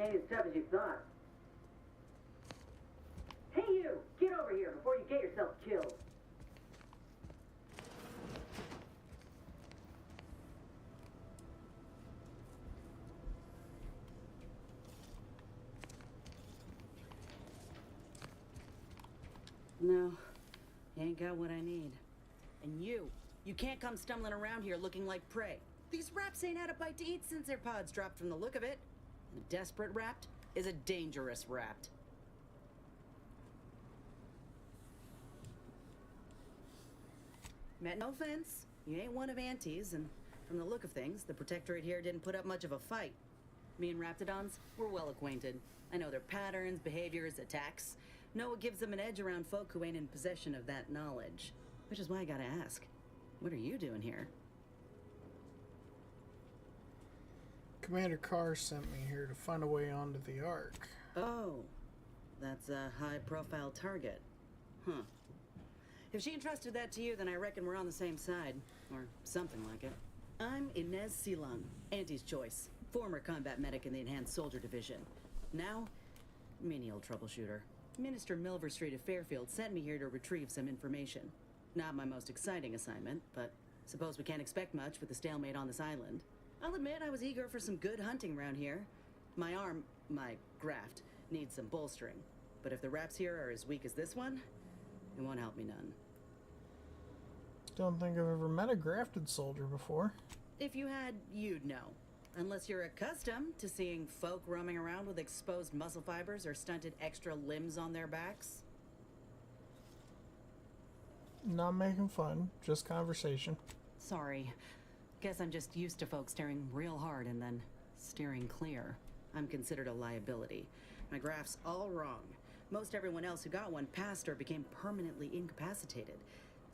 ain't as tough as you thought. Hey you! Get over here before you get yourself killed. No, you ain't got what I need. And you can't come stumbling around here looking like prey. These raps ain't had a bite to eat since their pods dropped from the look of it. And a desperate rapt is a dangerous rapt. Meant no offense, you ain't one of Auntie's, and from the look of things, the Protectorate here didn't put up much of a fight. Me and Raptidons, we're well acquainted. I know their patterns, behaviors, attacks. Know what gives them an edge around folk who ain't in possession of that knowledge. Which is why I gotta ask, what are you doing here? Commander Carr sent me here to find a way onto the Ark. Oh, that's a high-profile target. Huh. If she entrusted that to you, then I reckon we're on the same side. Or something like it. I'm Inez Silung, Auntie's choice. Former combat medic in the Enhanced Soldier Division. Now, menial troubleshooter. Minister Milver Street of Fairfield sent me here to retrieve some information. Not my most exciting assignment, but suppose we can't expect much with the stalemate on this island. I'll admit I was eager for some good hunting around here. My arm, my graft, needs some bolstering. But if the raps here are as weak as this one, it won't help me none. Don't think I've ever met a grafted soldier before. If you had, you'd know. Unless you're accustomed to seeing folk roaming around with exposed muscle fibers or stunted extra limbs on their backs. Not making fun, just conversation. Sorry. Guess I'm just used to folks staring real hard and then steering clear. I'm considered a liability. My graph's all wrong. Most everyone else who got one passed or became permanently incapacitated.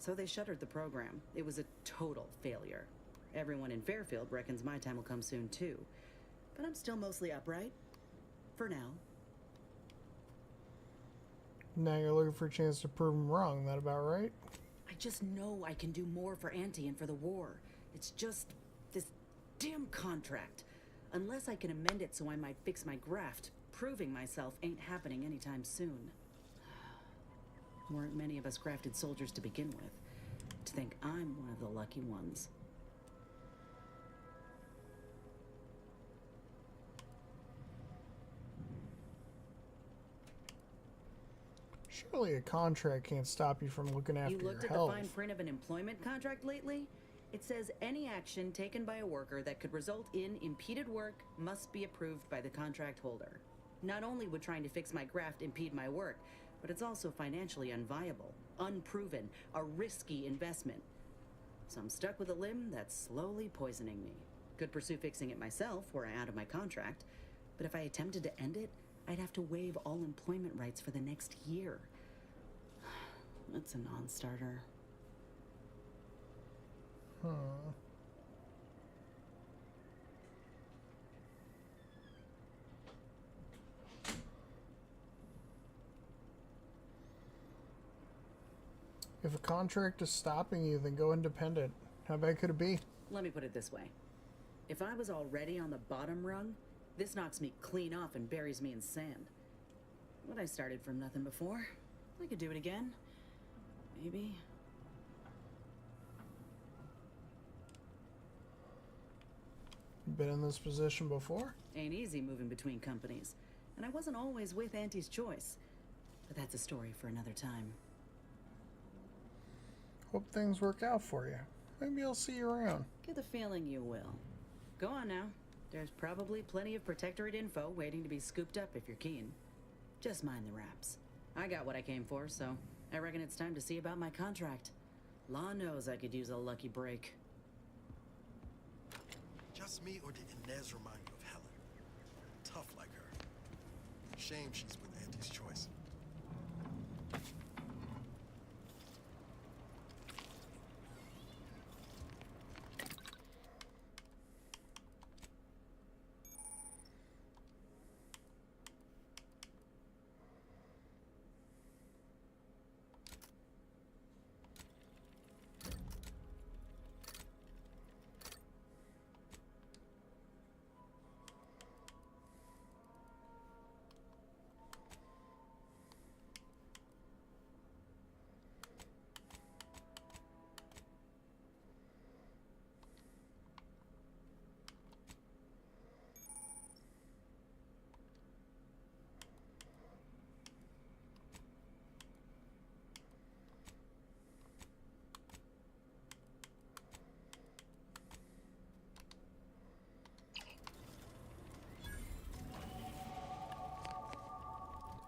So they shuttered the program. It was a total failure. Everyone in Fairfield reckons my time will come soon too. But I'm still mostly upright. For now. Now you're looking for a chance to prove them wrong, that about right? I just know I can do more for Auntie and for the war. It's just this damn contract. Unless I can amend it so I might fix my graft, proving myself ain't happening anytime soon. Weren't many of us grafted soldiers to begin with. To think I'm one of the lucky ones. Surely a contract can't stop you from looking after your health. You looked at the fine print of an employment contract lately? It says any action taken by a worker that could result in impeded work must be approved by the contract holder. Not only would trying to fix my graft impede my work, but it's also financially unviable, unproven, a risky investment. So I'm stuck with a limb that's slowly poisoning me. Could pursue fixing it myself were I out of my contract, but if I attempted to end it, I'd have to waive all employment rights for the next year. That's a non-starter. If a contract is stopping you, then go independent. How bad could it be? Let me put it this way. If I was already on the bottom rung, this knocks me clean off and buries me in sand. But I started from nothing before. I could do it again. Maybe. Been in this position before? Ain't easy moving between companies. And I wasn't always with Auntie's choice. But that's a story for another time. Hope things work out for you. Maybe I'll see you around. Get the feeling you will. Go on now. There's probably plenty of Protectorate info waiting to be scooped up if you're keen. Just mind the raps. I got what I came for, so I reckon it's time to see about my contract. Law knows I could use a lucky break. Just me, or did Inez remind you of Helen? Tough like her. Shame she's with Auntie's choice.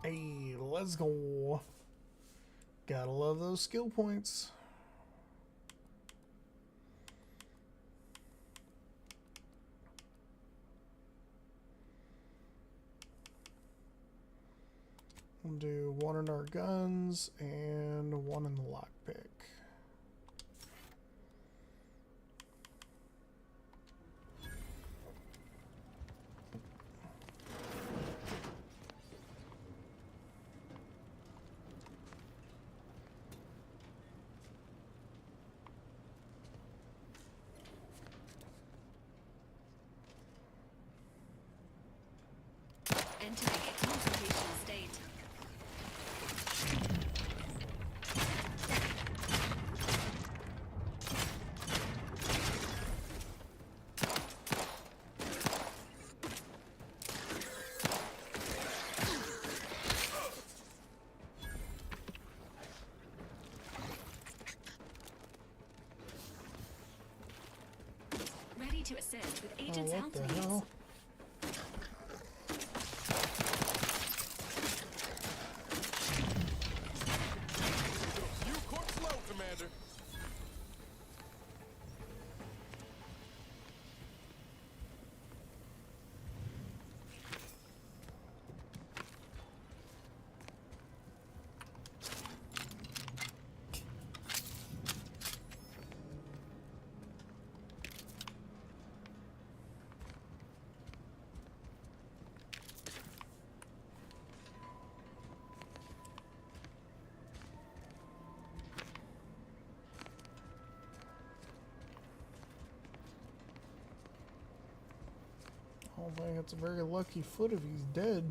Hey, let's go. Gotta love those skill points. We'll do one in our guns and one in the lockpick. Entering a confrontational state. Ready to assist with agent's Oh, health what the needs. hell? You court slow, Commander. I don't think it's a very lucky foot if he's dead.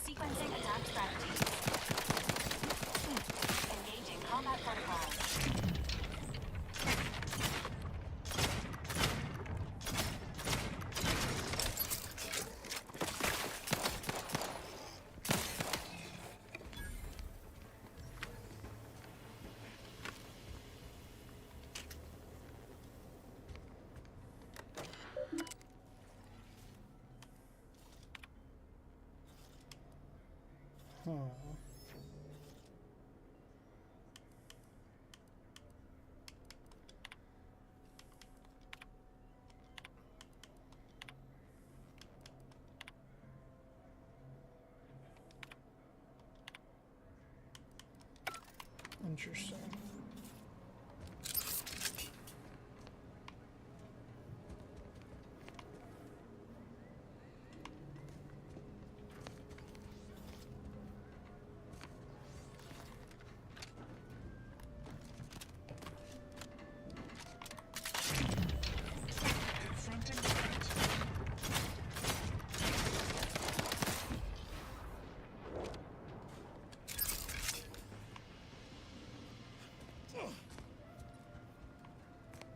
Sequencing attack strategy. Engaging combat protocols. Interesting.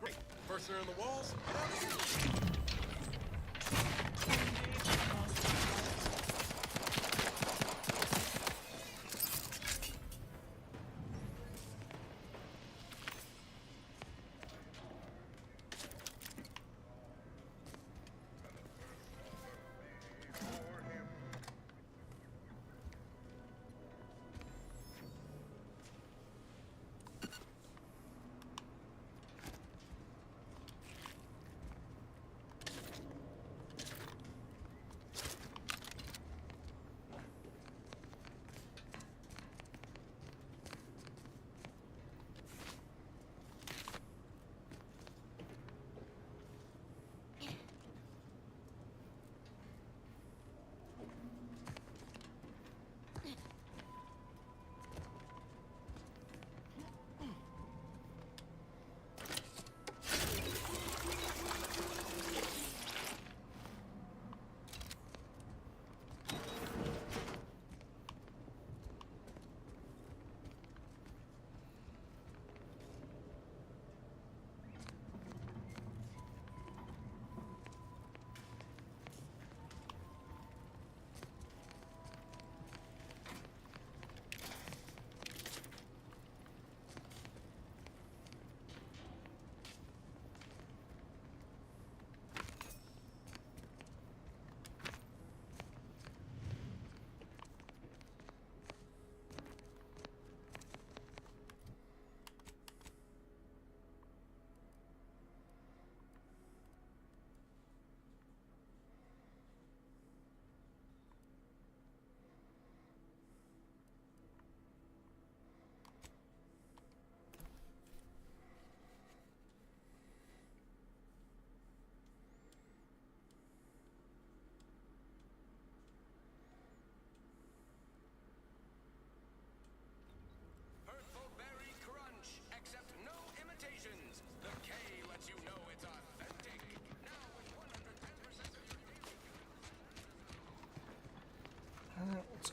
Great. First they're in the walls.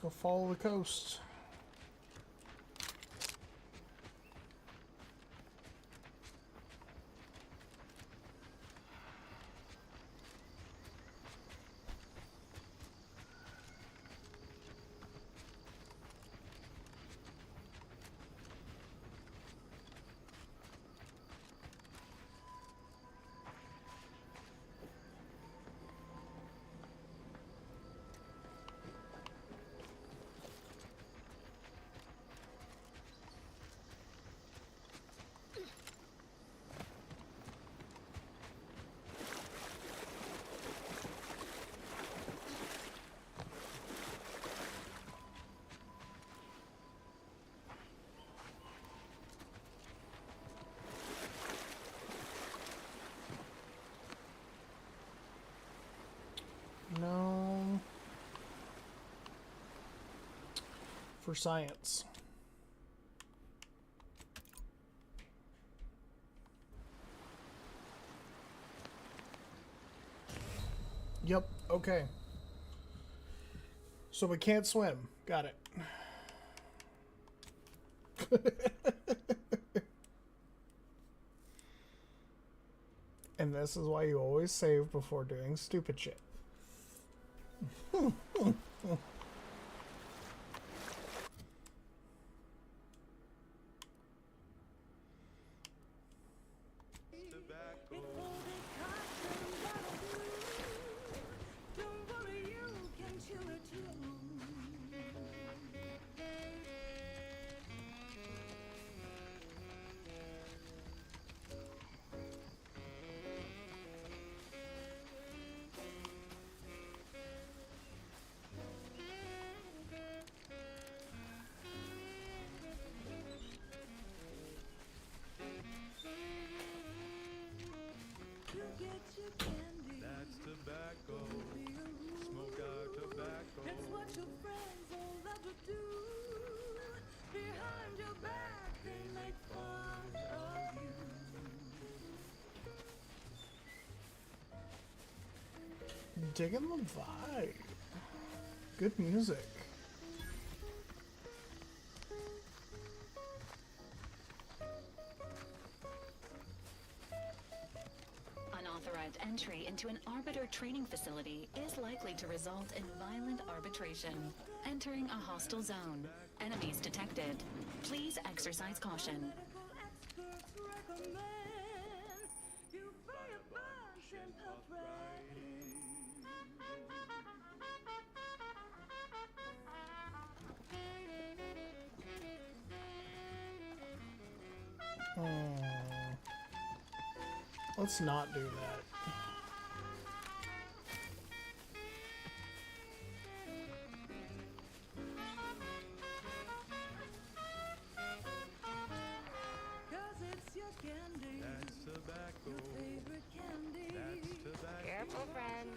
go follow the coast. No. For science. Yep, okay. So we can't swim. Got it. And this is why you always save before doing stupid shit. That's tobacco. Smoke out tobacco. It's what your friends all love to do. Behind your back, they make fun of you. Digging the vibe. Good music. Unauthorized entry into an arbiter training facility is likely to result in violent arbitration. Entering a hostile zone. Enemies detected. Please exercise caution. Let's not do that. That's tobacco. That's tobacco. Careful, friend.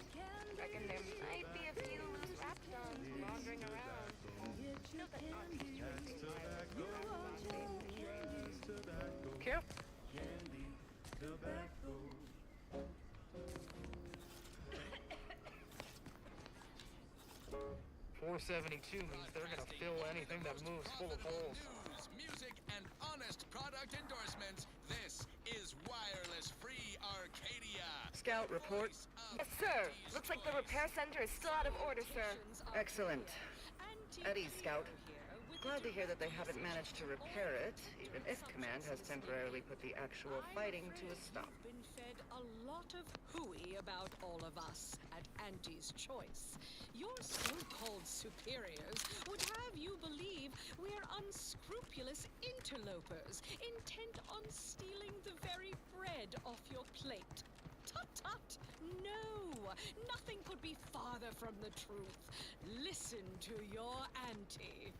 Reckon there might be a few loose raptons wandering around. That's tobacco. That's tobacco. Careful. Candy, tobacco. 472 means they're gonna fill anything that moves full of holes. News, music, and honest product endorsements. This is wireless free Arcadia. Scout report. Yes, sir. Looks like the repair center is still out of order, sir. Excellent. At ease, Scout. Glad to hear that they haven't managed to repair it, even if Command has temporarily put the actual fighting to a stop. Been fed a lot of hooey about all of us at Auntie's Choice. Your so-called superiors would have you believe we're unscrupulous interlopers, intent on stealing the very bread off your plate. Tut-tut! No! Nothing could be farther from the truth. Listen to your auntie.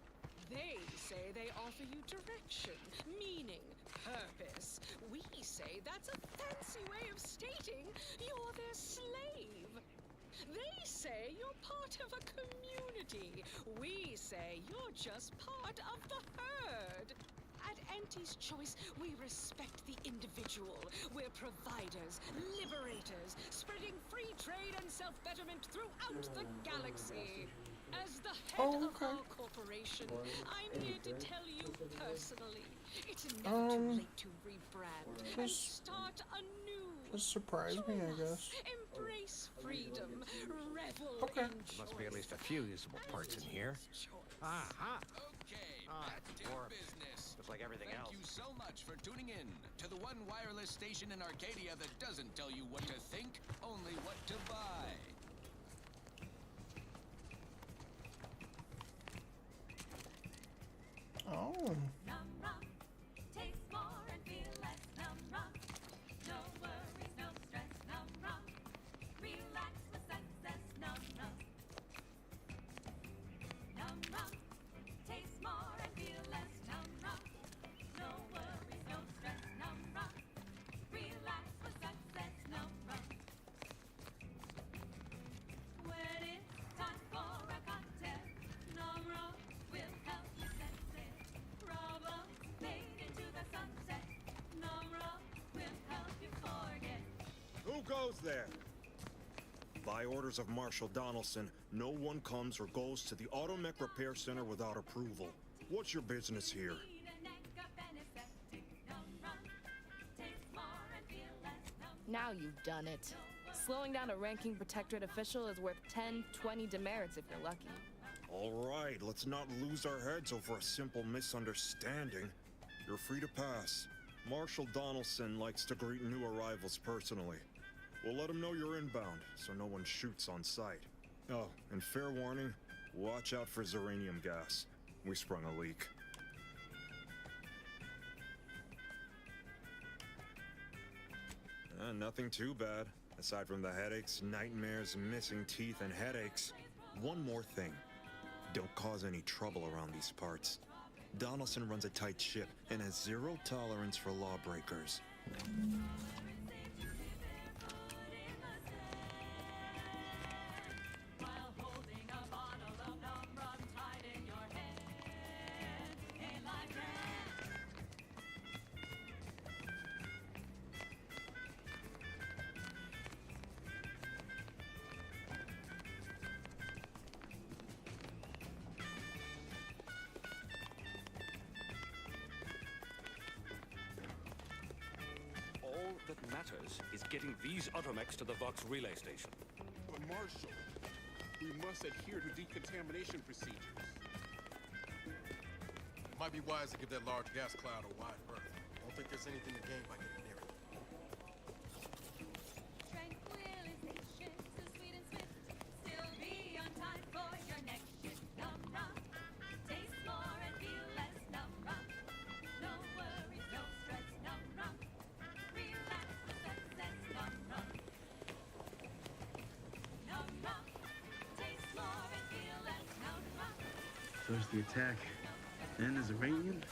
They say they offer you direction, meaning, purpose. We say that's a fancy way of stating you're their slave. They say you're part of a community. We say you're just part of the herd. At Auntie's Choice, we respect the individual. We're providers, liberators, spreading free trade and self-betterment throughout the galaxy. As the head of our corporation, I'm here to tell you personally, it's never too late to rebrand and start anew. Just surprise me, I guess. Embrace freedom, revel in choice. Must be at least a few usable parts in here. Aha! Okay, Ah, back it to works. business. Just like everything else. Thank you so much for tuning in to the one wireless station in Arcadia that doesn't tell you what to think, only what to buy. Oh. Taste more and feel less numb rum. No worries, no stress, numb rum. Relax with success, numb rum. Numb rum. Taste more and feel less numb rum. No worries, no stress, numb rum. Relax with success, numb rum. When it's time for a cocktail, numb rum will help you sense it. Problems fade into the sunset. Numb rum will help you forget. Who goes there? By orders of Marshal Donaldson, no one comes or goes to the Automech Repair Center without approval. What's your business here? Now you've done it. Slowing down a ranking protectorate official is worth 10, 20 demerits if you're lucky. All right, let's not lose our heads over a simple misunderstanding. You're free to pass. Marshal Donaldson likes to greet new arrivals personally. We'll let him know you're inbound, so no one shoots on sight. Oh, and fair warning, watch out for xeranium gas. We sprung a leak. Nothing too bad. Aside from the headaches, nightmares, missing teeth, and headaches. One more thing. Don't cause any trouble around these parts. Donaldson runs a tight ship and has zero tolerance for lawbreakers. All that matters is getting these automechs to the Vox relay station. But Marshal, we must adhere to decontamination procedures. Might be wise to give that large gas cloud a wide berth. Don't think there's anything to gain by getting near it. Tranquilization, so sweet and swift. Still be on time for your next shift. Numb rum. Taste more and feel less. Numb rum. No worries, no stress. Numb rum. Relax with success. Numb rum. Numb rum. Taste more and feel less. Numb rum. First the attack, then there's Iranian.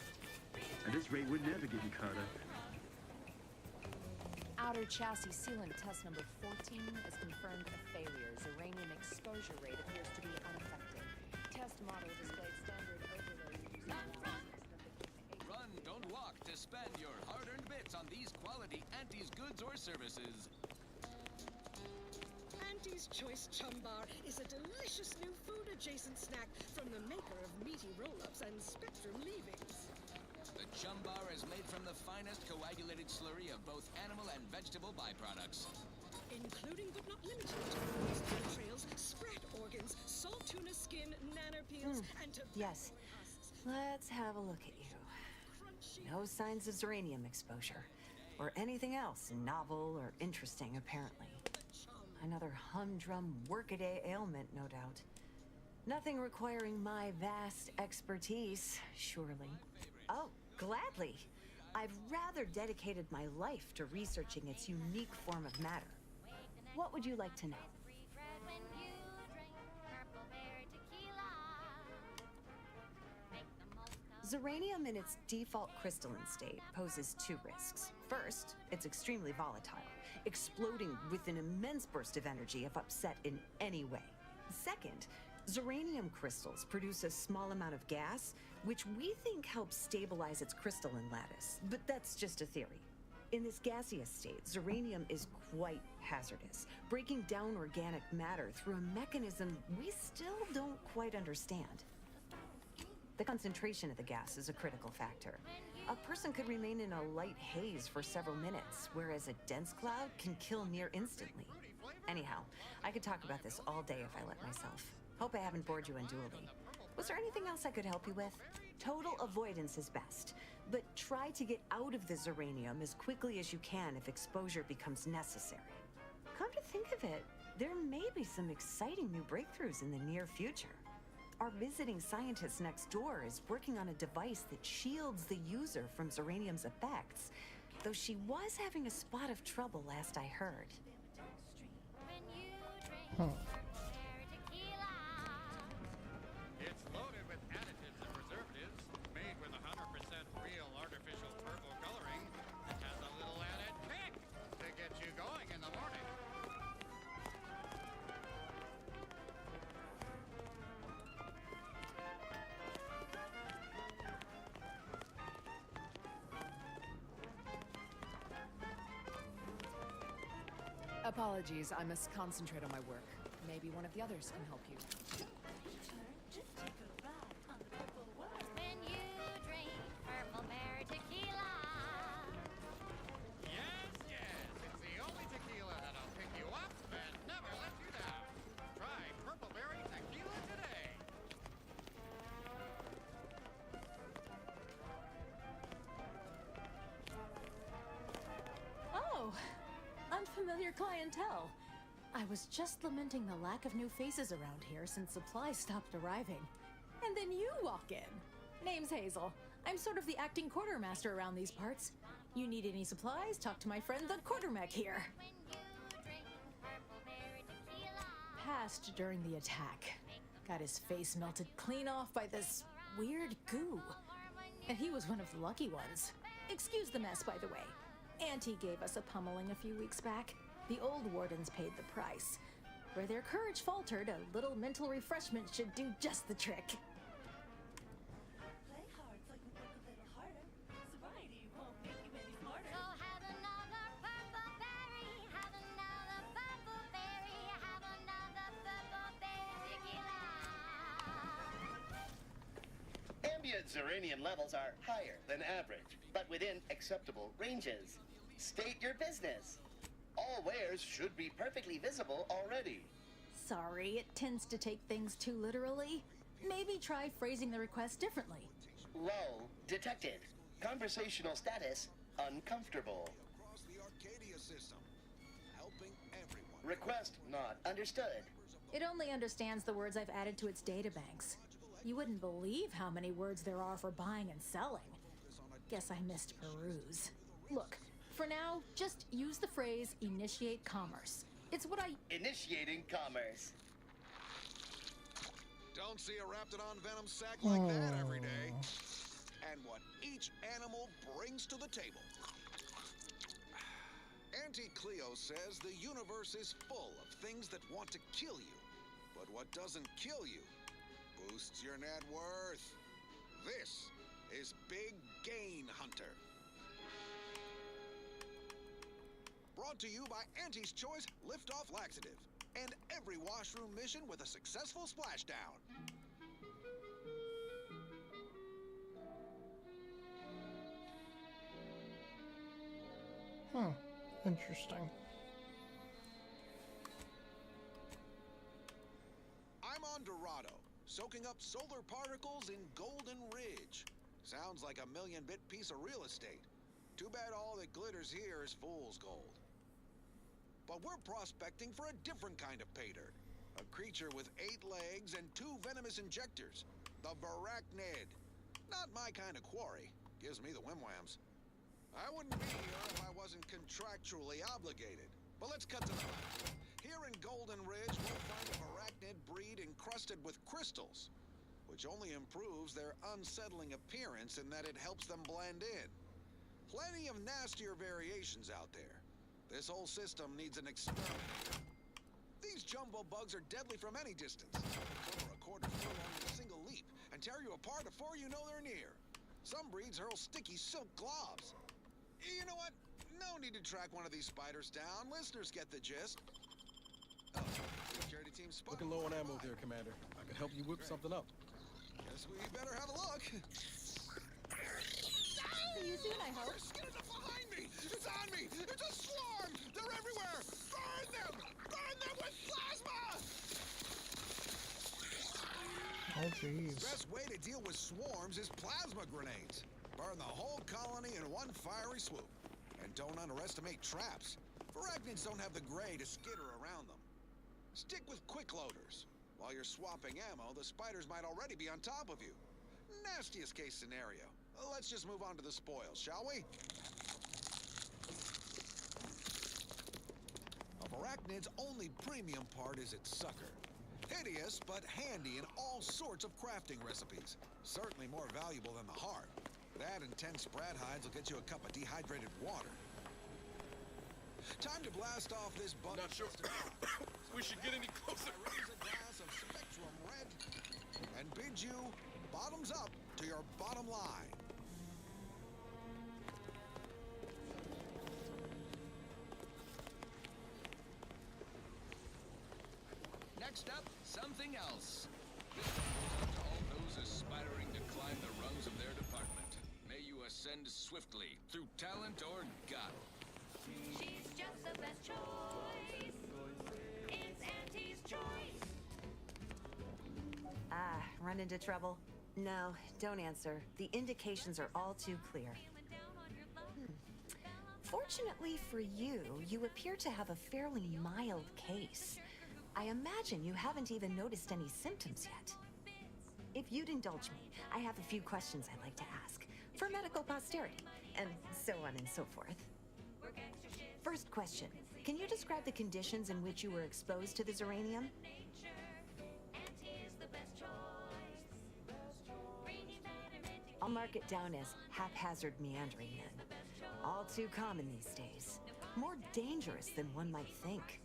At this rate, we're never getting caught up. Outer chassis sealant test number 14 has confirmed a failure. Uranium exposure rate appears to be unaffected. Test model displayed standard overload. Run, don't walk to spend your hard-earned bits on these quality Auntie's goods or services. Auntie's Choice Chum Bar is a delicious new food-adjacent snack from the maker of meaty roll-ups and Spectrum leavings. The Chum Bar is made from the finest coagulated slurry of both animal and vegetable byproducts. Including but not limited to oyster trails, sprat organs, salt tuna skin, nanner peels, and tobacco Yes. Let's have a look at you. No signs of xeranium exposure. Or anything else novel or interesting, apparently. Another humdrum workaday ailment, no doubt. Nothing requiring my vast expertise, surely. Oh, gladly. I've rather dedicated my life to researching its unique form of matter. What would you like to know? Xeranium in its default crystalline state poses two risks. First, it's extremely volatile, exploding with an immense burst of energy if upset in any way. Second, xeranium crystals produce a small amount of gas, which we think helps stabilize its crystalline lattice, but that's just a theory. In this gaseous state, zeranium is quite hazardous, breaking down organic matter through a mechanism we still don't quite understand. The concentration of the gas is a critical factor. A person could remain in a light haze for several minutes, whereas a dense cloud can kill near instantly. Anyhow, I could talk about this all day if I let myself. Hope I haven't bored you unduly. Was there anything else I could help you with? Total avoidance is best, but try to get out of the zeranium as quickly as you can if exposure becomes necessary. Come to think of it, there may be some exciting new breakthroughs in the near future. Our visiting scientist next door is working on a device that shields the user from zeranium's effects, though she was having a spot of trouble last I heard. It's loaded with additives and preservatives, made with 100% real artificial purple coloring, and has a little added kick to get you going in the morning. Apologies, I must concentrate on my work. Maybe one of the others can help you. When you drink Purple Berry Tequila. Yes, it's the only tequila that'll pick you up and never let you down. Try Purple Berry Tequila today. Oh, unfamiliar clientele. I was just lamenting the lack of new faces around here since supplies stopped arriving. And then you walk in. Name's Hazel. I'm sort of the acting quartermaster around these parts. You need any supplies? Talk to my friend the quartermech here. Passed during the attack. Got his face melted clean off by this weird goo. And he was one of the lucky ones. Excuse the mess, by the way. Auntie gave us a pummeling a few weeks back. The old wardens paid the price. Where their courage faltered, a little mental refreshment should do just the trick. Play hard so you work a little harder. Sobriety won't make you any smarter. So have another purple berry, have another purple berry, have another purple berry tequila. Ambient zeranium levels are higher than average, but within acceptable ranges. State your business. All wares should be perfectly visible already. Sorry, it tends to take things too literally. Maybe try phrasing the request differently. Lull detected. Conversational status uncomfortable. Across the Arcadia system, helping everyone. Request not understood. It only understands the words I've added to its databanks. You wouldn't believe how many words there are for buying and selling. Guess I missed peruse. Look, for now, just use the phrase initiate commerce. It's what I... Initiating commerce. Don't see a Raptidon venom sack like that every day. And what each animal brings to the table. Auntie Cleo says the universe is full of things that want to kill you. But what doesn't kill you boosts your net worth. This is Big Gain Hunter. Brought to you by Auntie's Choice Lift-Off Laxative. And every washroom mission with a successful splashdown. Interesting. I'm on Dorado, soaking up solar particles in Golden Ridge. Sounds like a million-bit piece of real estate. Too bad all that glitters here is fool's gold. But we're prospecting for a different kind of pay dirt. A creature with 8 legs and 2 venomous injectors. The Barachnid. Not my kind of quarry. Gives me the whim-whams. I wouldn't be here if I wasn't contractually obligated. But let's cut to the fact. Here in Golden Ridge, we'll find a Barachnid breed encrusted with crystals, which only improves their unsettling appearance in that it helps them blend in. Plenty of nastier variations out there. This whole system needs an exterminator. These jumbo bugs are deadly from any distance. Cover a quarter furlong in a single leap and tear you apart before you know they're near. Some breeds hurl sticky silk globs. You know what? No need to track one of these spiders down. Listeners get the gist. Oh, security team spot. Looking low on ammo there, Commander. I can help you whip something up. Guess we better have a look. See you soon, I hope. Get it behind me! It's on me! It's a swarm! They're everywhere! Burn them! Burn them with plasma! Oh, jeez. The best way to deal with swarms is plasma grenades. Burn the whole colony in one fiery swoop. And don't underestimate traps. Arachnids don't have the gray to skitter around them. Stick with quick loaders. While you're swapping ammo, the spiders might already be on top of you. Nastiest case scenario. Let's just move on to the spoils, shall we? Of Arachnid's only premium part is its sucker. Hideous, but handy in all sorts of crafting recipes. Certainly more valuable than the heart. That and 10 sprat hides will get you a cup of dehydrated water. Time to blast off this bug. Not sure we should get any closer. Raise a glass of Spectrum Red and bid you bottoms up to your bottom line. Next up, something else. This one goes out to all those aspiring to climb the rungs of their department. May you ascend swiftly through talent or gut. She's just the best choice. It's Auntie's choice. Ah, run into trouble? No, don't answer. The indications are all too clear. Fortunately for you, you appear to have a fairly mild case. I imagine you haven't even noticed any symptoms yet. If you'd indulge me, I have a few questions I'd like to ask for medical posterity, and so on and so forth. First question, can you describe the conditions in which you were exposed to the Zeranium? I'll mark it down as haphazard meandering then. All too common these days. More dangerous than one might think.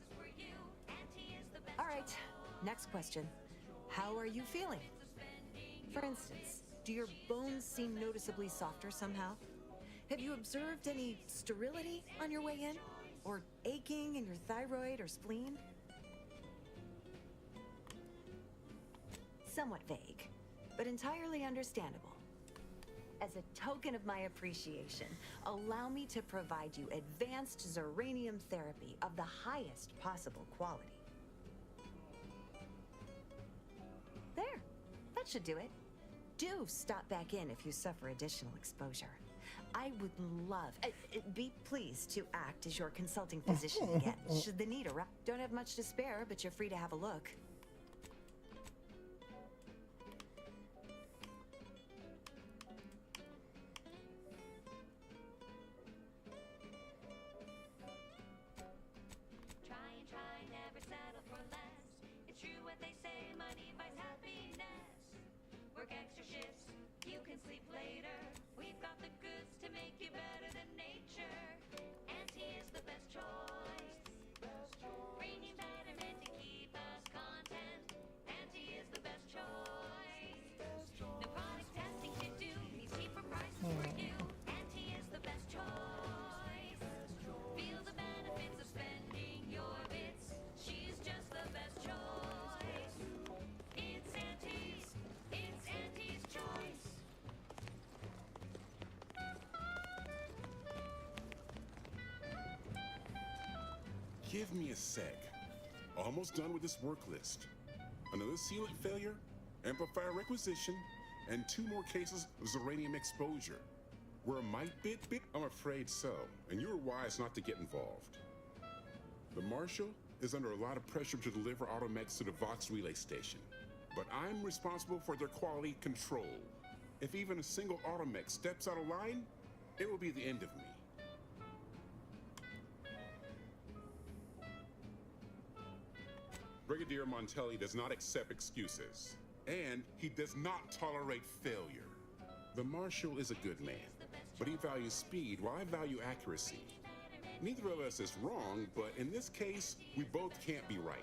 All right, next question. How are you feeling? For instance, do your bones seem noticeably softer somehow? Have you observed any sterility on your way in? Or aching in your thyroid or spleen? Somewhat vague, but entirely understandable. As a token of my appreciation, allow me to provide you advanced Zeranium therapy of the highest possible quality. There, that should do it. Do stop back in if you suffer additional exposure. I would love, be pleased to act as your consulting physician again, should the need arise. Don't have much to spare, but you're free to have a look. Try, never settle for less. It's true what they say, money buys happiness. Work extra shifts, you can sleep later. We've got the goods to make you better than nature. Auntie is the best choice. Bringing betterment to keep us content. Auntie is the best choice. No product testing to do, means cheaper prices for you. Auntie is the best choice. Feel the benefits of spending your bits. She's just the best choice. It's Auntie's choice. Give me a sec. Almost done with this work list. Another sealant failure, amplifier requisition, and 2 more cases of Zeranium exposure. Were a mite bit? I'm afraid so, and you were wise not to get involved. The Marshal is under a lot of pressure to deliver automechs to the Vox relay station, but I'm responsible for their quality control. If even a single automech steps out of line, it will be the end of me. Brigadier Montelli does not accept excuses, and he does not tolerate failure. The Marshal is a good man, but he values speed while I value accuracy. Neither of us is wrong, but in this case, we both can't be right.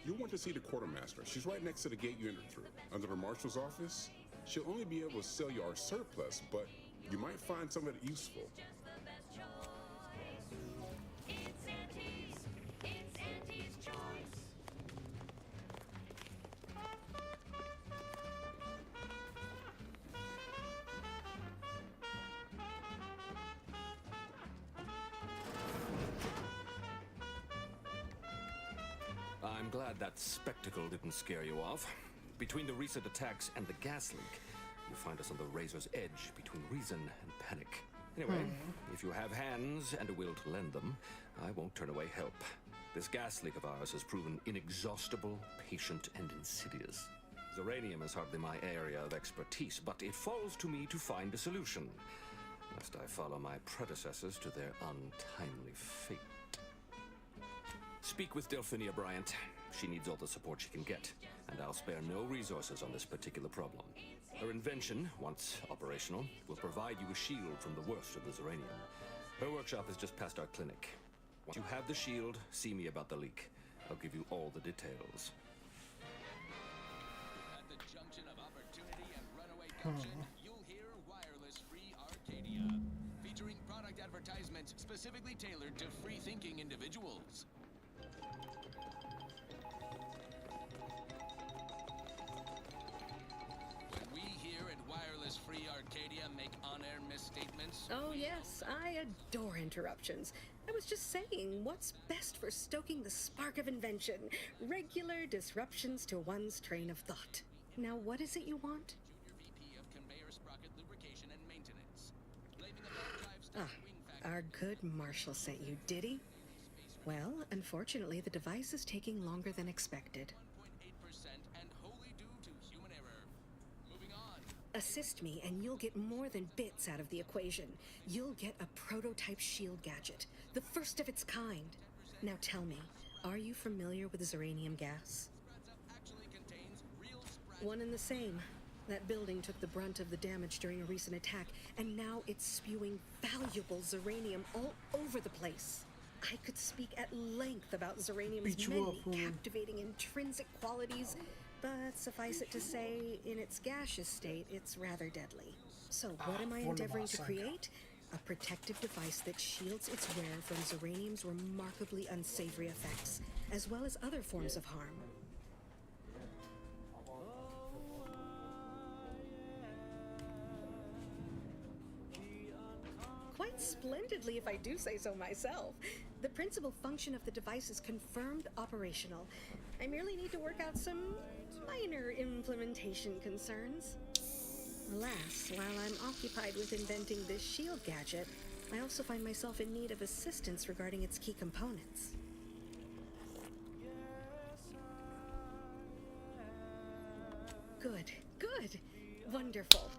You'll want to see the quartermaster. She's right next to the gate you entered through. Under the Marshal's office, she'll only be able to sell you our surplus, but You might find some of it useful. I'm glad that spectacle didn't scare you off. Between the recent attacks and the gas leak, you find us on the razor's edge between reason and panic. Anyway, if you have hands and a will to lend them, I won't turn away help. This gas leak of ours has proven inexhaustible, patient, and insidious. Zeranium is hardly my area of expertise, but it falls to me to find a solution, lest I follow my predecessors to their untimely fate. Speak with Delphinia Bryant. She needs all the support she can get, and I'll spare no resources on this particular problem. Her invention, once operational, will provide you a shield from the worst of the Zeranium. Her workshop is just past our clinic. Once you have the shield, see me about the leak. I'll give you all the details. At the junction of opportunity and runaway gumption, you'll hear wireless-free Arcadia, featuring product advertisements specifically tailored to free-thinking individuals. When we here at Wireless-Free Arcadia make on-air misstatements... Oh yes, I adore interruptions. I was just saying, what's best for stoking the spark of invention? Regular disruptions to one's train of thought. Now what is it you want? Junior VP of Conveyor Sprocket Lubrication and Maintenance. Blaming a belt drive stuck wing factory... Our good Marshal sent you, did he? Well, unfortunately, the device is taking longer than expected. 1.8% and wholly due to human error. Moving on. Assist me, and you'll get more than bits out of the equation. You'll get a prototype shield gadget, the first of its kind. Now tell me, are you familiar with Zeranium gas? Actually contains real One and the same. That building took the brunt of the damage during a recent attack, and now it's spewing valuable Zeranium all over the place. I could speak at length about Zeranium's many captivating intrinsic qualities, but suffice it to say, in its gaseous state, it's rather deadly. So what am I endeavoring to create? A protective device that shields its wearer from Zeranium's remarkably unsavory effects, as well as other forms of harm. Quite splendidly, if I do say so myself. The principal function of the device is confirmed operational. I merely need to work out some minor implementation concerns. Alas, while I'm occupied with inventing this shield gadget, I also find myself in need of assistance regarding its key components. Good, good, wonderful.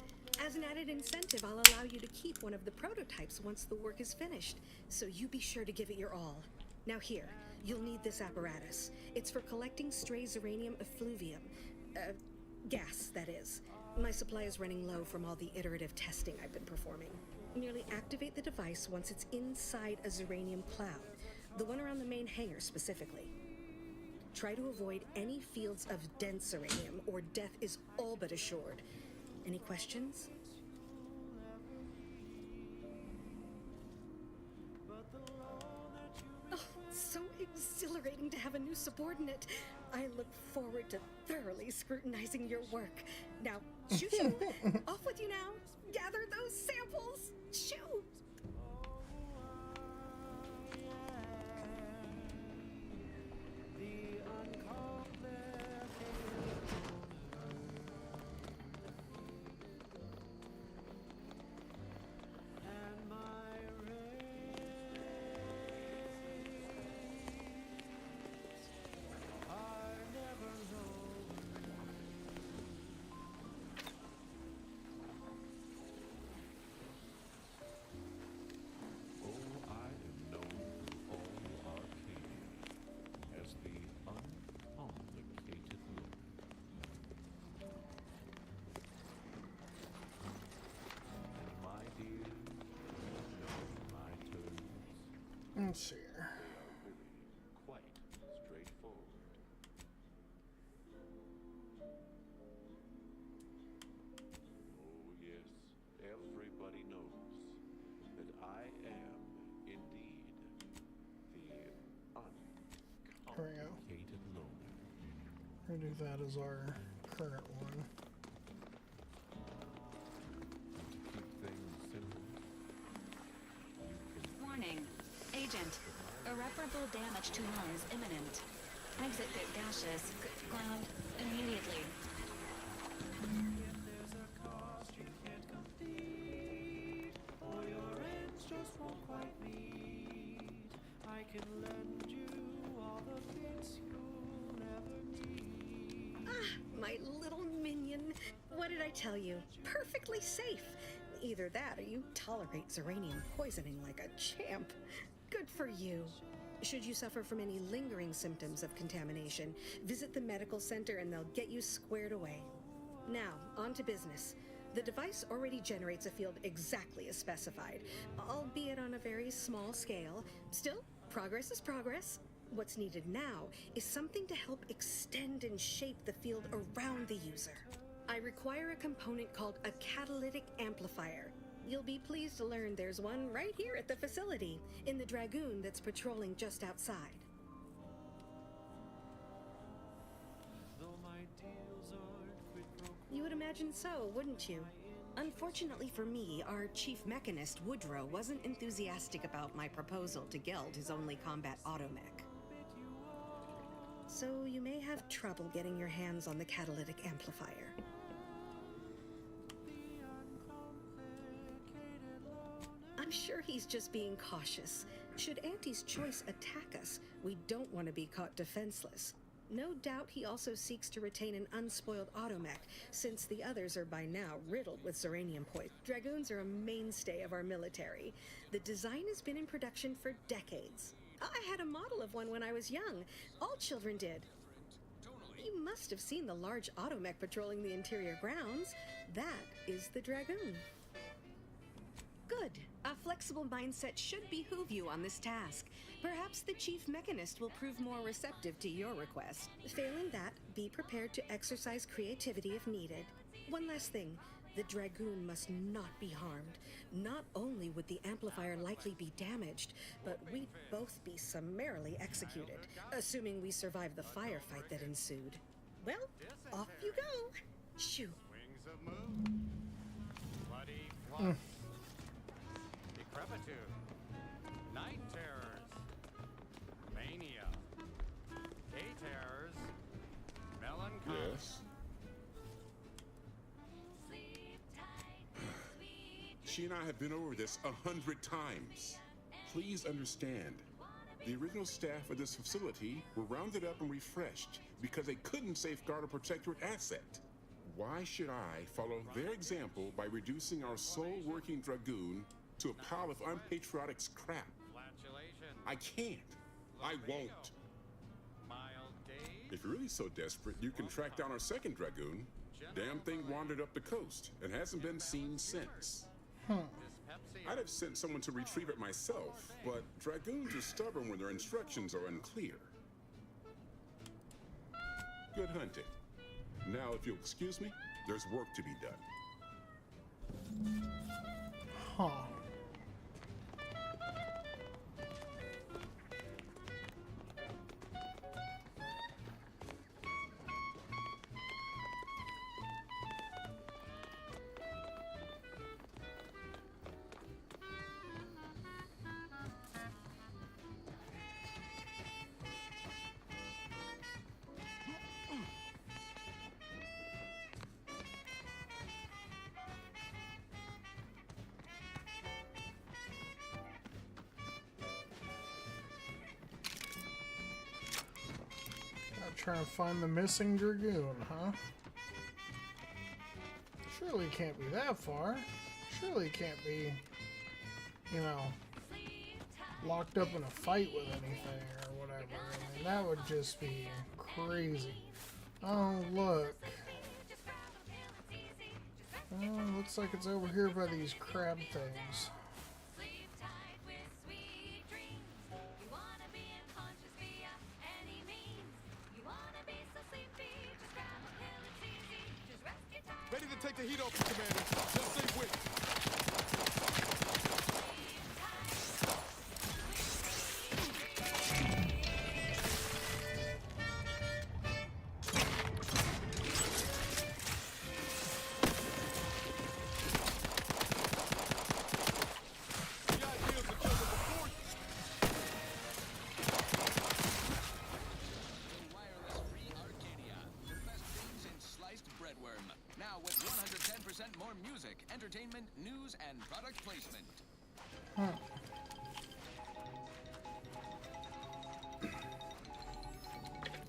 As an added incentive, I'll allow you to keep one of the prototypes once the work is finished, so you be sure to give it your all. Now here, you'll need this apparatus. It's for collecting stray Zeranium effluvium. Gas, that is. My supply is running low from all the iterative testing I've been performing. Merely activate the device once it's inside a Zeranium cloud, the one around the main hangar specifically. Try to avoid any fields of dense Zeranium, or death is all but assured. Any questions? Oh, so exhilarating to have a new subordinate. I look forward to thoroughly scrutinizing your work. Now, shoo shoo, off with you now. Gather those samples. Shoo! Let's see here. Quite straightforward. Oh, yes. Everybody knows There we go. Located loner. We're gonna do that as our current one. To keep things simple, Warning. Agent. Irreparable damage to lung is imminent. Exit pit gaseous. Ground immediately. there's a cost you can't complete, or your ends just won't quite meet. I can lend you all the bits you'll never need. Ah, my little minion. What did I tell you? Perfectly safe. Either that or you tolerate Zeranium poisoning like a champ. Good for you. Should you suffer from any lingering symptoms of contamination, visit the medical center and they'll get you squared away. Now, on to business. The device already generates a field exactly as specified, albeit on a very small scale. Still, progress is progress. What's needed now is something to help extend and shape the field around the user. I require a component called a catalytic amplifier. You'll be pleased to learn there's one right here at the facility, in the Dragoon that's patrolling just outside. Though my deals aren't quid pro quo, You would imagine so, wouldn't you? Unfortunately for me, our chief mechanist, Woodrow, wasn't enthusiastic about my proposal to Geld his only combat automech. So you may have trouble getting your hands on the catalytic amplifier. I'm sure he's just being cautious. Should Auntie's choice attack us, we don't want to be caught defenseless. No doubt he also seeks to retain an unspoiled automech, since the others are by now riddled with Zeranium poison. Dragoons are a mainstay of our military. The design has been in production for decades. I had a model of one when I was young. All children did. You must have seen the large automech patrolling the interior grounds. That is the Dragoon. Good. A flexible mindset should behoove you on this task. Perhaps the chief mechanist will prove more receptive to your request. Failing that, be prepared to exercise creativity if needed. One last thing. The Dragoon must not be harmed. Not only would the amplifier likely be damaged, but we'd both be summarily executed, assuming we survive the firefight that ensued. Well, off you go. Shoo. Wings of moon. Bloody flush. Decrepitude. Night terrors. Mania. Day terrors. Melancholy. Yes. She and I have been over this 100 times. Please understand, the original staff of this facility were rounded up and refreshed because they couldn't safeguard or protect your asset. Why should I follow their example by reducing our sole working Dragoon to a pile of unpatriotic scrap? I can't. I won't. If you're really so desperate, you can track down our second Dragoon. Damn thing wandered up the coast and hasn't been seen since. I'd have sent someone to retrieve it myself, but Dragoons are stubborn when their instructions are unclear. Good hunting. Now, if you'll excuse me, there's work to be done. Huh. Trying to find the missing Dragoon, huh? Surely it can't be that far. Surely it can't be, you know, locked up in a fight with anything or whatever. I mean, that would just be crazy. Oh, look. Oh, looks like it's over here by these crab things. Ready to take the heat off you, Commander. Just stay with me. entertainment, news, and product placement.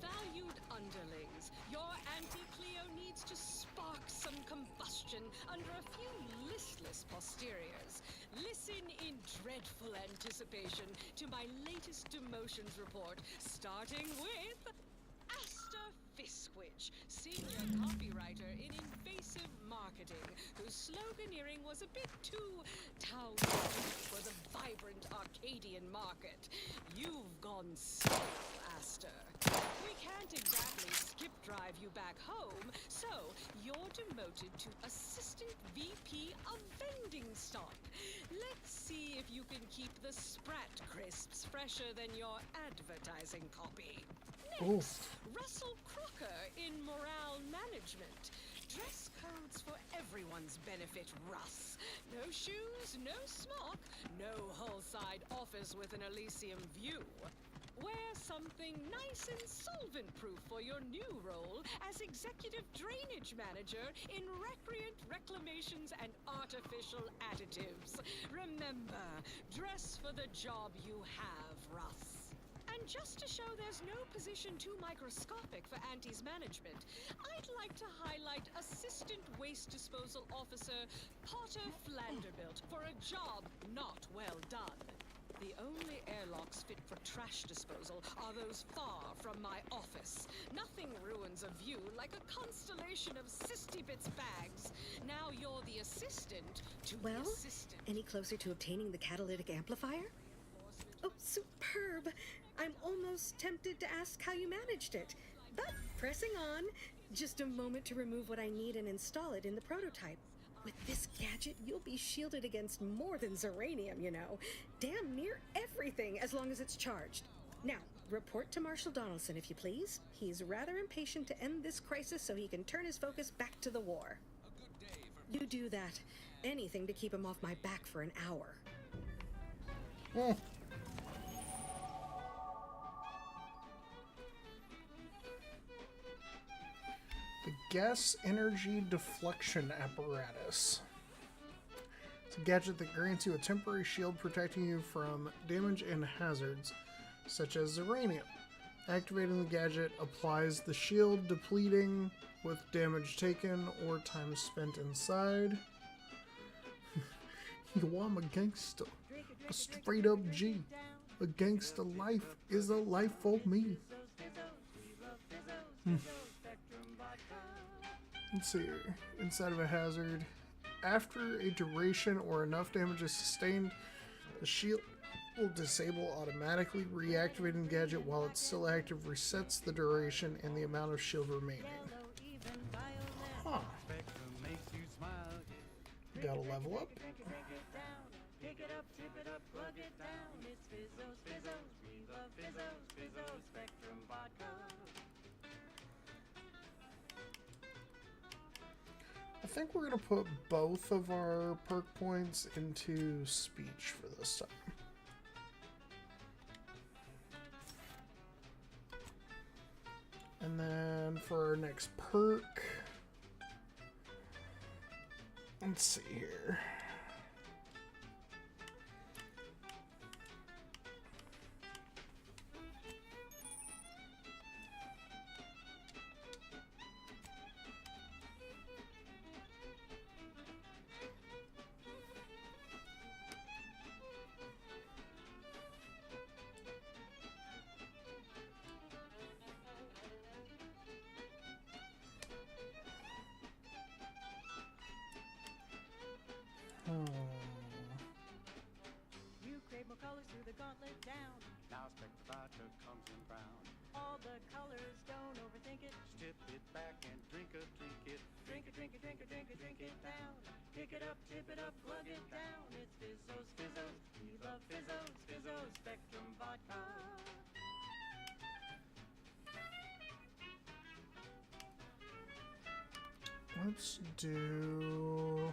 Valued underlings, your anti-Cleo needs to spark some combustion under a few listless posteriors. Listen in dreadful anticipation to my latest demotions report, starting with Asta Fiskwich, senior copywriter in invasive marketing, whose sloganeering was a bit too town for the vibrant Arcadian market. You've gone stale, Asta. We can't exactly skip drive you back home, so you're demoted to Assistant VP of Vending Stock. Let's see if you can keep the Sprat crisps fresher than your advertising copy. Next, Russell Crocker in Morale Management. Dress codes for everyone's benefit, Russ. No shoes, no smock, no whole-side office with an Elysium view. Wear something nice and solvent-proof for your new role as Executive Drainage Manager in Recreant Reclamations and Artificial Additives. Remember, dress for the job you have, Russ. And just to show there's no position too microscopic for Auntie's management, I'd like to highlight Assistant Waste Disposal Officer Potter Flanderbilt for a job not well done. The only airlocks fit for trash disposal are those far from my office. Nothing ruins a view like a constellation of Sisty Bits bags. Now you're the assistant to the assistant. Any closer to obtaining the catalytic amplifier? Oh, superb! I'm almost tempted to ask how you managed it. But pressing on, just a moment to remove what I need and install it in the prototype. With this gadget, you'll be shielded against more than Zeranium, you know. Damn near everything, as long as it's charged. Now, report to Marshal Donaldson, if you please. He's rather impatient to end this crisis so he can turn his focus back to the war. You do that. Anything to keep him off my back for an hour. The gas energy deflection apparatus. It's a gadget that grants you a temporary shield protecting you from damage and hazards, such as Zeranium. Activating the gadget applies the shield, depleting with damage taken or time spent inside. Yo, I'm a gangster. A straight up G. A gangster life is a life for me. Let's see here. Inside of a hazard. After a duration or enough damage is sustained, the shield will disable automatically. Reactivating the gadget while it's still active resets the duration and the amount of shield remaining. Huh. Gotta level up. Pick it up, tip it up, plug it down. It's Fizzos, Fizzos, we love Fizzos, Fizzos, Spectrum Vodka. I think we're gonna put both of our perk points into speech for this time. And then for our next perk, let's see here. You crave more colors through the gauntlet down. Now Spectrum Vodka comes in brown. All the colors, don't overthink it. Tip it back and drink it. Drink it, drink it, drink it, drink it, drink it down. Pick it up, tip it up, plug it down. It's Fizzos, Fizzos, we love Fizzos, Fizzos, Spectrum Vodka. Let's do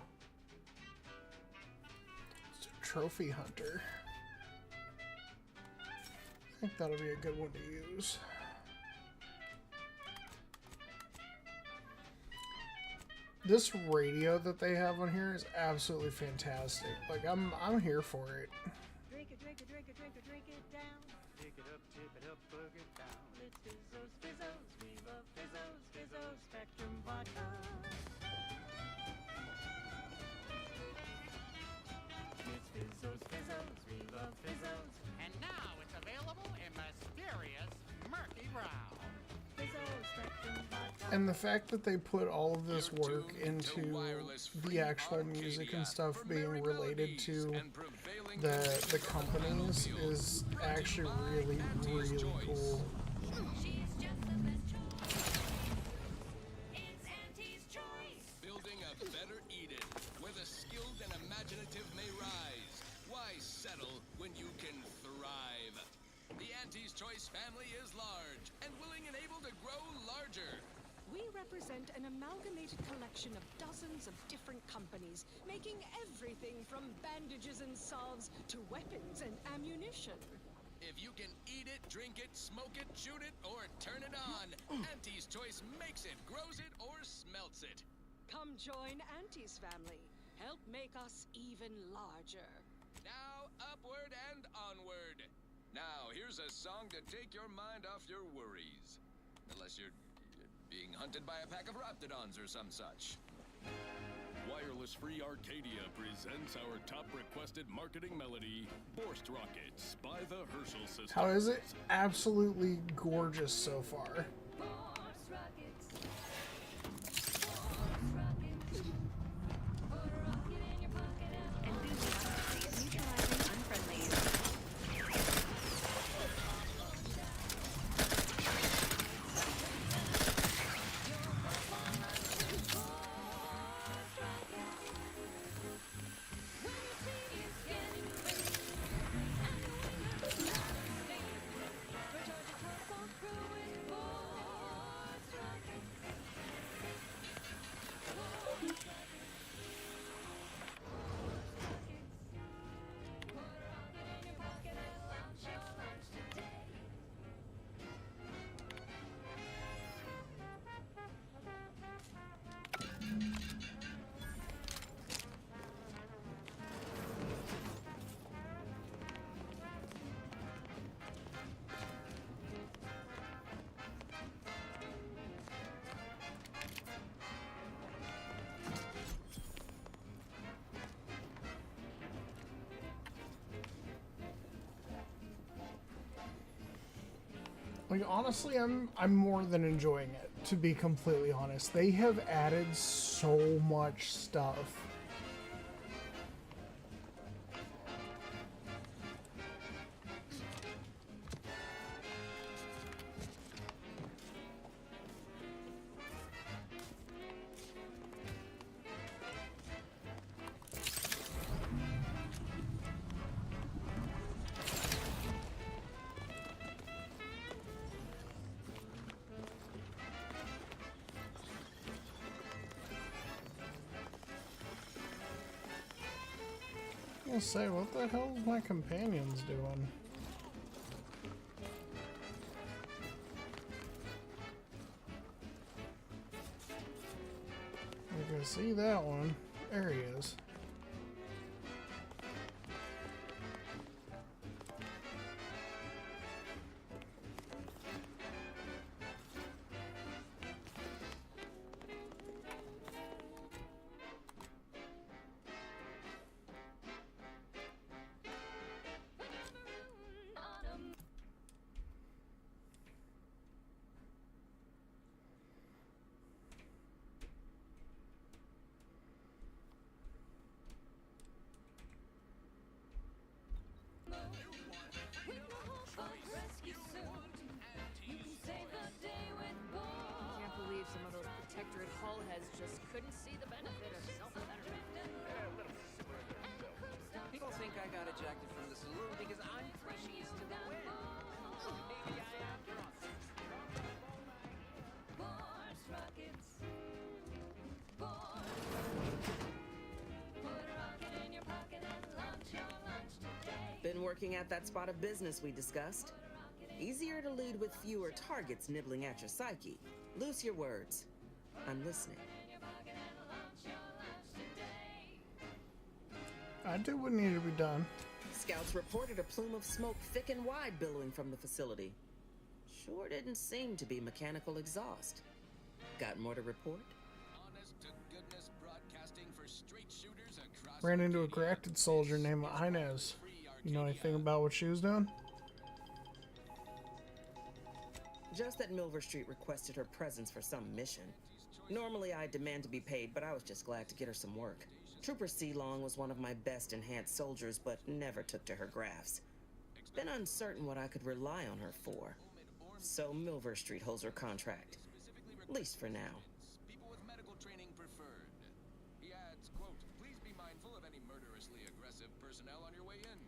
Trophy Hunter. I think that'll be a good one to use. This radio that they have on here is absolutely fantastic. Like I'm here for it. Drink it, drink it, drink it, drink it, drink it down. Pick it up, tip it up, bug it down. It's Fizzos, Fizzos, we love Fizzos, Fizzos, Spectrum Vodka. It's Fizzos, Fizzos, we love Fizzos. And now it's available in mysterious murky brown. Fizzos, Spectrum Vodka. And the fact that they put all of this work into the actual music and stuff being related to the companies is actually really, really cool. Building a better Eden, where the skilled and imaginative may rise. Why settle when you can thrive? The Auntie's Choice family is large and willing and able to grow larger. We represent an amalgamated collection of dozens of different companies, making everything from bandages and salves to weapons and ammunition. If you can eat it, drink it, smoke it, shoot it, or turn it on, Auntie's Choice makes it, grows it, or smelts it. Come join Auntie's family. Help make us even larger. Now, upward and onward. Now, here's a song to take your mind off your worries. Unless you're being hunted by a pack of raptidons or some such. Wireless Free Arcadia presents our top requested marketing melody, Borst Rockets by the Herschel System. How is it? Absolutely gorgeous so far. Like honestly, I'm more than enjoying it, to be completely honest. They have added so much stuff. I was gonna say, what the hell is my companions doing? I can see that one. There he is. Can't believe some of those protectorate hull heads just couldn't see the benefit of self-betterment. People think I got ejected from the saloon because I'm precious to the wind. Maybe I am drunk. Been working at that spot of business we discussed. Easier to lead with fewer targets nibbling at your psyche. Loose your words. I'm listening. I did what needed to be done. Scouts reported a plume of smoke thick and wide billowing from the facility. Sure didn't seem to be mechanical exhaust. Got more to report? Honest to goodness broadcasting for straight shooters across Ran into a corrected soldier named Inez. You know anything about what she was doing? Just that Milver Street requested her presence for some mission. Normally I'd demand to be paid, but I was just glad to get her some work. Trooper Sealong was one of my best enhanced soldiers, but never took to her grafts. Been uncertain what I could rely on her for. So Milver Street holds her contract. At least for now. People with medical training preferred. He adds, quote, please be mindful of any murderously aggressive personnel on your way in.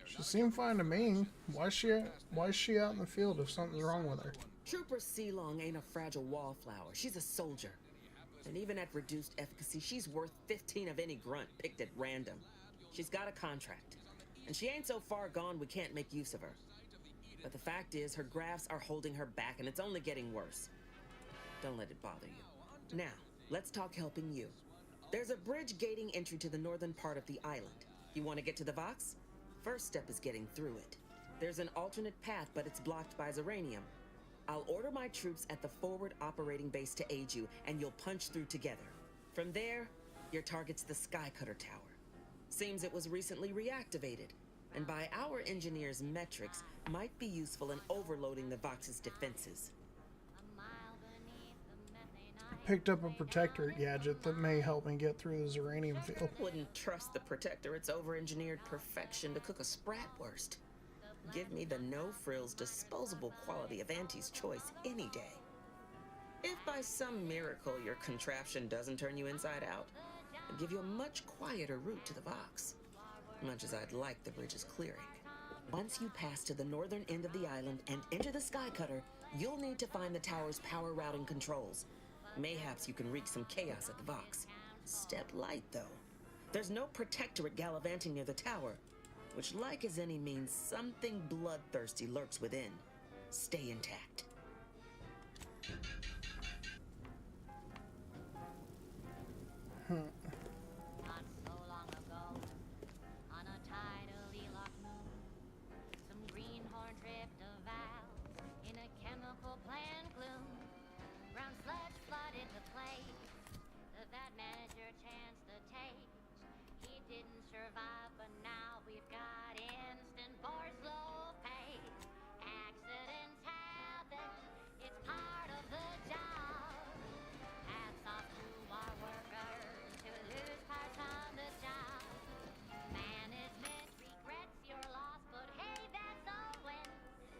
She seemed fine to me. Why is she out in the field if something's wrong with her? Trooper Sealong ain't a fragile wallflower. She's a soldier. And even at reduced efficacy, she's worth 15 of any grunt picked at random. She's got a contract. And she ain't so far gone we can't make use of her. But the fact is, her grafts are holding her back, and it's only getting worse. Don't let it bother you. Now, let's talk helping you. There's a bridge gating entry to the northern part of the island. You want to get to the Vox? First step is getting through it. There's an alternate path, but it's blocked by Zeranium. I'll order my troops at the forward operating base to aid you, and you'll punch through together. From there, your target's the Skycutter Tower. Seems it was recently reactivated, and by our engineers' metrics, might be useful in overloading the Vox's defenses. I picked up a protector gadget that may help me get through the Zeranium field. Wouldn't trust the protector. It's over-engineered perfection to cook a spratwurst. Give me the no-frills, disposable quality of Auntie's choice any day. If by some miracle your contraption doesn't turn you inside out, I'll give you a much quieter route to the Vox. Much as I'd like the bridge's clearing. Once you pass to the northern end of the island and enter the Skycutter, you'll need to find the tower's power routing controls. Mayhaps you can wreak some chaos at the Vox. Step light, though. There's no protectorate gallivanting near the tower, which, like as any, means something bloodthirsty lurks within. Stay intact. Not so long ago, on a tidally locked moon, some greenhorn tripped a valve in a chemical plant gloom. Brown sludge flooded the place that manager chanced to take. He didn't survive, but now we've got instant for slow pay. Accidents happen, it's part of the job. Hats off to our workers who lose parts on the job. Management regrets your loss, but hey, that's a win.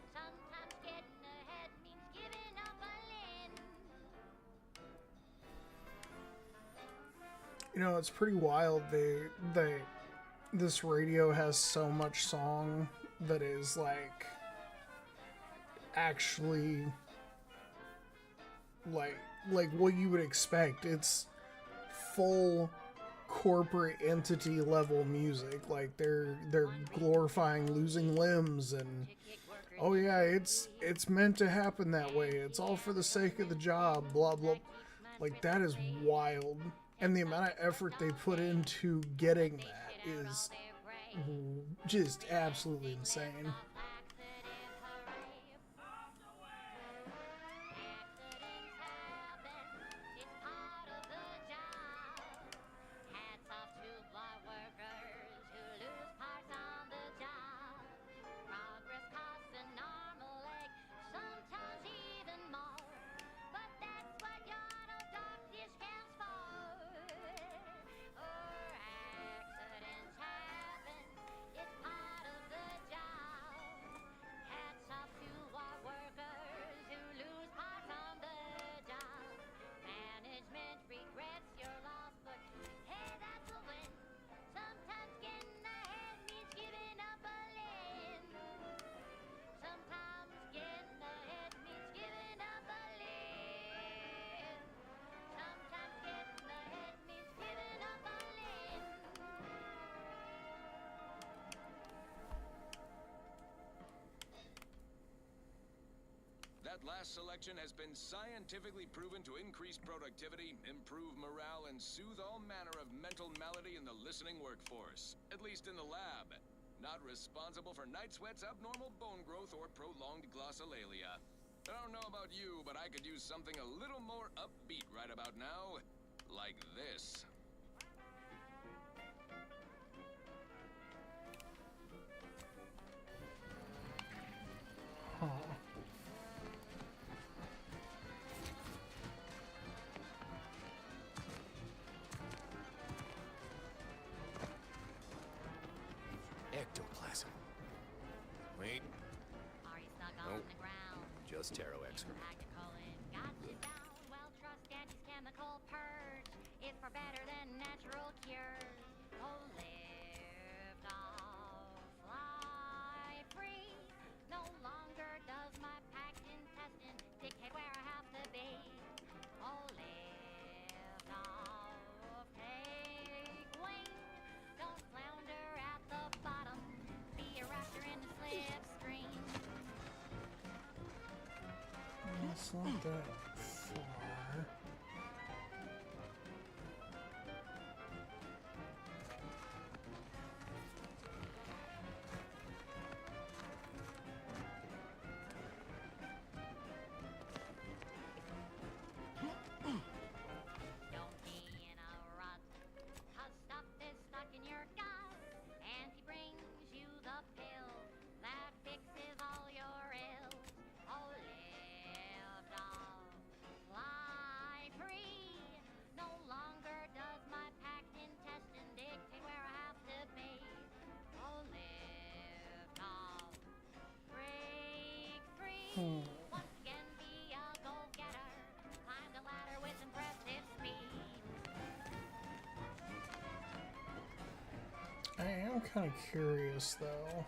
Sometimes getting ahead means giving up a limb. You know, it's pretty wild. This radio has so much song that is like actually like what you would expect. It's full corporate entity level music. Like they're glorifying losing limbs and oh yeah, it's meant to happen that way. It's all for the sake of the job, blah blah. Like that is wild. And the amount of effort they put into getting that is just absolutely insane. last selection has been scientifically proven to increase productivity, improve morale, and soothe all manner of mental malady in the listening workforce. At least in the lab. Not responsible for night sweats, abnormal bone growth, or prolonged glossolalia. I don't know about you, but I could use something a little more upbeat right about now. Like this. Huh. Ectoplasm. Wait. Are you stuck on Nope. the ground? Just taro excrement. Got you down. Well, trust Auntie's chemical purge is far better than natural cures. Oh, lift off, fly free. No longer does my packed intestine dictate where I have to be. Oh, lift off, take wing. Don't flounder at the bottom. Be a raptor in the slipstream. It's not that far. Don't be in a rut, 'cause stuff is stuck in your gut. And he brings you the pill that fixes all your ills. Oh, lift off, fly free. No longer does my packed intestine dictate where I have to be. Oh, lift off, break free. Once again, be a go-getter. Climb the ladder with impressive speed. I am kind of curious, though.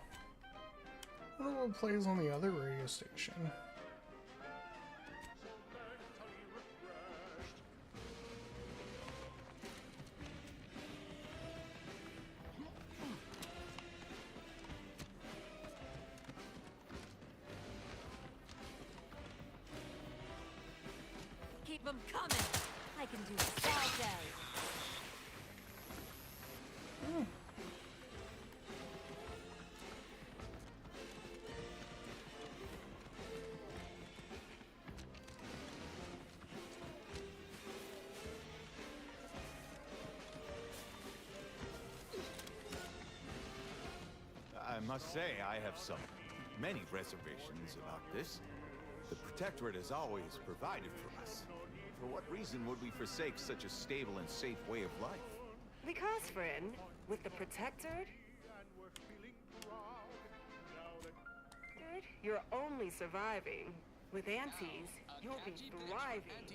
I wonder what plays on the other radio station. Keep them coming. I can do this all day. I must say, I have many reservations about this. The Protectorate has always provided for us. For what reason would we forsake such a stable and safe way of life? Because, friend, with the Protectorate, you're only surviving. With Aunties, you'll be thriving.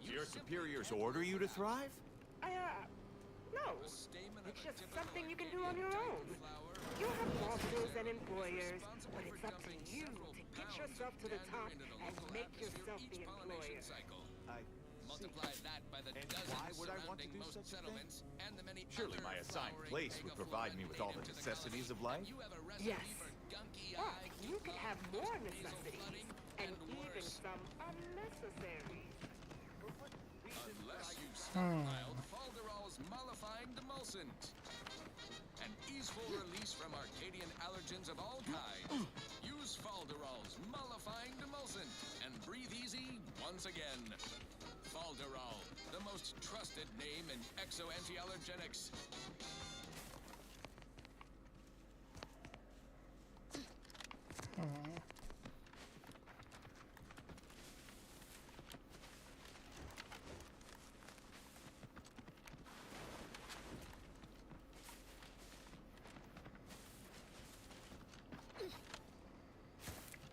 Your superiors order you to thrive? No. It's just something you can do on your own. You'll have bosses and employers, but it's up to you to get yourself to the top and make yourself the employer. Multiply that by the why would I want to do such a thing? and the many Surely my assigned place would provide me with all the necessities of life? Yes. But you could have more necessities, and even some unnecessary. Unless you stockpiled Falderall's mollifying demulcent. An easeful release from Arcadian allergens of all kinds. Use Falderall's mollifying demulcent and breathe easy once again. Falderall, the most trusted name in exo-anti-allergenics.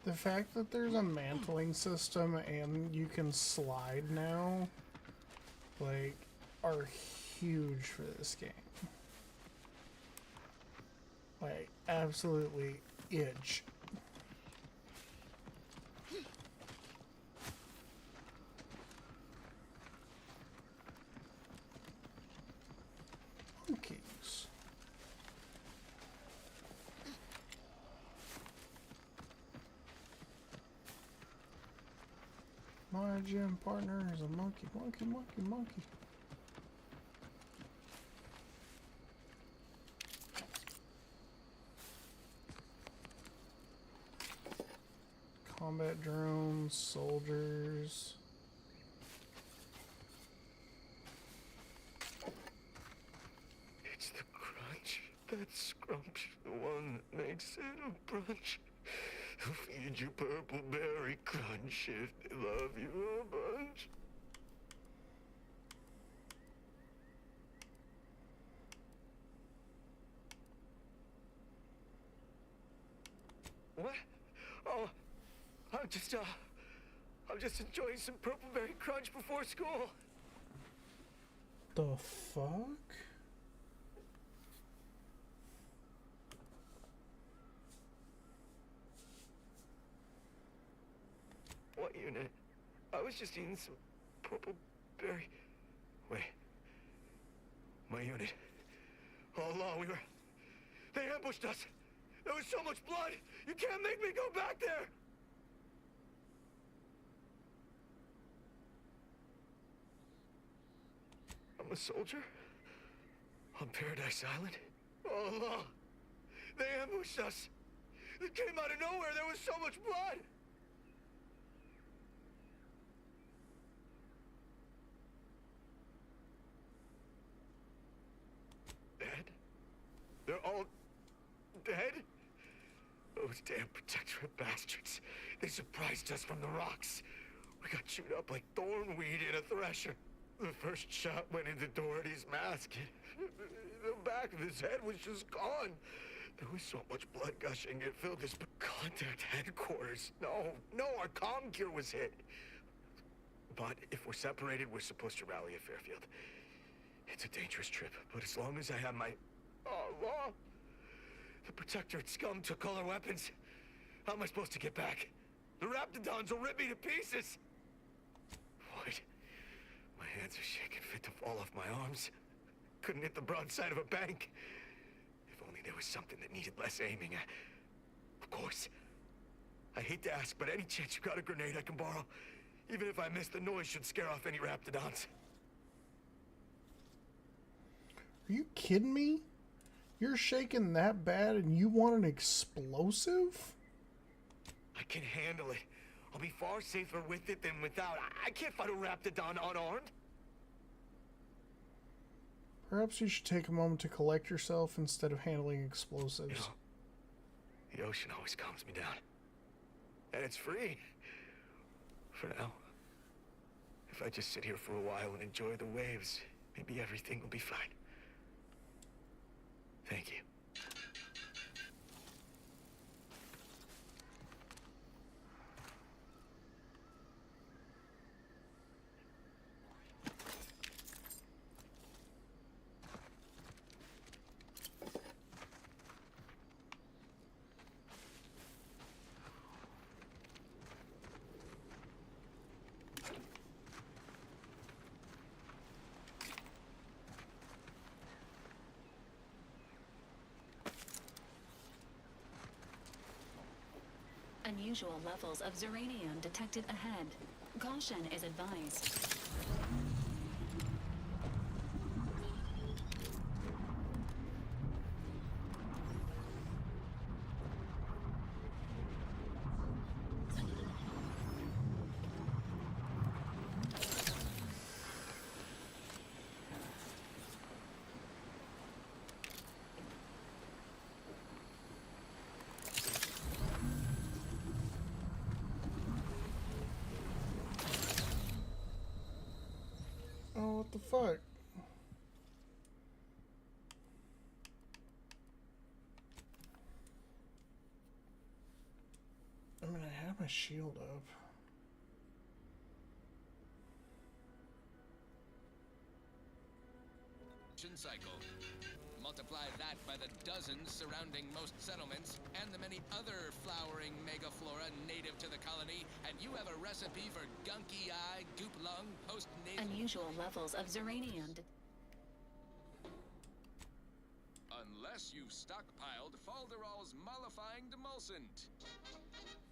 The fact that there's a mantling system and you can slide now, like, are huge for this game. Like, absolutely itch. Monkeys. My gym partner is a monkey, monkey, monkey, monkey. Combat drones, soldiers. It's the crunch. That scrump's the one that makes it a brunch. They'll feed you purple berry crunch if they love you a bunch. What? Oh, I'm just enjoying some purple berry crunch before school. The fuck? What unit? I was just eating some purple berry. Wait. My unit. All along they ambushed us. There was so much blood. You can't make me go back there. I'm a soldier on Paradise Island. All along, they ambushed us. It came out of nowhere. There was so much blood. Dead? They're all dead? Those damn protectorate bastards. They surprised us from the rocks. We got chewed up like thornweed in a thresher. The first shot went into Doherty's mask. The back of his head was just gone. There was so much blood gushing, it filled his contact headquarters. No, our comm gear was hit. But if we're separated, we're supposed to rally at Fairfield. It's a dangerous trip, but as long as I have my... law. The protectorate scum took all our weapons. How am I supposed to get back? The Raptidons will rip me to pieces. Wait. My hands are shaking fit to fall off my arms. Couldn't hit the broadside of a bank. If only there was something that needed less aiming. Of course. I hate to ask, but any chance you got a grenade I can borrow? Even if I miss, the noise should scare off any Raptidons. Are you kidding me? You're shaking that bad and you want an explosive? I can handle it. I'll be far safer with it than without. I can't fight a Raptidon unarmed. Perhaps you should take a moment to collect yourself instead of handling explosives. You know, the ocean always calms me down. And it's free. For now. If I just sit here for a while and enjoy the waves, maybe everything will be fine. Thank you. Unusual levels of Zeranium detected ahead. Caution is advised. Oh, what the fuck? I mean, I have my shield up. Cycle. Multiply that by the dozens surrounding most settlements and the many other flowering megaflora native to the colony, and you have a recipe for gunky eye, goop lung, post-nasal... Unusual levels of Zeranium. Unless you've stockpiled Falderall's mollifying demulcent.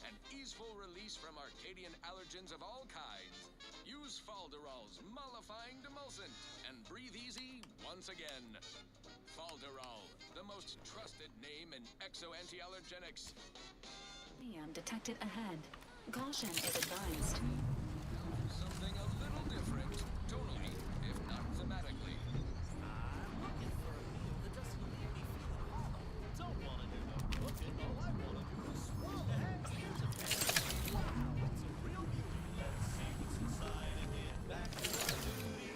An easeful release from Arcadian allergens of all kinds. Use Falderall's mollifying demulcent and breathe easy once again. Falderall, the most trusted name in exo-anti-allergenics. Liam detected ahead. Caution is advised. Something a little different, tonally, if not thematically. I'm looking for a meal that doesn't leave me feeling hollow. Don't want to do no cooking. All I want to do is swallow. Here's a pan. Wow, it's a real beauty. Let's see what's inside and get back to our duty.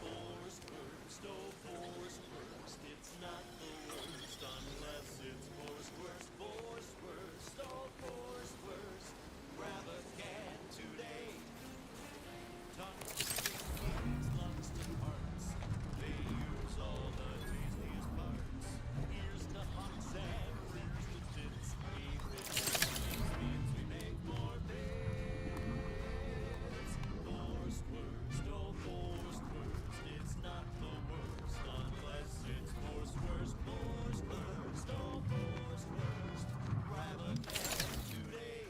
Forest worst, oh forest worst. It's not the worst unless it's forest worst. Forest worst, oh forest worst. Grab a can today. Tongues to kings, lungs to hearts. They use all the tastiest parts. Ears to hawks and rears to tits. Eat means we make more bits. Forest worst, oh forest worst. It's not the worst unless it's forest worst. Forest worst, oh forest worst. Grab a can today.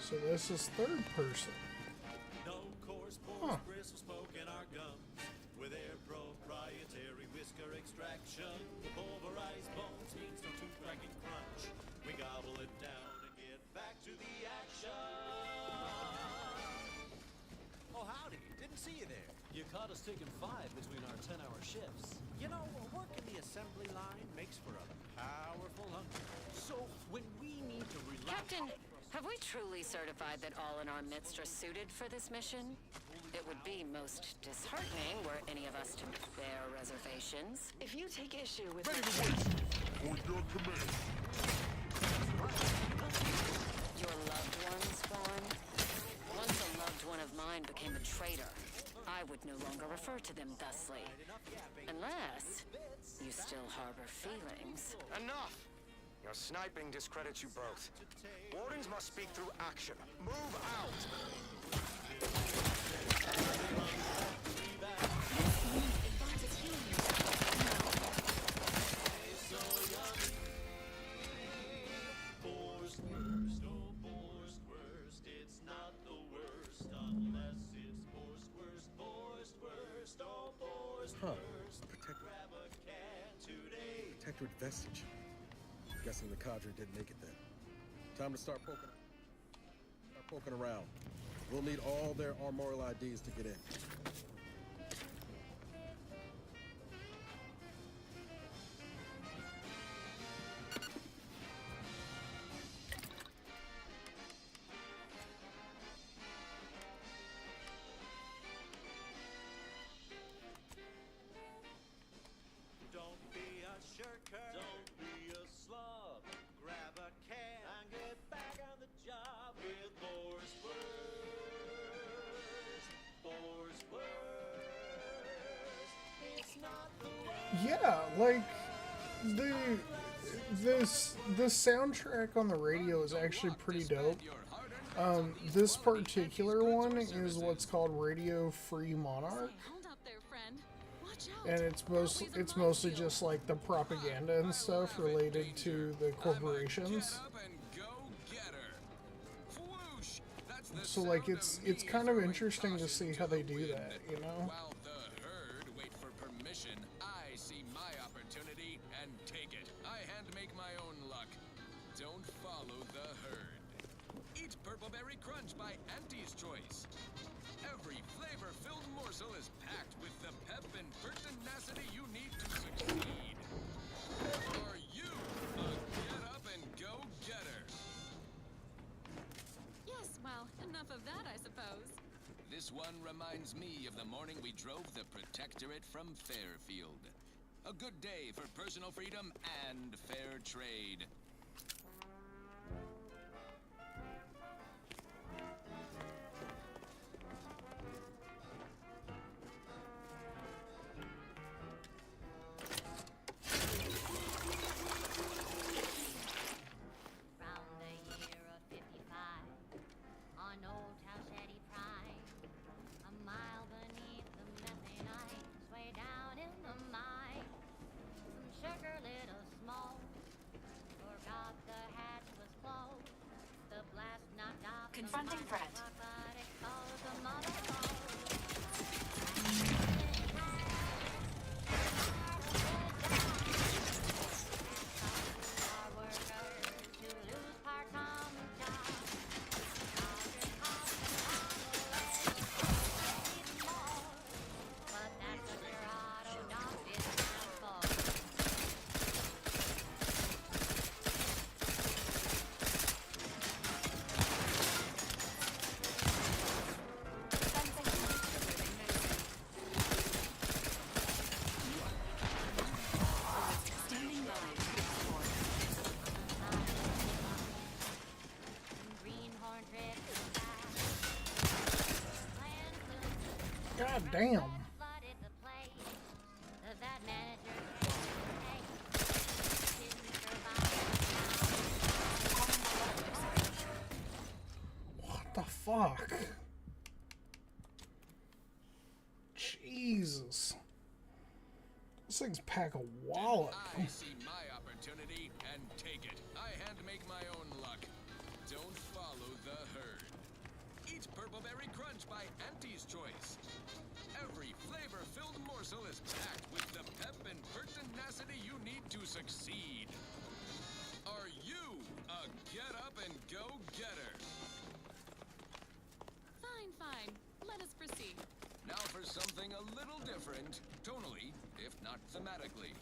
So this is third person. No coarse pores, bristle smoke in our gums. With their proprietary whisker extraction, the pulverized bones means no tooth cracking crunch. We gobble it down and get back to the action. Oh, howdy. Didn't see you there. You caught us taking 5 between our 10-hour shifts. You know, working the assembly line makes for a powerful hunger. So when we need to relax... Captain, have we truly certified that all in our midst are suited for this mission? It would be most disheartening were any of us to bear reservations. If you take issue with... Ready to wait! On your command! Your loved ones, Vaughn? Once a loved one of mine became a traitor, I would no longer refer to them thusly. Unless you still harbor feelings. Enough! Your sniping discredits you both. Wardens must speak through action. Move out! Forest worst, oh forest worst. It's not the worst unless it's forest worst. Forest worst, oh forest worst. Grab a can today. Protectorate vestige. Guessing the cadre didn't make it then. Time to start poking around. We'll need all their armorial IDs to get in. Don't be a shirker. Don't be a slob. Grab a can and get back on the job with Forest Worst. Forest Worst. It's not the worst. Yeah, like the soundtrack on the radio is actually pretty dope. This particular one is what's called Radio Free Monarch. And it's mostly just like the propaganda and stuff related to the corporations. So like it's kind of interesting to see how they do that, you know? While the herd wait for permission, I see my opportunity and take it. I hand make my own luck. Don't follow the herd. Eat Purpleberry Crunch by Auntie's Choice. Every flavor-filled morsel is packed with the pep and pertinacity you need to succeed. Are you a get-up-and-go-getter? Yes, well, enough of that, I suppose. This one reminds me of the morning we drove the Protectorate from Fairfield. A good day for personal freedom and fair trade. Damn. What the fuck? Jesus. Those things pack a wallet. I see my opportunity and take it. I hand make my own luck. Don't follow the herd. Eat Purpleberry Crunch by Auntie's Choice. Every flavor-filled morsel is packed with the pep and pertinacity you need to succeed. Are you a get-up-and-go-getter? Fine, fine. Let us proceed. Now for something a little different, tonally, if not thematically.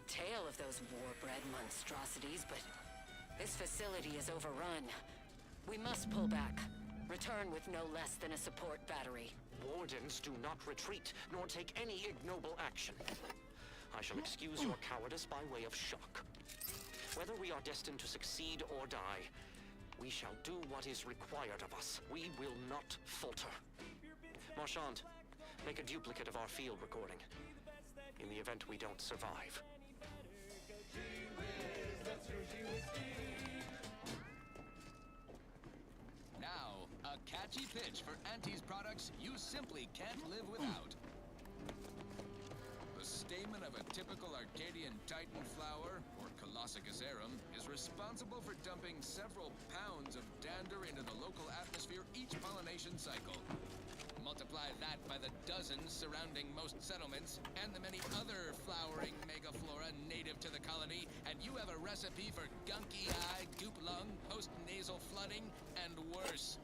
Tale of those war-bred monstrosities, but this facility is overrun. We must pull back. Return with no less than a support battery. Wardens do not retreat, nor take any ignoble action. I shall excuse your cowardice by way of shock. Whether we are destined to succeed or die, we shall do what is required of us. We will not falter. Marchand, make a duplicate of our field recording, in the event we don't survive. Now, a catchy pitch for Auntie's products you simply can't live without. The stamen of a typical Arcadian Titan flower, or Colossicus arum, is responsible for dumping several pounds of dander into the local atmosphere each pollination cycle. Multiply that by the dozens surrounding most settlements, and the many other flowering megaflora native to the colony, and you have a recipe for gunky eye, goop lung, post-nasal flooding, and worse.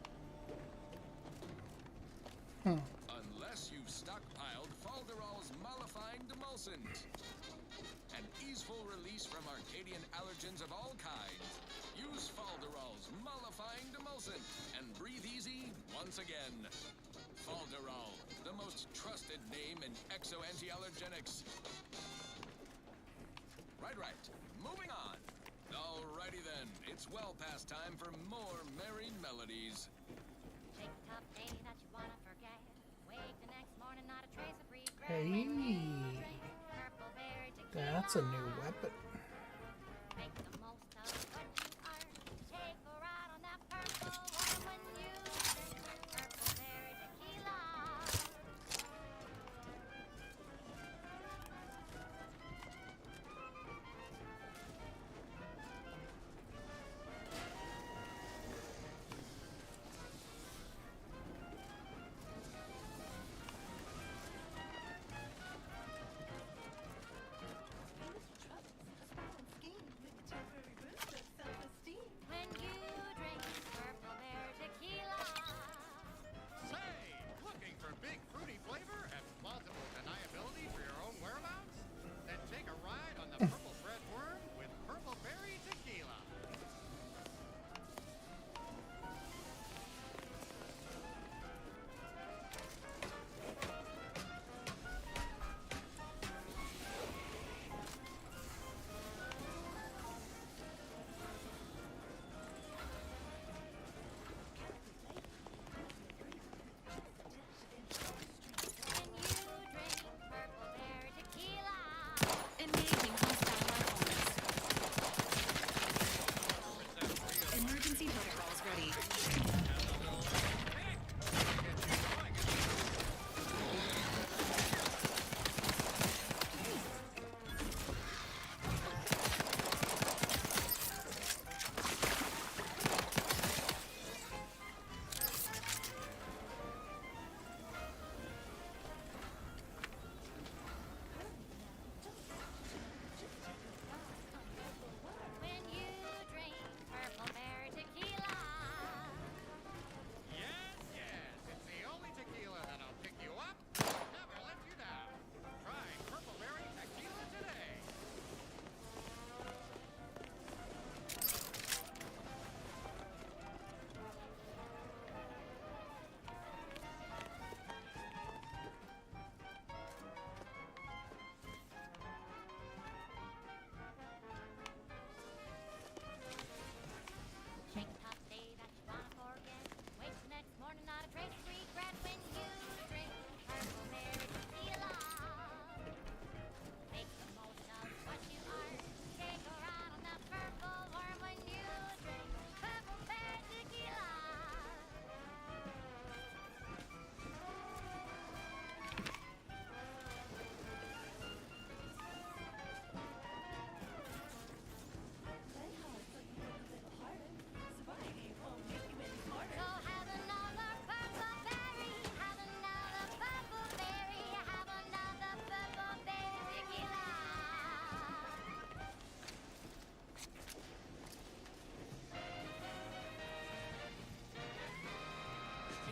Unless you've stockpiled Falderall's mollifying demulcent. An easeful release from Arcadian allergens of all kinds. Use Falderall's mollifying demulcent, and breathe easy once again. Falderall, the most trusted name in exo-anti-allergenics. Right. Moving on. Alrighty then, it's well past time for more merry melodies. Take a tough day that you wanna forget. Wake the next morning, not a trace of Hey, that's a new weapon.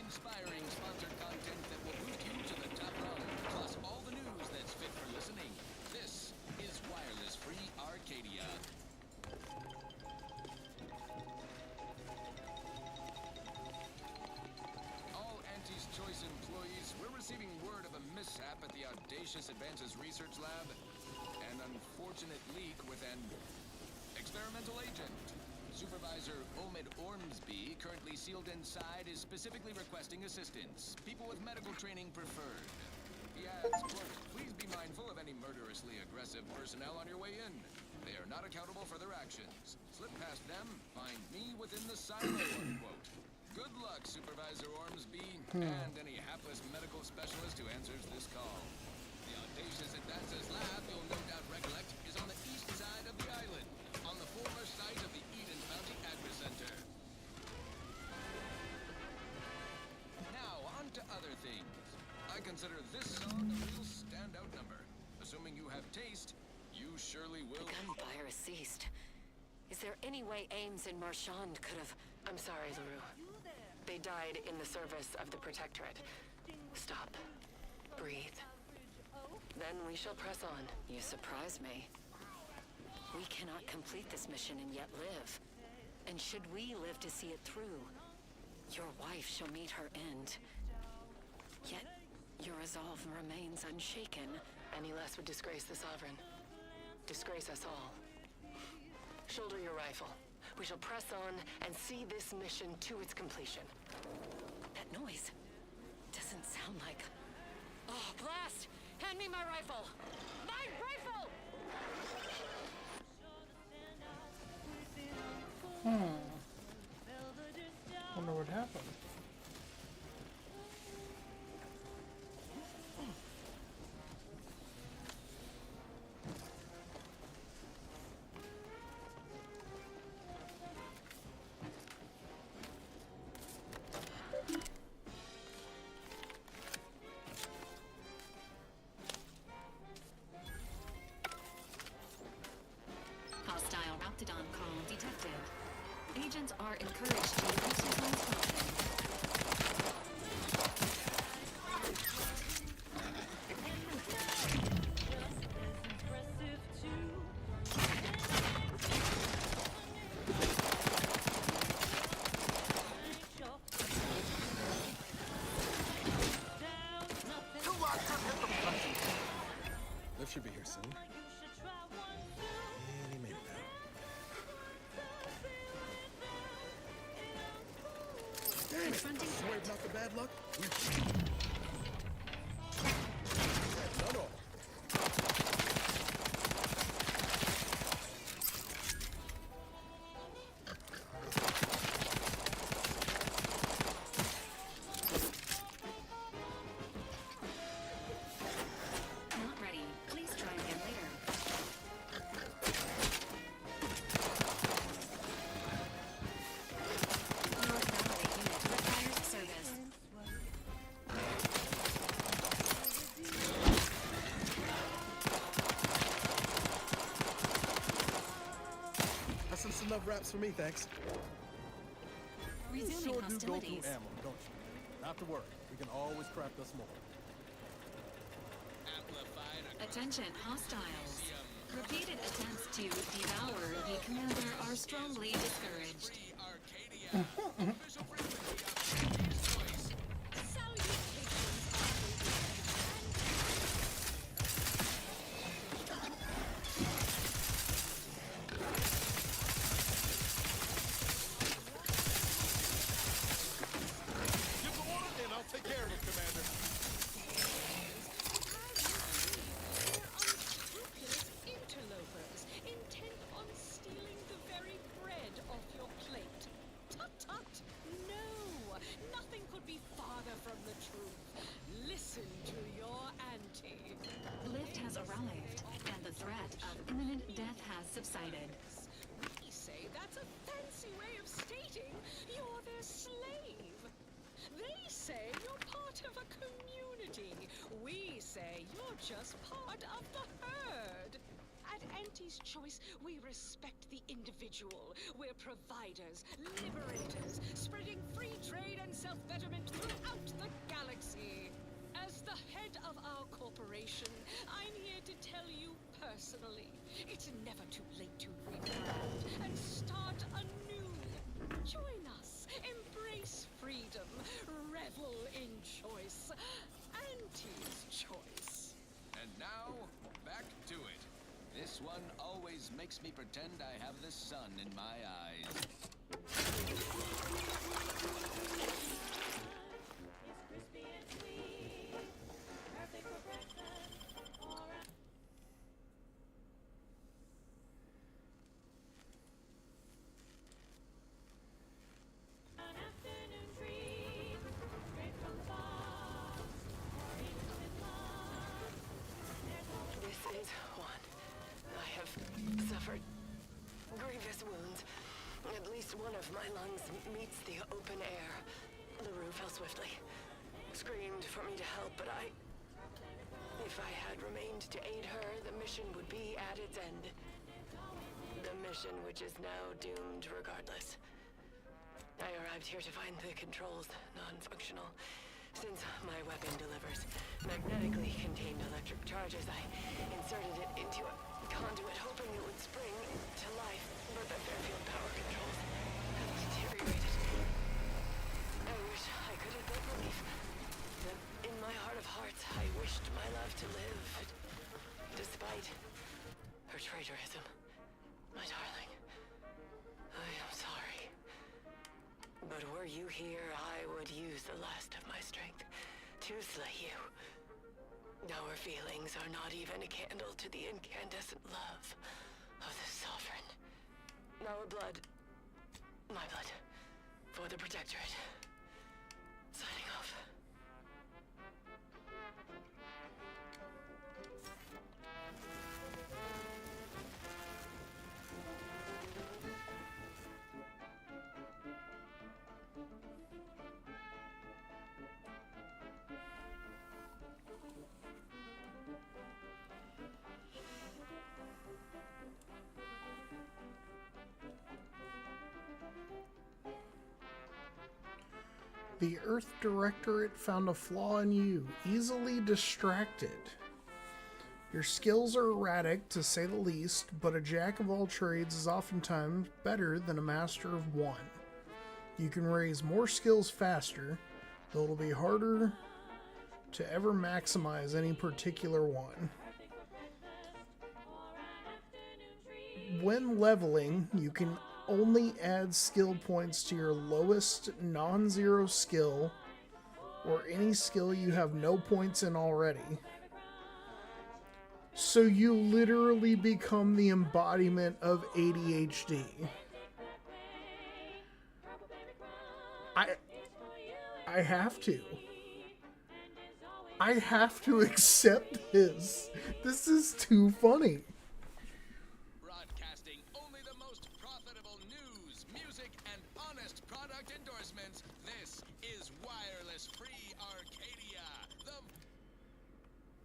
Inspiring sponsored content that will boost you to the top rung, plus all the news that's fit for listening. This is Wireless Free Arcadia. All Auntie's Choice employees, we're receiving word of a mishap at the Audacious Advances Research Lab. An unfortunate leak with an experimental agent. Supervisor Omid Ormsby, currently sealed inside, is specifically requesting assistance. People with medical training preferred. He adds, quote, please be mindful of any murderously aggressive personnel on your way in. They are not accountable for their actions. Slip past them, find me within the silo, unquote. Good luck, Supervisor Ormsby, and any hapless medical specialist who answers this call. The Audacious Advances Lab, you'll no doubt recollect, is on the east side of the island, on the former site of the Eden Bounty Agri-Center. Now, on to other things. I consider this song a real standout number. Assuming you have taste, you surely will. The gunfire has ceased. Is there any way Ames and Marchand could have... I'm sorry, LaRue. They died in the service of the Protectorate. Stop. Breathe. Then we shall press on. You surprise me. We cannot complete this mission and yet live. And should we live to see it through, your wife shall meet her end. Yet, your resolve remains unshaken. Any less would disgrace the Sovereign. Disgrace us all. Shoulder your rifle. We shall press on and see this mission to its completion. That noise doesn't sound like... Oh, blast! Hand Lend me my rifle! My rifle! Wonder what happened. Hostile Raptidon call detected. Agents are encouraged to exercise caution. Lift should be here soon. And he made it out. Damn it! Sorry about the bad luck. None all. Not ready. Please try again later. North Valley unit requires service. That's enough wraps for me, thanks. Resuming Sure do go hostilities. through ammo, don't you? Not to worry. We can always craft us more. Attention, hostiles. Repeated attempts to devour the commander are strongly discouraged. Give the order, and I'll take care of it, Commander. Unscrupulous interlopers, intent on stealing the very bread off your plate. Tut tut! No! Nothing could be farther from the truth. Listen to your auntie. Lift has arrived, and the threat of imminent death has subsided. We say that's a fancy way of stating you're their slave. They say you're part of a community. We say you're just part of the herd. At Auntie's Choice, we respect the individual. We're providers, liberators, spreading free trade and self-betterment throughout the galaxy. As the head of our corporation, I'm here to tell you personally, it's never too late to rebrand and start anew. Join us, embrace freedom, revel in choice. Auntie's Choice. And now, back to it. This one always makes me pretend I have the sun in my eyes. This is one. I have suffered grievous wounds. At least one of my lungs meets the open air. LaRue fell swiftly. Screamed for me to help, but if I had remained to aid her, the mission would be at its end. The mission which is now doomed regardless. I arrived here to find the controls non-functional. Since my weapon delivers magnetically contained electric charges, I inserted it into a conduit hoping it would spring to life, but the Fairfield power controls have deteriorated. I wish I could have built relief. In my heart of hearts, I wished my love to live, despite her traitorism. My darling, I am sorry. But were you here, I would use the last of my strength to slay you. Our feelings are not even a candle to the incandescent love of the Sovereign. Our blood, my blood, for the Protectorate. Signing off. The Earth Directorate found a flaw in you, easily distracted. Your skills are erratic, to say the least, but a jack of all trades is oftentimes better than a master of one. You can raise more skills faster, though it'll be harder to ever maximize any particular one. When leveling, you can only add skill points to your lowest non-zero skill or any skill you have no points in already. So you literally become the embodiment of ADHD. I have to. I have to accept this. This is too funny. Broadcasting only the most profitable news, music, and honest product endorsements. This is Wireless Free Arcadia.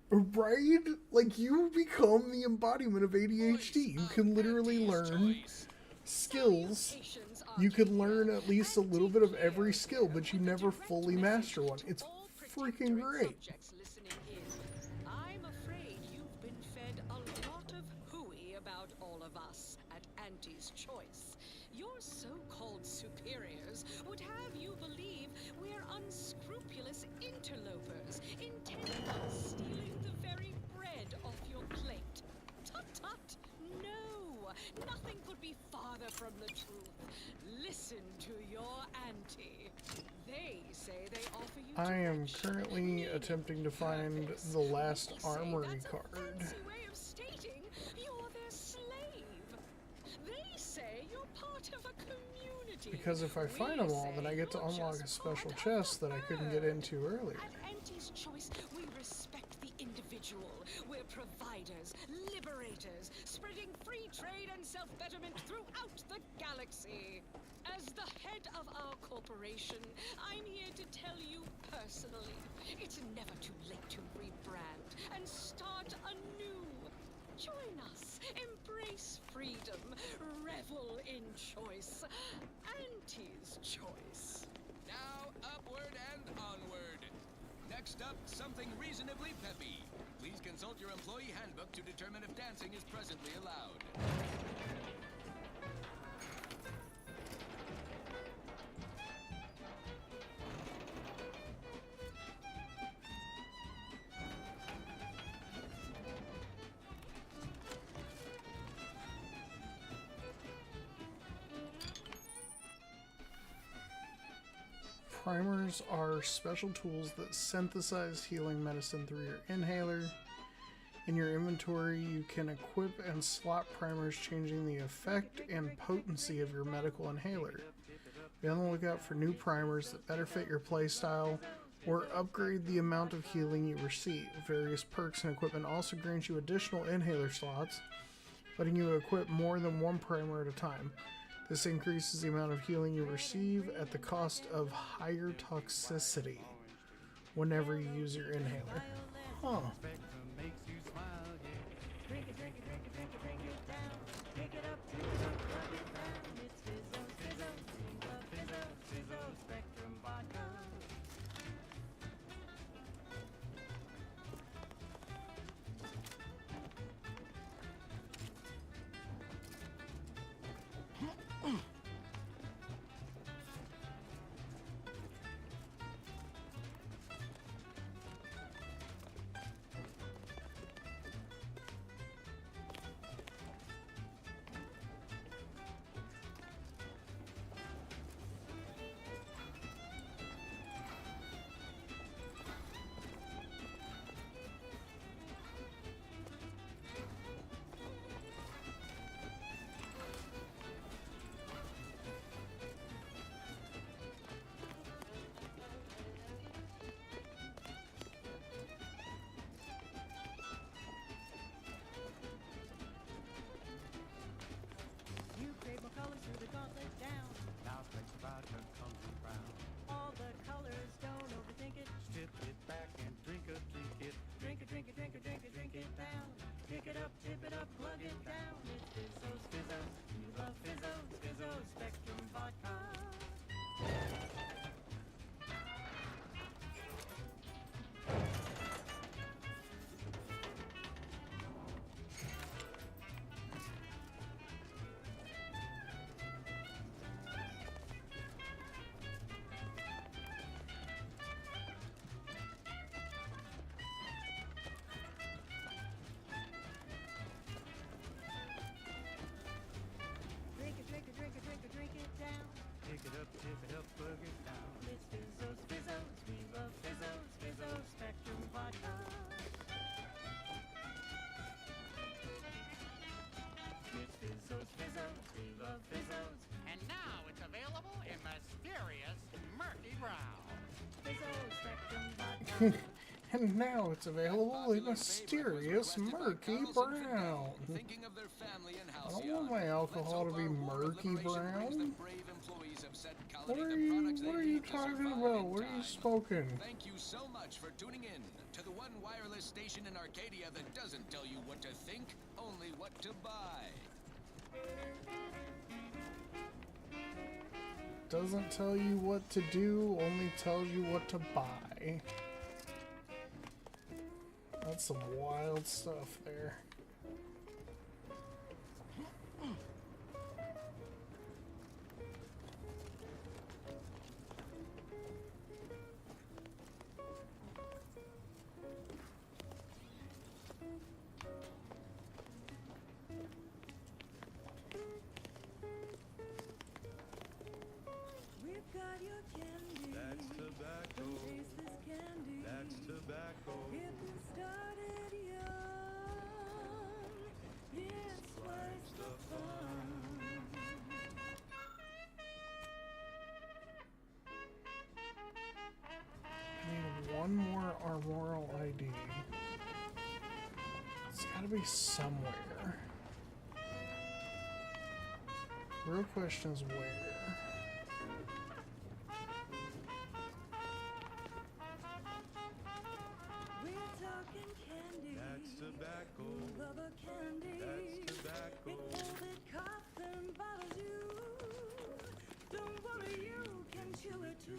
Right? Like, you become the embodiment of ADHD. You can literally learn skills. You can learn at least a little bit of every skill, but you never fully master one. It's freaking great. I'm afraid you've been fed a lot of hooey about all of us at Auntie's Choice. Your so-called superiors would have you believe we're unscrupulous interlopers intent on stealing the very bread off your plate. Tut-tut! No! Nothing could be farther from the truth. Listen to your auntie. They say they offer you I am currently attempting to find the last armory card. way of stating you're their slave. They say you're part of a community. Because if I find them all, then I get to unlock a special chest that I couldn't get into earlier. At Auntie's Choice, we respect the individual. We're providers, liberators, spreading free trade and self-betterment throughout the galaxy. As the head of our corporation, I'm here to tell you personally, it's never too late to rebrand and start anew. Join us, embrace freedom, revel in choice. Auntie's Choice. Now, upward and onward. Next up, something reasonably peppy. Please consult your employee handbook to determine if dancing is presently allowed. Primers are special tools that synthesize healing medicine through your inhaler. In your inventory, you can equip and slot primers, changing the effect and potency of your medical inhaler. Be on the lookout for new primers that better fit your playstyle or upgrade the amount of healing you receive. Various perks and equipment also grant you additional inhaler slots, letting you equip more than one primer at a time. This increases the amount of healing you receive at the cost of higher toxicity whenever you use your inhaler. Huh. And now it's available in mysterious murky brown. Thinking of their family and I don't want my alcohol to be murky brown. What are you talking about? What are you smoking? Thank you so much for tuning in to the one wireless station in Arcadia that doesn't tell you what to think, only what to buy. Doesn't tell you what to do, only tells you what to buy. That's some wild stuff there. We've got your candy. That's tobacco. Taste this candy. That's tobacco. If you started young, it's twice the fun. I need one more armoral ID. It's gotta be somewhere. Real question is where? We're talking candy. That's tobacco. Rubber candy. That's tobacco. It folded cups and bottles you. Don't worry, you can chew it too.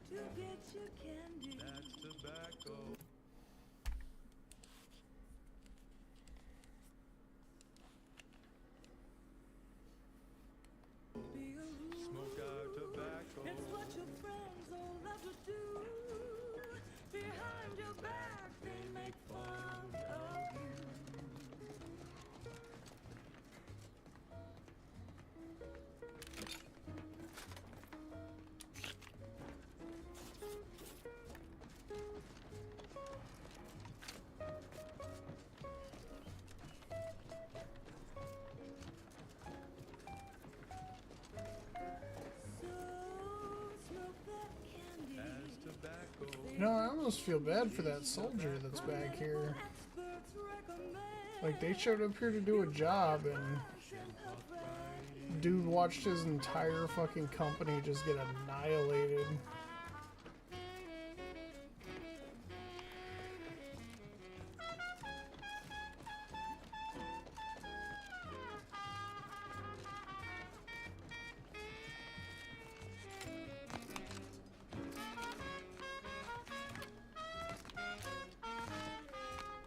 To get your candy. That's tobacco. Be a rule. Smoke our tobacco. It's what your friends all love to do. Behind your back, they make fun of you. So smoke that candy. That's tobacco. You know, I almost feel bad for that soldier that's back here. Experts recommend. Like, they showed up here to do a job, and dude watched his entire fucking company just get annihilated.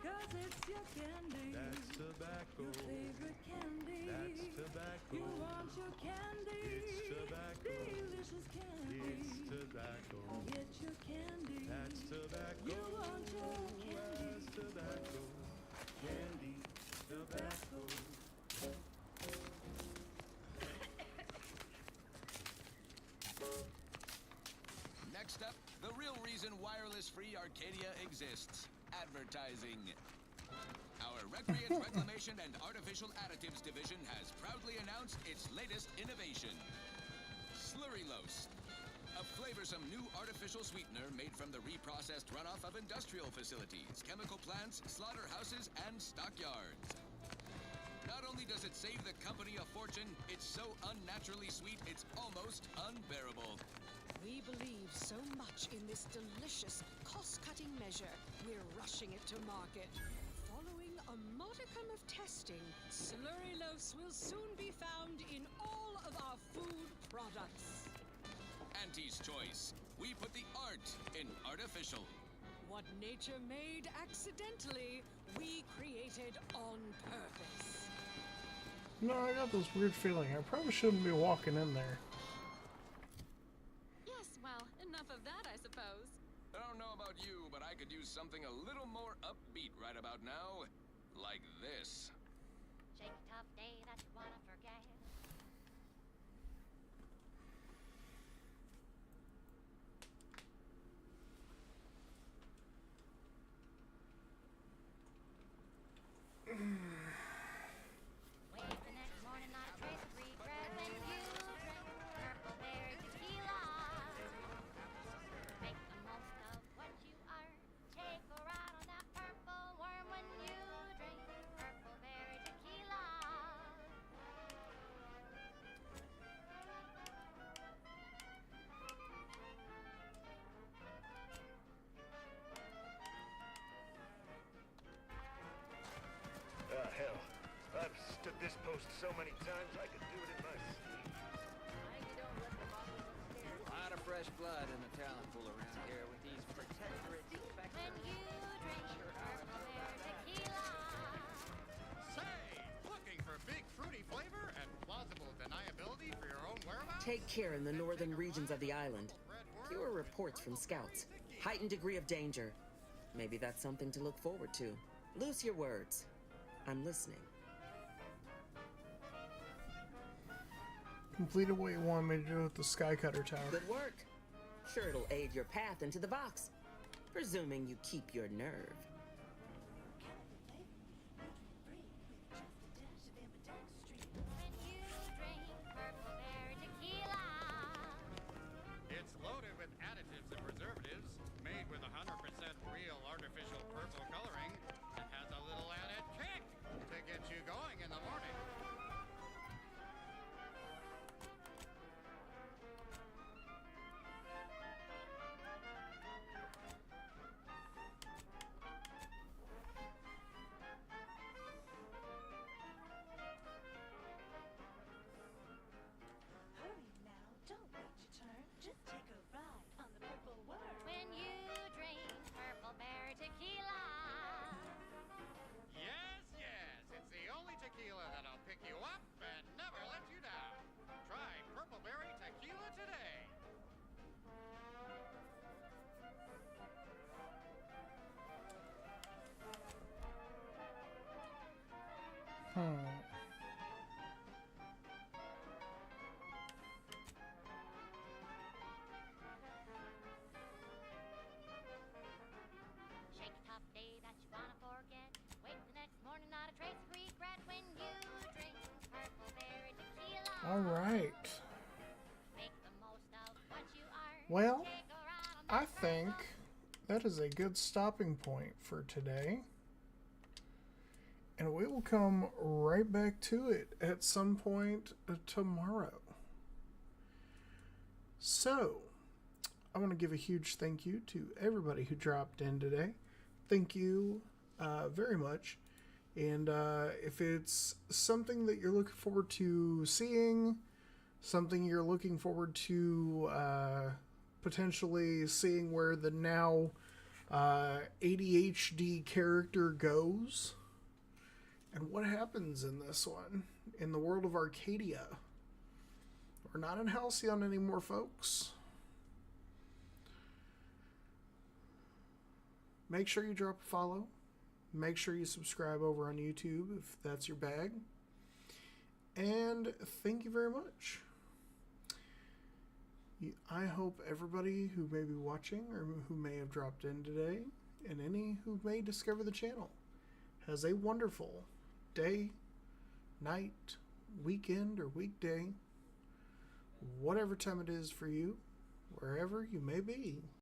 Cause it's your candy. That's tobacco. Your favorite candy. That's tobacco. You want your candy. It's tobacco. Delicious candy. It's tobacco. Get your candy. That's tobacco. You want your candy. That's tobacco. Candy. Tobacco. Next up, the real reason wireless-free Arcadia exists: advertising. Our Recreant Reclamation and Artificial Additives division has proudly announced its latest innovation, Slurrylose, a flavorsome new artificial sweetener made from the reprocessed runoff of industrial facilities, chemical plants, slaughterhouses, and stockyards. Not only does it save the company a fortune, it's so unnaturally sweet it's almost unbearable. We believe so much in this delicious, cost-cutting measure, we're rushing it to market. Following a modicum of testing, Slurrylose will soon be found in all of our food products. Auntie's Choice. We put the art in artificial. What nature made accidentally, we created on purpose. No, I got this weird feeling. I probably shouldn't be walking in there. Yes, well, enough of that, I suppose. I don't know about you, but I could use something a little more upbeat right about now. Like this. Shake a tough day that you wanna forget. Wake the next morning, not a trace of regret when you drink purple berry tequila. Make the most of what you are. Take a ride on that purple worm when you drink purple berry tequila. Ah, hell. I've stood this post so many times I could do it in my sleep. A lot of fresh blood in the talent pool around here with these protectorate defectors. When you drink purple berry tequila. Say, looking for big fruity flavor and plausible deniability for your own whereabouts? Take care in the northern regions of the island. Fewer reports from scouts. Heightened degree of danger. Maybe that's something to look forward to. Loose your words. I'm listening. Completed what you wanted me to do with the Skycutter Tower. Good work. Sure, it'll aid your path into the box. Presuming you keep your nerve. It's loaded with additives and preservatives, made with 100% real artificial purple coloring, and has a little added kick to get you going in the morning. Hurry now, don't wait your turn. Just take a ride on the purple worm. When you drink purple berry tequila. Yes, yes, it's the only tequila that'll pick you up and never let you down. Try Purple Berry Tequila today. Shake a tough day that you wanna forget. Wake the next morning, not a trace of regret when you drink purple berry tequila. All right. Make the most of what you are. Well, Take a ride on I think that is a good stopping point for today. And we will come right back to it at some point tomorrow. So, I want to give a huge thank you to everybody who dropped in today. Thank you very much. And if it's something that you're looking forward to seeing, something you're looking forward to potentially seeing where the now ADHD character goes, and what happens in this one, in the world of Arcadia. We're not in Halcyon anymore, folks. Make sure you drop a follow. Make sure you subscribe over on YouTube if that's your bag. And thank you very much. I hope everybody who may be watching or who may have dropped in today, and any who may discover the channel, has a wonderful day, night, weekend, or weekday, whatever time it is for you, wherever you may be.